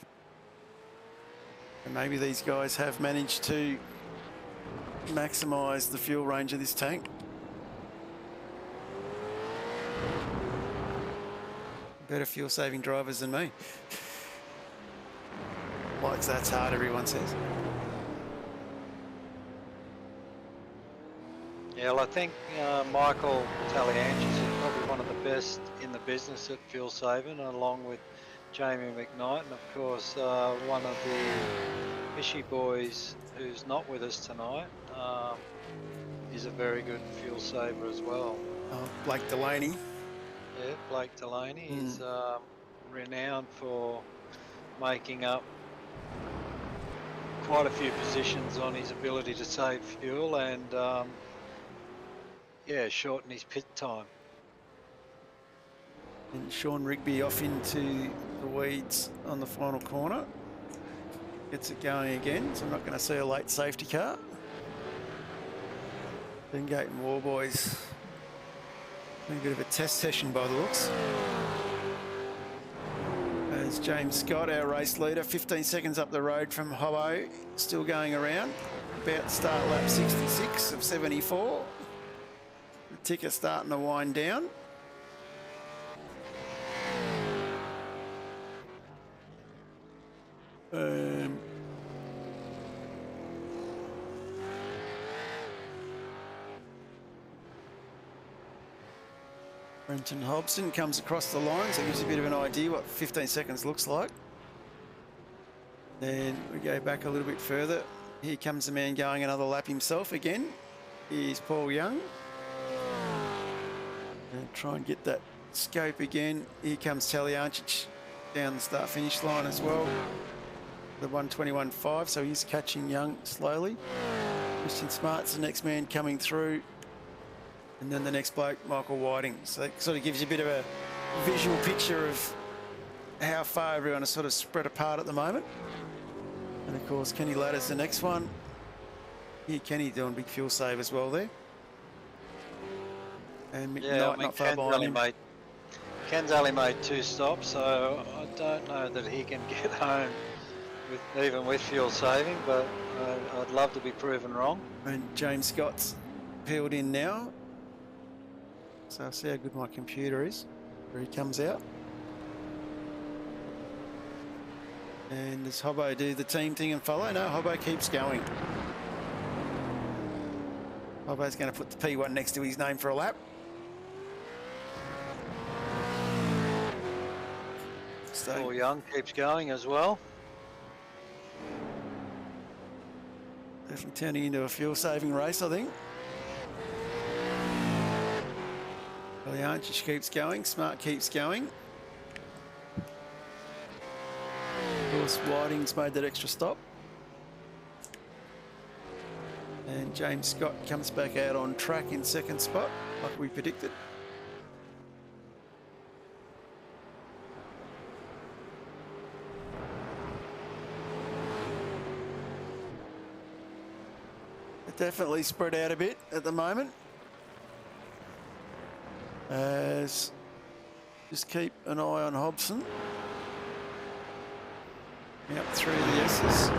[SPEAKER 3] And maybe these guys have managed to maximise the fuel range of this tank. Better fuel saving drivers than me. Likes that's hard, everyone says.
[SPEAKER 4] Yeah, well, I think Michael Taliancic is probably one of the best in the business at fuel saving, along with Jamie McKnight, and of course one of the Fishy boys who's not with us tonight is a very good fuel saver as well.
[SPEAKER 3] Oh, Blake Delaney.
[SPEAKER 4] Yeah, Blake Delaney is renowned for making up quite a few positions on his ability to save fuel and yeah, shorten his pit time.
[SPEAKER 3] And Sean Rigby off into the weeds on the final corner. Gets it going again, so I'm not going to see a late safety car. Bengate and Warboys. A bit of a test session by the looks. As James Scott, our race leader, 15 seconds up the road from Hobbo, still going around. About to start lap 66 of 74. The ticker starting to wind down. Brenton Hobson comes across the line, so it gives you a bit of an idea what 15 seconds looks like. Then we go back a little bit further. Here comes the man going another lap himself again. Here's Paul Young. And try and get that scope again. Here comes Taliancic down the start-finish line as well. The 121.5, so he's catching Young slowly. Christian Smart's the next man coming through. And then the next bloke, Michael Whiting. So it sort of gives you a bit of a visual picture of how far everyone is sort of spread apart at the moment. And of course, Kenny Ladder's the next one. Here, Kenny doing big fuel save as well there. And McKnight
[SPEAKER 4] Yeah, I mean,
[SPEAKER 3] not far behind him.
[SPEAKER 4] Ken's only made 2 stops, so I don't know that he can get home even with fuel saving, but I'd love to be proven wrong.
[SPEAKER 3] And James Scott's peeled in now. So I'll see how good my computer is. Where he comes out. And does Hobbo do the team thing and follow? No, Hobbo keeps going. Hobbo's going to put the P1 next to his name for a lap. So
[SPEAKER 4] Paul Young keeps going as well.
[SPEAKER 3] definitely turning into a fuel-saving race, I think. Taliancic keeps going, Smart keeps going. course, Whiting's made that extra stop. And James Scott comes back out on track in second spot, like we predicted. It definitely spread out a bit at the moment. As just keep an eye on Hobson. Out through the S's.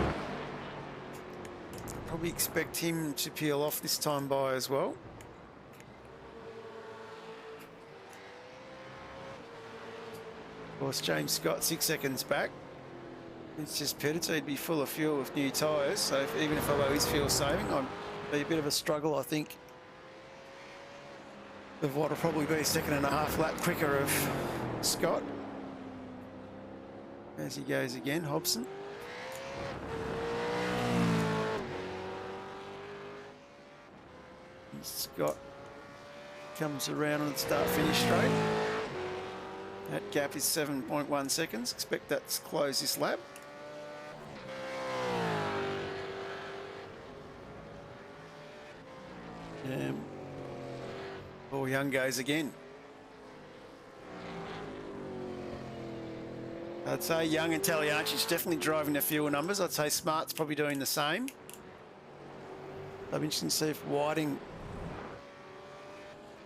[SPEAKER 3] Probably expect him to peel off this time by as well. Of course, James Scott 6 seconds back. It's just pitted, so he'd be full of fuel with new tyres. So even if I low his fuel saving, I'd be a bit of a struggle, I think, of what will probably be a 1.5 lap quicker of Scott. As he goes again, Hobson. And Scott comes around on the start-finish straight. That gap is 7.1 seconds. Expect that to close this lap. Paul Young goes again. I'd say Young and Taliancic definitely driving the fuel numbers. I'd say Smart's probably doing the same. I'll be interested to see if Whiting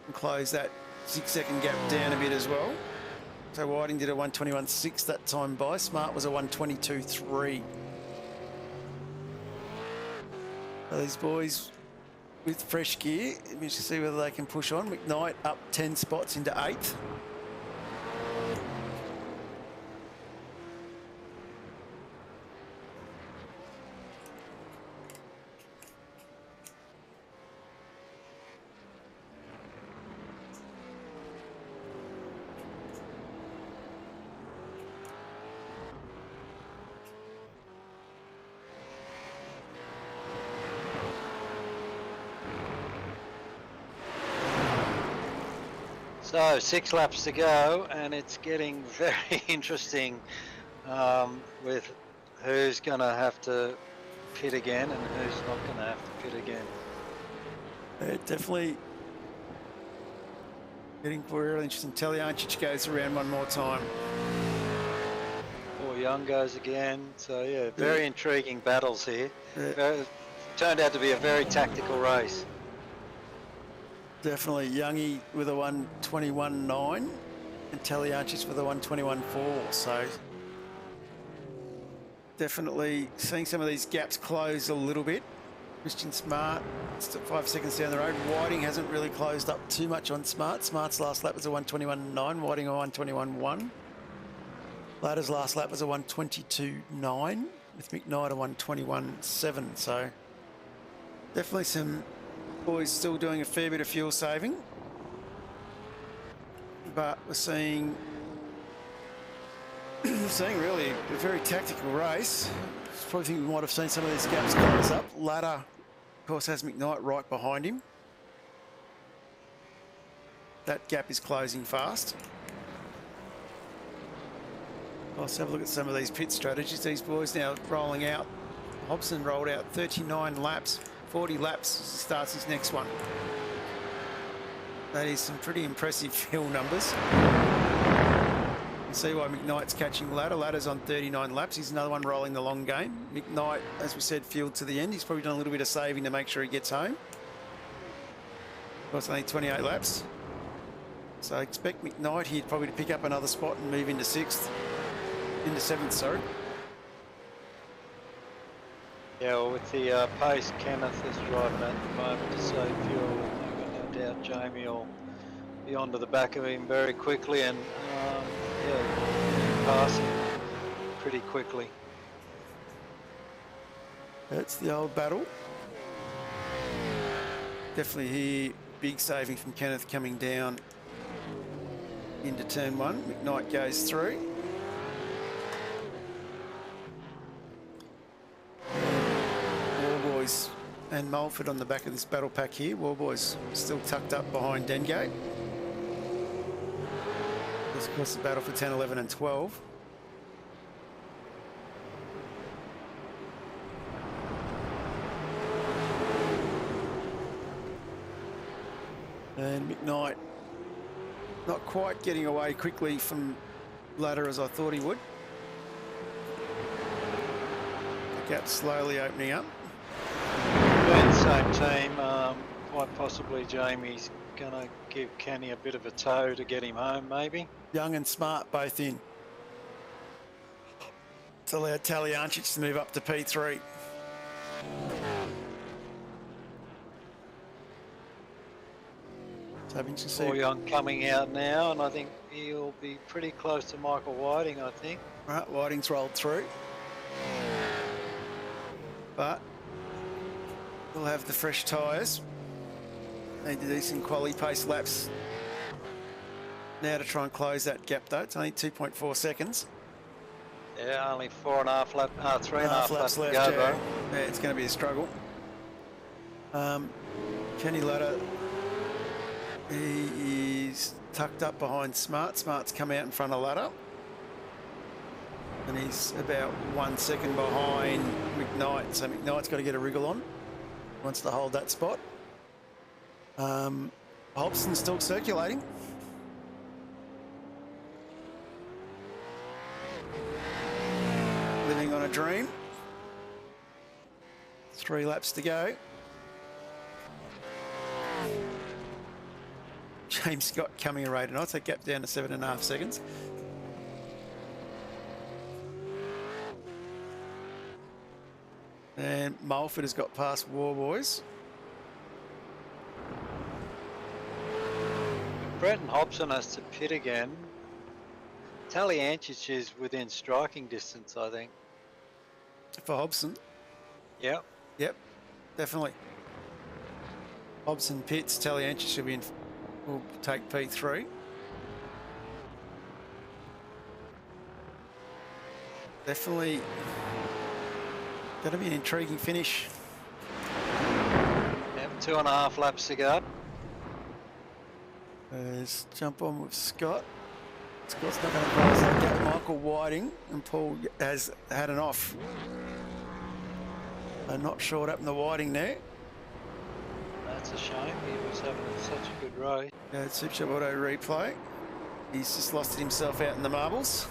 [SPEAKER 3] can close that 6-second gap down a bit as well. So Whiting did a 1:21.6 that time by. Smart was a 1:22.3. So these boys with fresh gear, we should see whether they can push on. McKnight up 10 spots into 8th.
[SPEAKER 4] So 6 laps to go, and it's getting very interesting with who's going to have to pit again and who's not going to have to pit again.
[SPEAKER 3] Definitely getting really interesting. Taliancic goes around one more time.
[SPEAKER 4] Or Young goes again. So yeah, very intriguing battles here. Turned out to be a very tactical race.
[SPEAKER 3] Definitely Youngie with a 1:21.9 and Taliancic with a 1:21.4. So definitely seeing some of these gaps close a little bit. Christian Smart, still 5 seconds down the road. Whiting hasn't really closed up too much on Smart. Smart's last lap was a 1:21.9, Whiting a 1:21.1. Ladder's last lap was a 1:22.9 with McKnight a 1:21.7. So definitely some boys still doing a fair bit of fuel saving. But we're seeing really a very tactical race. Probably think we might have seen some of these gaps close up. Ladder, of course, has McKnight right behind him. That gap is closing fast. Let's have a look at some of these pit strategies. These boys now rolling out. Hobson rolled out 39 laps, 40 laps as he starts his next one. That is some pretty impressive fuel numbers. You can see why McKnight's catching Ladder. Ladder's on 39 laps. He's another one rolling the long game. McKnight, as we said, fueled to the end. He's probably done a little bit of saving to make sure he gets home. Of course, only 28 laps. So I expect McKnight here probably to pick up another spot and move into 6th. Into 7th, sorry.
[SPEAKER 4] Yeah, well, with the pace Kenneth is driving at the moment to save fuel, I've got no doubt Jamie will be onto the back of him very quickly and pass him pretty quickly.
[SPEAKER 3] That's the old battle. Definitely here, big saving from Kenneth coming down into turn 1. McKnight goes through. Warboys and Mulford on the back of this battle pack here. Warboys still tucked up behind Dengate. This, of course, the battle for 10, 11 and 12. And McKnight not quite getting away quickly from ladder as I thought he would. The gap slowly opening up.
[SPEAKER 4] Being the same team, quite possibly Jamie's going to give Kenny a bit of a tow to get him home, maybe.
[SPEAKER 3] Young and Smart both in. It's allowed Taliancic to move up to P3. So having to see.
[SPEAKER 4] Paul Young coming out now, and I think he'll be pretty close to Michael Whiting, I think.
[SPEAKER 3] Right, Whiting's rolled through. But we'll have the fresh tyres. Need to do some quality pace laps now to try and close that gap though. It's only 2.4 seconds.
[SPEAKER 4] Yeah, only 3.5 laps
[SPEAKER 3] left.
[SPEAKER 4] to go, though.
[SPEAKER 3] Yeah, it's going to be a struggle. Kenny Ladder, he is tucked up behind Smart. Smart's come out in front of Ladder. And he's about 1 second behind McKnight. So McKnight's got to get a wriggle on. Wants to hold that spot. Hobson's still circulating. Living on a dream. 3 laps to go. James Scott coming away tonight, so gap down to 7.5 seconds. And Mulford has got past Warboys.
[SPEAKER 4] Brenton Hobson has to pit again. Taliancic is within striking distance, I think.
[SPEAKER 3] For Hobson.
[SPEAKER 4] Yep.
[SPEAKER 3] Yep, definitely. Hobson pits, Taliancic should be in, will take P3. Definitely going to be an intriguing finish.
[SPEAKER 4] Yep, 2.5 laps to go.
[SPEAKER 3] Let's jump on with Scott. Scott's not going to close that gap. Michael Whiting and Paul has had an off. I'm not sure what happened to Whiting there.
[SPEAKER 4] That's a shame. He was having such a good race.
[SPEAKER 3] Yeah, Supercheap Auto replay. He's just lost it himself out in the marbles.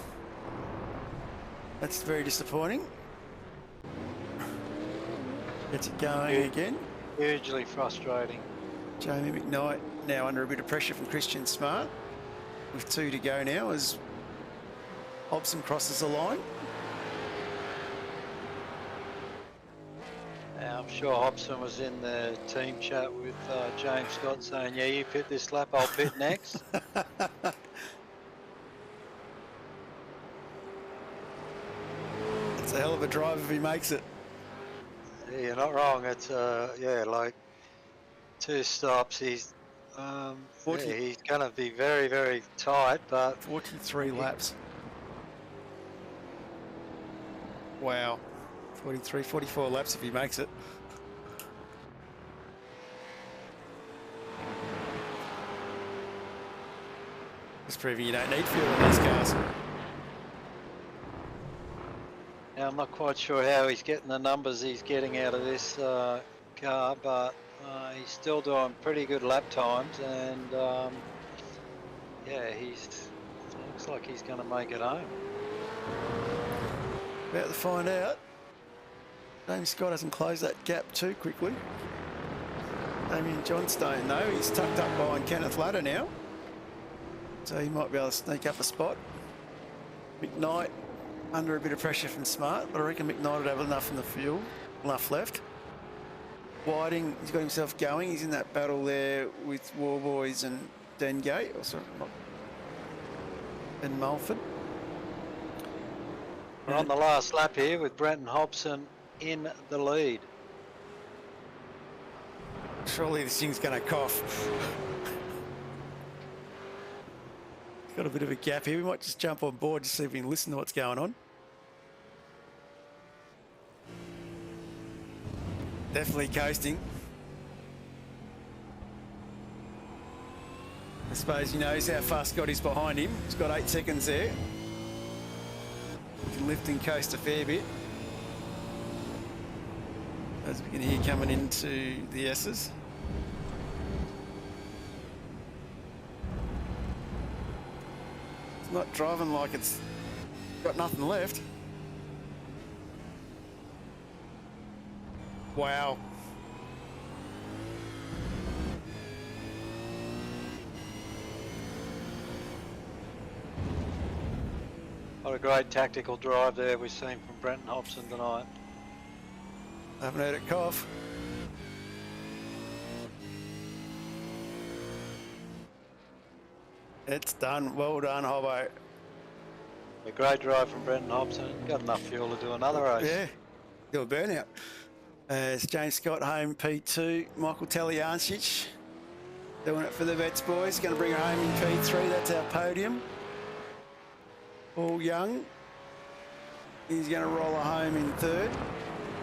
[SPEAKER 3] That's very disappointing. Gets it going again.
[SPEAKER 4] Hugely frustrating.
[SPEAKER 3] Jamie McKnight now under a bit of pressure from Christian Smart. With 2 to go now as Hobson crosses the line.
[SPEAKER 4] Now, I'm sure Hobson was in the team chat with James Scott saying, yeah, you pit this lap, I'll pit next.
[SPEAKER 3] It's a hell of a drive if he makes it.
[SPEAKER 4] Yeah, you're not wrong. It's, yeah, like 2 stops. He's he's going to be very, very tight, but
[SPEAKER 3] 43 laps. Wow. 43, 44 laps if he makes it. Just proving you don't need fuel in these cars.
[SPEAKER 4] now I'm not quite sure how he's getting the numbers he's getting out of this car, but he's still doing pretty good lap times, and yeah, looks like he's going to make it home.
[SPEAKER 3] About to find out. James Scott hasn't closed that gap too quickly. Damien Johnstone though, he's tucked up behind Kenneth Ladder now. So he might be able to sneak up a spot. McKnight under a bit of pressure from Smart, but I reckon McKnight would have enough in the field, enough left. Whiting, he's got himself going. He's in that battle there with Warboys and Dengate, or sorry, and Mulford.
[SPEAKER 4] We're on the last lap here with Brenton Hobson in the lead.
[SPEAKER 3] Surely this thing's going to cough. Got a bit of a gap here. We might just jump on board to see if we can listen to what's going on. Definitely coasting. I suppose he knows how fast Scott is behind him. He's got 8 seconds there. He can lift and coast a fair bit. As we can hear coming into the S's. not driving like it's got nothing left. Wow.
[SPEAKER 4] What a great tactical drive there we've seen from Brenton Hobson tonight.
[SPEAKER 3] I haven't heard it cough. It's done. Well done, Hobbo.
[SPEAKER 4] A great drive from Brenton Hobson. Got enough fuel to do another race.
[SPEAKER 3] Yeah, do a burnout. It's James Scott home P2. Michael Taliancic doing it for the Vets boys. Going to bring her home in P3. That's our podium. Paul Young. He's going to roll her home in third.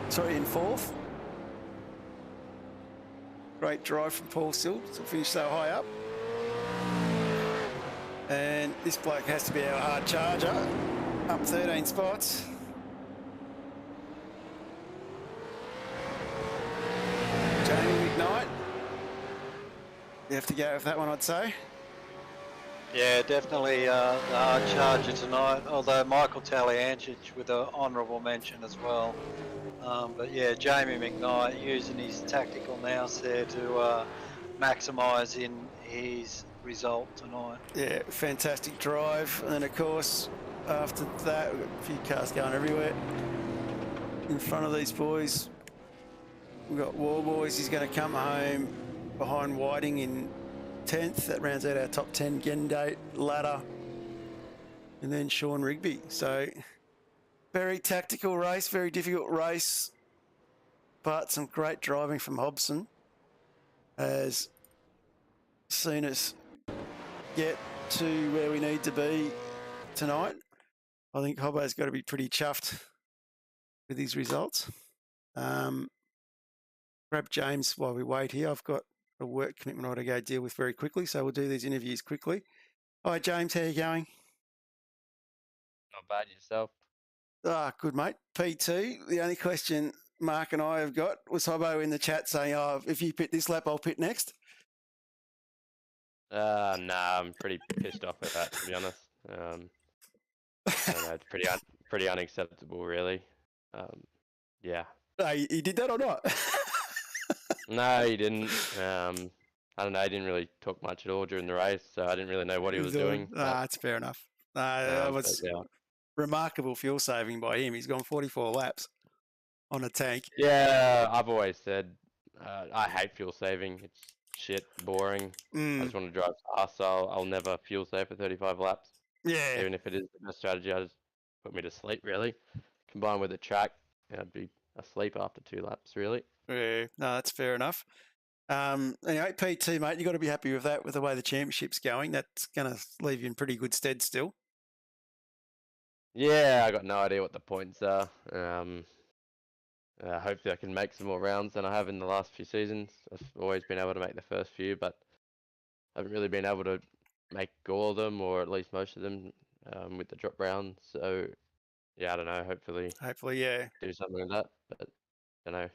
[SPEAKER 3] Sorry, in fourth. Great drive from Paul still to finish so high up. And this bloke has to be our hard charger. Up 13 spots. Jamie McKnight. You have to go with that one, I'd say.
[SPEAKER 4] Yeah, definitely the hard charger tonight, although Michael Taliancic with an honourable mention as well. But yeah, Jamie McKnight using his tactical nous there to maximise in his result tonight.
[SPEAKER 3] Yeah, fantastic drive. And then, of course, after that, we've got a few cars going everywhere. In front of these boys, we've got War Boys. He's going to come home behind Whiting in 10th. That rounds out our top 10. Gendate, Ladder, and then Sean Rigby. So, very tactical race, very difficult race, but some great driving from Hobson has seen us get to where we need to be tonight. I think Hobbo's got to be pretty chuffed with his results. Grab James while we wait here. I've got a work commitment I got to go deal with very quickly, so we'll do these interviews quickly. Hi, James. How you going?
[SPEAKER 6] Not bad, yourself.
[SPEAKER 3] Ah, good, mate. P2. The only question Mark and I have got was Hobbo in the chat saying, oh, if you pit this lap, I'll pit next.
[SPEAKER 6] Nah, I'm pretty pissed off at that, to be honest. I don't know, it's pretty unacceptable, really. Yeah.
[SPEAKER 3] He did that or not?
[SPEAKER 6] No, he didn't. I don't know, he didn't really talk much at all during the race, so I didn't really know what he was doing.
[SPEAKER 3] That's fair enough. That was
[SPEAKER 6] yeah.
[SPEAKER 3] remarkable fuel saving by him. He's gone 44 laps on a tank.
[SPEAKER 6] Yeah, I've always said I hate fuel saving. It's shit, boring. I just want to drive fast, so I'll never fuel save for 35 laps.
[SPEAKER 3] Yeah.
[SPEAKER 6] Even if it is the best strategy, I just put me to sleep, really. Combined with the track, I'd be asleep after 2 laps, really.
[SPEAKER 3] Yeah, no, that's fair enough. Anyway, P2, mate, you've got to be happy with that, with the way the championship's going. That's going to leave you in pretty good stead still.
[SPEAKER 6] Yeah, I got no idea what the points are. Hopefully I can make some more rounds than I have in the last few seasons. I've always been able to make the first few, but I haven't really been able to make all of them, or at least most of them, with the drop rounds. So, yeah, I don't know. Hopefully,
[SPEAKER 3] yeah.
[SPEAKER 6] do something like that, but I don't know.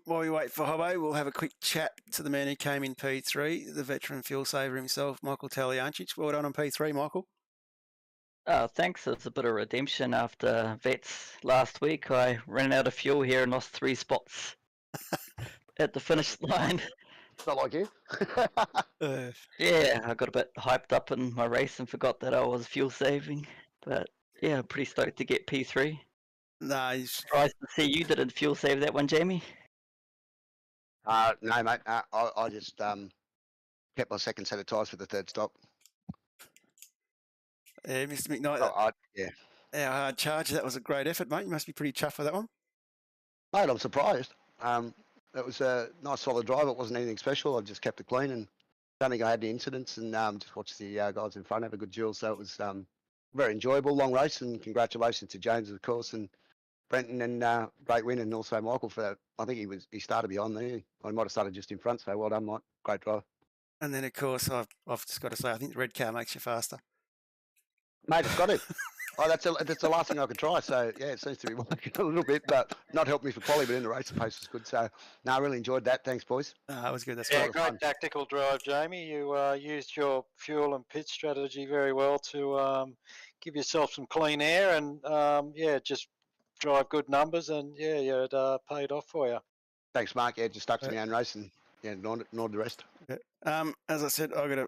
[SPEAKER 3] While we wait for Hobbo, we'll have a quick chat to the man who came in P3, the veteran fuel saver himself, Michael Taliancic. Well done on P3, Michael.
[SPEAKER 7] Thanks. It's a bit of redemption after Vets last week. I ran out of fuel here and lost 3 spots at the finish line.
[SPEAKER 8] It's not like you.
[SPEAKER 7] Yeah, I got a bit hyped up in my race and forgot that I was fuel saving. But yeah, I'm pretty stoked to get P3.
[SPEAKER 3] Nice.
[SPEAKER 7] Surprised to see you didn't fuel save that one, Jamie.
[SPEAKER 8] No, mate. I just kept my second set of tyres for the third stop.
[SPEAKER 3] Yeah, Mr. McKnight,
[SPEAKER 8] Yeah.
[SPEAKER 3] our hard charge, that was a great effort, mate. You must be pretty chuffed for that one.
[SPEAKER 8] Mate, I'm surprised. It was a nice solid drive. It wasn't anything special. I just kept it clean and don't think I had any incidents, and just watched the guys in front have a good duel. So it was very enjoyable, long race, and congratulations to James, of course, and Brenton, and great win, and also Michael for that. I think he started beyond there. I might have started just in front, so well done, Mike. Great drive.
[SPEAKER 3] And then, of course, I've just got to say, I think the red car makes you faster.
[SPEAKER 8] Mate, it's got it. Oh, that's the last thing I could try. So yeah, it seems to be working a little bit, but not helped me for quality. But in the race, the pace was good. So no, I really enjoyed that. Thanks, boys.
[SPEAKER 3] That was good. That's
[SPEAKER 4] Yeah,
[SPEAKER 3] great.
[SPEAKER 4] great tactical drive, Jamie. You used your fuel and pit strategy very well to give yourself some clean air and just drive good numbers, and it paid off for you.
[SPEAKER 8] Thanks, Mark. Yeah, just stuck to my own race and ignored the rest.
[SPEAKER 3] As I said, I've got a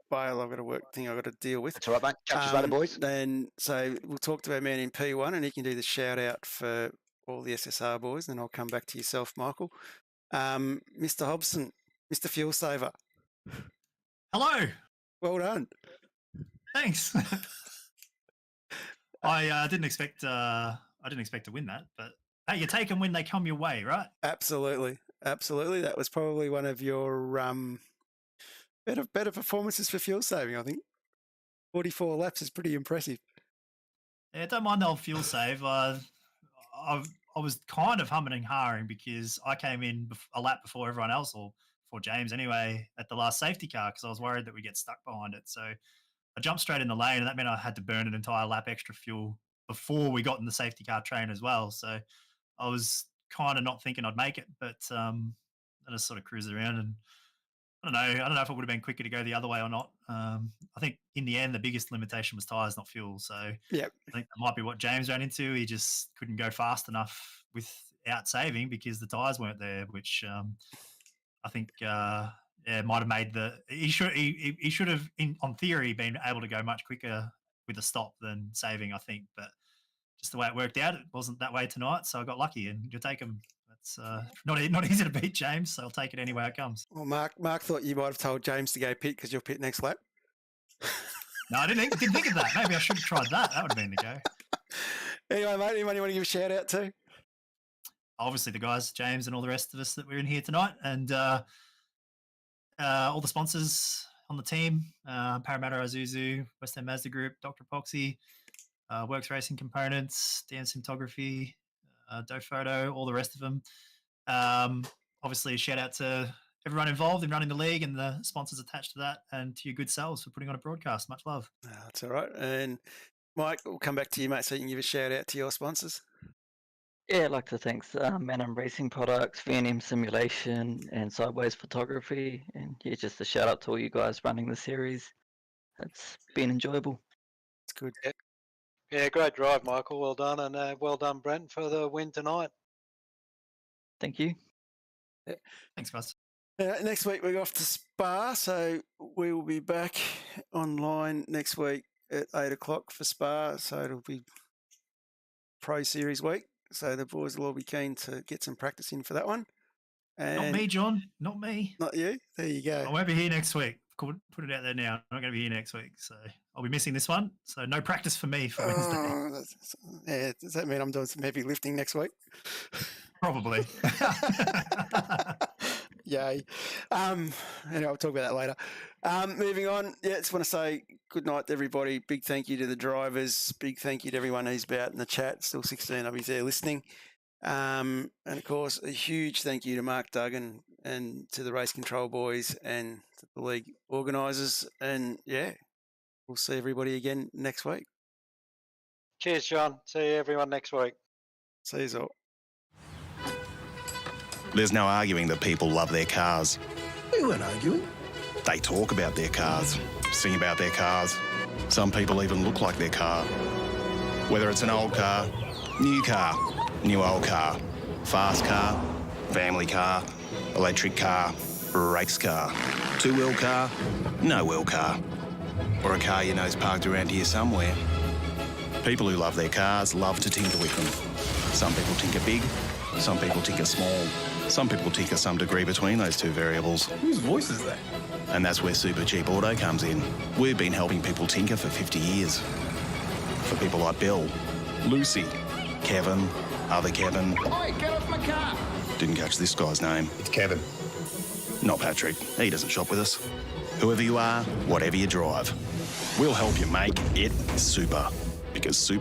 [SPEAKER 3] bail. I've got a work thing I've got to deal with.
[SPEAKER 8] That's all right, mate. Catch us later, boys.
[SPEAKER 3] Then so we'll talk to our man in P1, and he can do the shout out for all the SSR boys. Then I'll come back to yourself, Michael. Mr. Hobson, Mr. Fuel Saver.
[SPEAKER 9] Hello.
[SPEAKER 3] Well done.
[SPEAKER 9] Thanks. I didn't expect to win that, but hey, you take them when they come your way, right?
[SPEAKER 3] Absolutely. That was probably one of your better performances for fuel saving, I think. 44 laps is pretty impressive.
[SPEAKER 9] Yeah, don't mind the old fuel save. I was kind of humming and hawing because I came in a lap before everyone else, or before James anyway, at the last safety car because I was worried that we get stuck behind it. So I jumped straight in the lane, and that meant I had to burn an entire lap extra fuel before we got in the safety car train as well. So I was kind of not thinking I'd make it, but I just sort of cruised around, and I don't know if it would have been quicker to go the other way or not. I think in the end, the biggest limitation was tyres, not fuel. So I think that might be what James ran into. He just couldn't go fast enough without saving because the tyres weren't there, which I think might have made he should have on theory been able to go much quicker with a stop than saving, I think. But just the way it worked out, it wasn't that way tonight. So I got lucky, and you'll take him. It's not easy to beat James, so I'll take it any way it comes.
[SPEAKER 3] Well, Mark thought you might have told James to go pit because you'll pit next lap.
[SPEAKER 9] No, I didn't think of that. Maybe I should have tried that. That would have been the go.
[SPEAKER 3] Anyway, mate, anyone you want to give a shout out to?
[SPEAKER 9] Obviously, the guys, James and all the rest of us that we're in here tonight, and all the sponsors on the team, Parramatta Isuzu, West End Mazda Group, Dr. Epoxy, Works Racing Components, Dan Cinematography, Doe Photo, all the rest of them. Obviously, a shout out to everyone involved in running the league and the sponsors attached to that, and to your good selves for putting on a broadcast. Much love.
[SPEAKER 3] That's all right. And Mike, we'll come back to you, mate, so you can give a shout out to your sponsors.
[SPEAKER 7] Yeah, I'd like to thank Manum Racing Products, V&M Simulation, and Sideways Photography. And yeah, just a shout out to all you guys running the series. It's been enjoyable.
[SPEAKER 3] It's good.
[SPEAKER 4] Yeah, great drive, Michael. Well done, and well done, Brent, for the win tonight.
[SPEAKER 7] Thank you.
[SPEAKER 3] Yeah.
[SPEAKER 9] Thanks, guys.
[SPEAKER 3] Next week we're off to Spa, so we will be back online next week at 8 o'clock for Spa. So it'll be Pro Series week. So the boys will all be keen to get some practice in for that one. And
[SPEAKER 9] not me, John. Not me.
[SPEAKER 3] Not you. There you go.
[SPEAKER 9] I won't be here next week. Put it out there now. I'm not going to be here next week, so I'll be missing this one. So no practice for me for Wednesday.
[SPEAKER 3] Does that mean I'm doing some heavy lifting next week?
[SPEAKER 9] Probably.
[SPEAKER 3] Yay. Anyway, I'll talk about that later. Moving on. Yeah, just want to say good night to everybody. Big thank you to the drivers. Big thank you to everyone who's out in the chat. Still 16 of you there listening. And of course, a huge thank you to Mark Duggan and to the race control boys and to the league organisers. And yeah, we'll see everybody again next week.
[SPEAKER 4] Cheers, John. See everyone next week.
[SPEAKER 3] See you all.
[SPEAKER 1] There's no arguing that people love their cars.
[SPEAKER 2] We weren't arguing.
[SPEAKER 1] They talk about their cars, sing about their cars. Some people even look like their car. Whether it's an old car, new old car, fast car, family car, electric car, race car, two-wheel car, no-wheel car, or a car you know's parked around here somewhere. People who love their cars love to tinker with them. Some people tinker big, some people tinker small. Some people tinker some degree between those two variables.
[SPEAKER 2] Whose voice is that?
[SPEAKER 1] And that's where Supercheap Auto comes in. We've been helping people tinker for 50 years. For people like Bill, Lucy, Kevin, other Kevin.
[SPEAKER 2] Oi, get off my car!
[SPEAKER 1] Didn't catch this guy's name.
[SPEAKER 2] It's Kevin.
[SPEAKER 1] Not Patrick. He doesn't shop with us. Whoever you are, whatever you drive, we'll help you make it super. Because super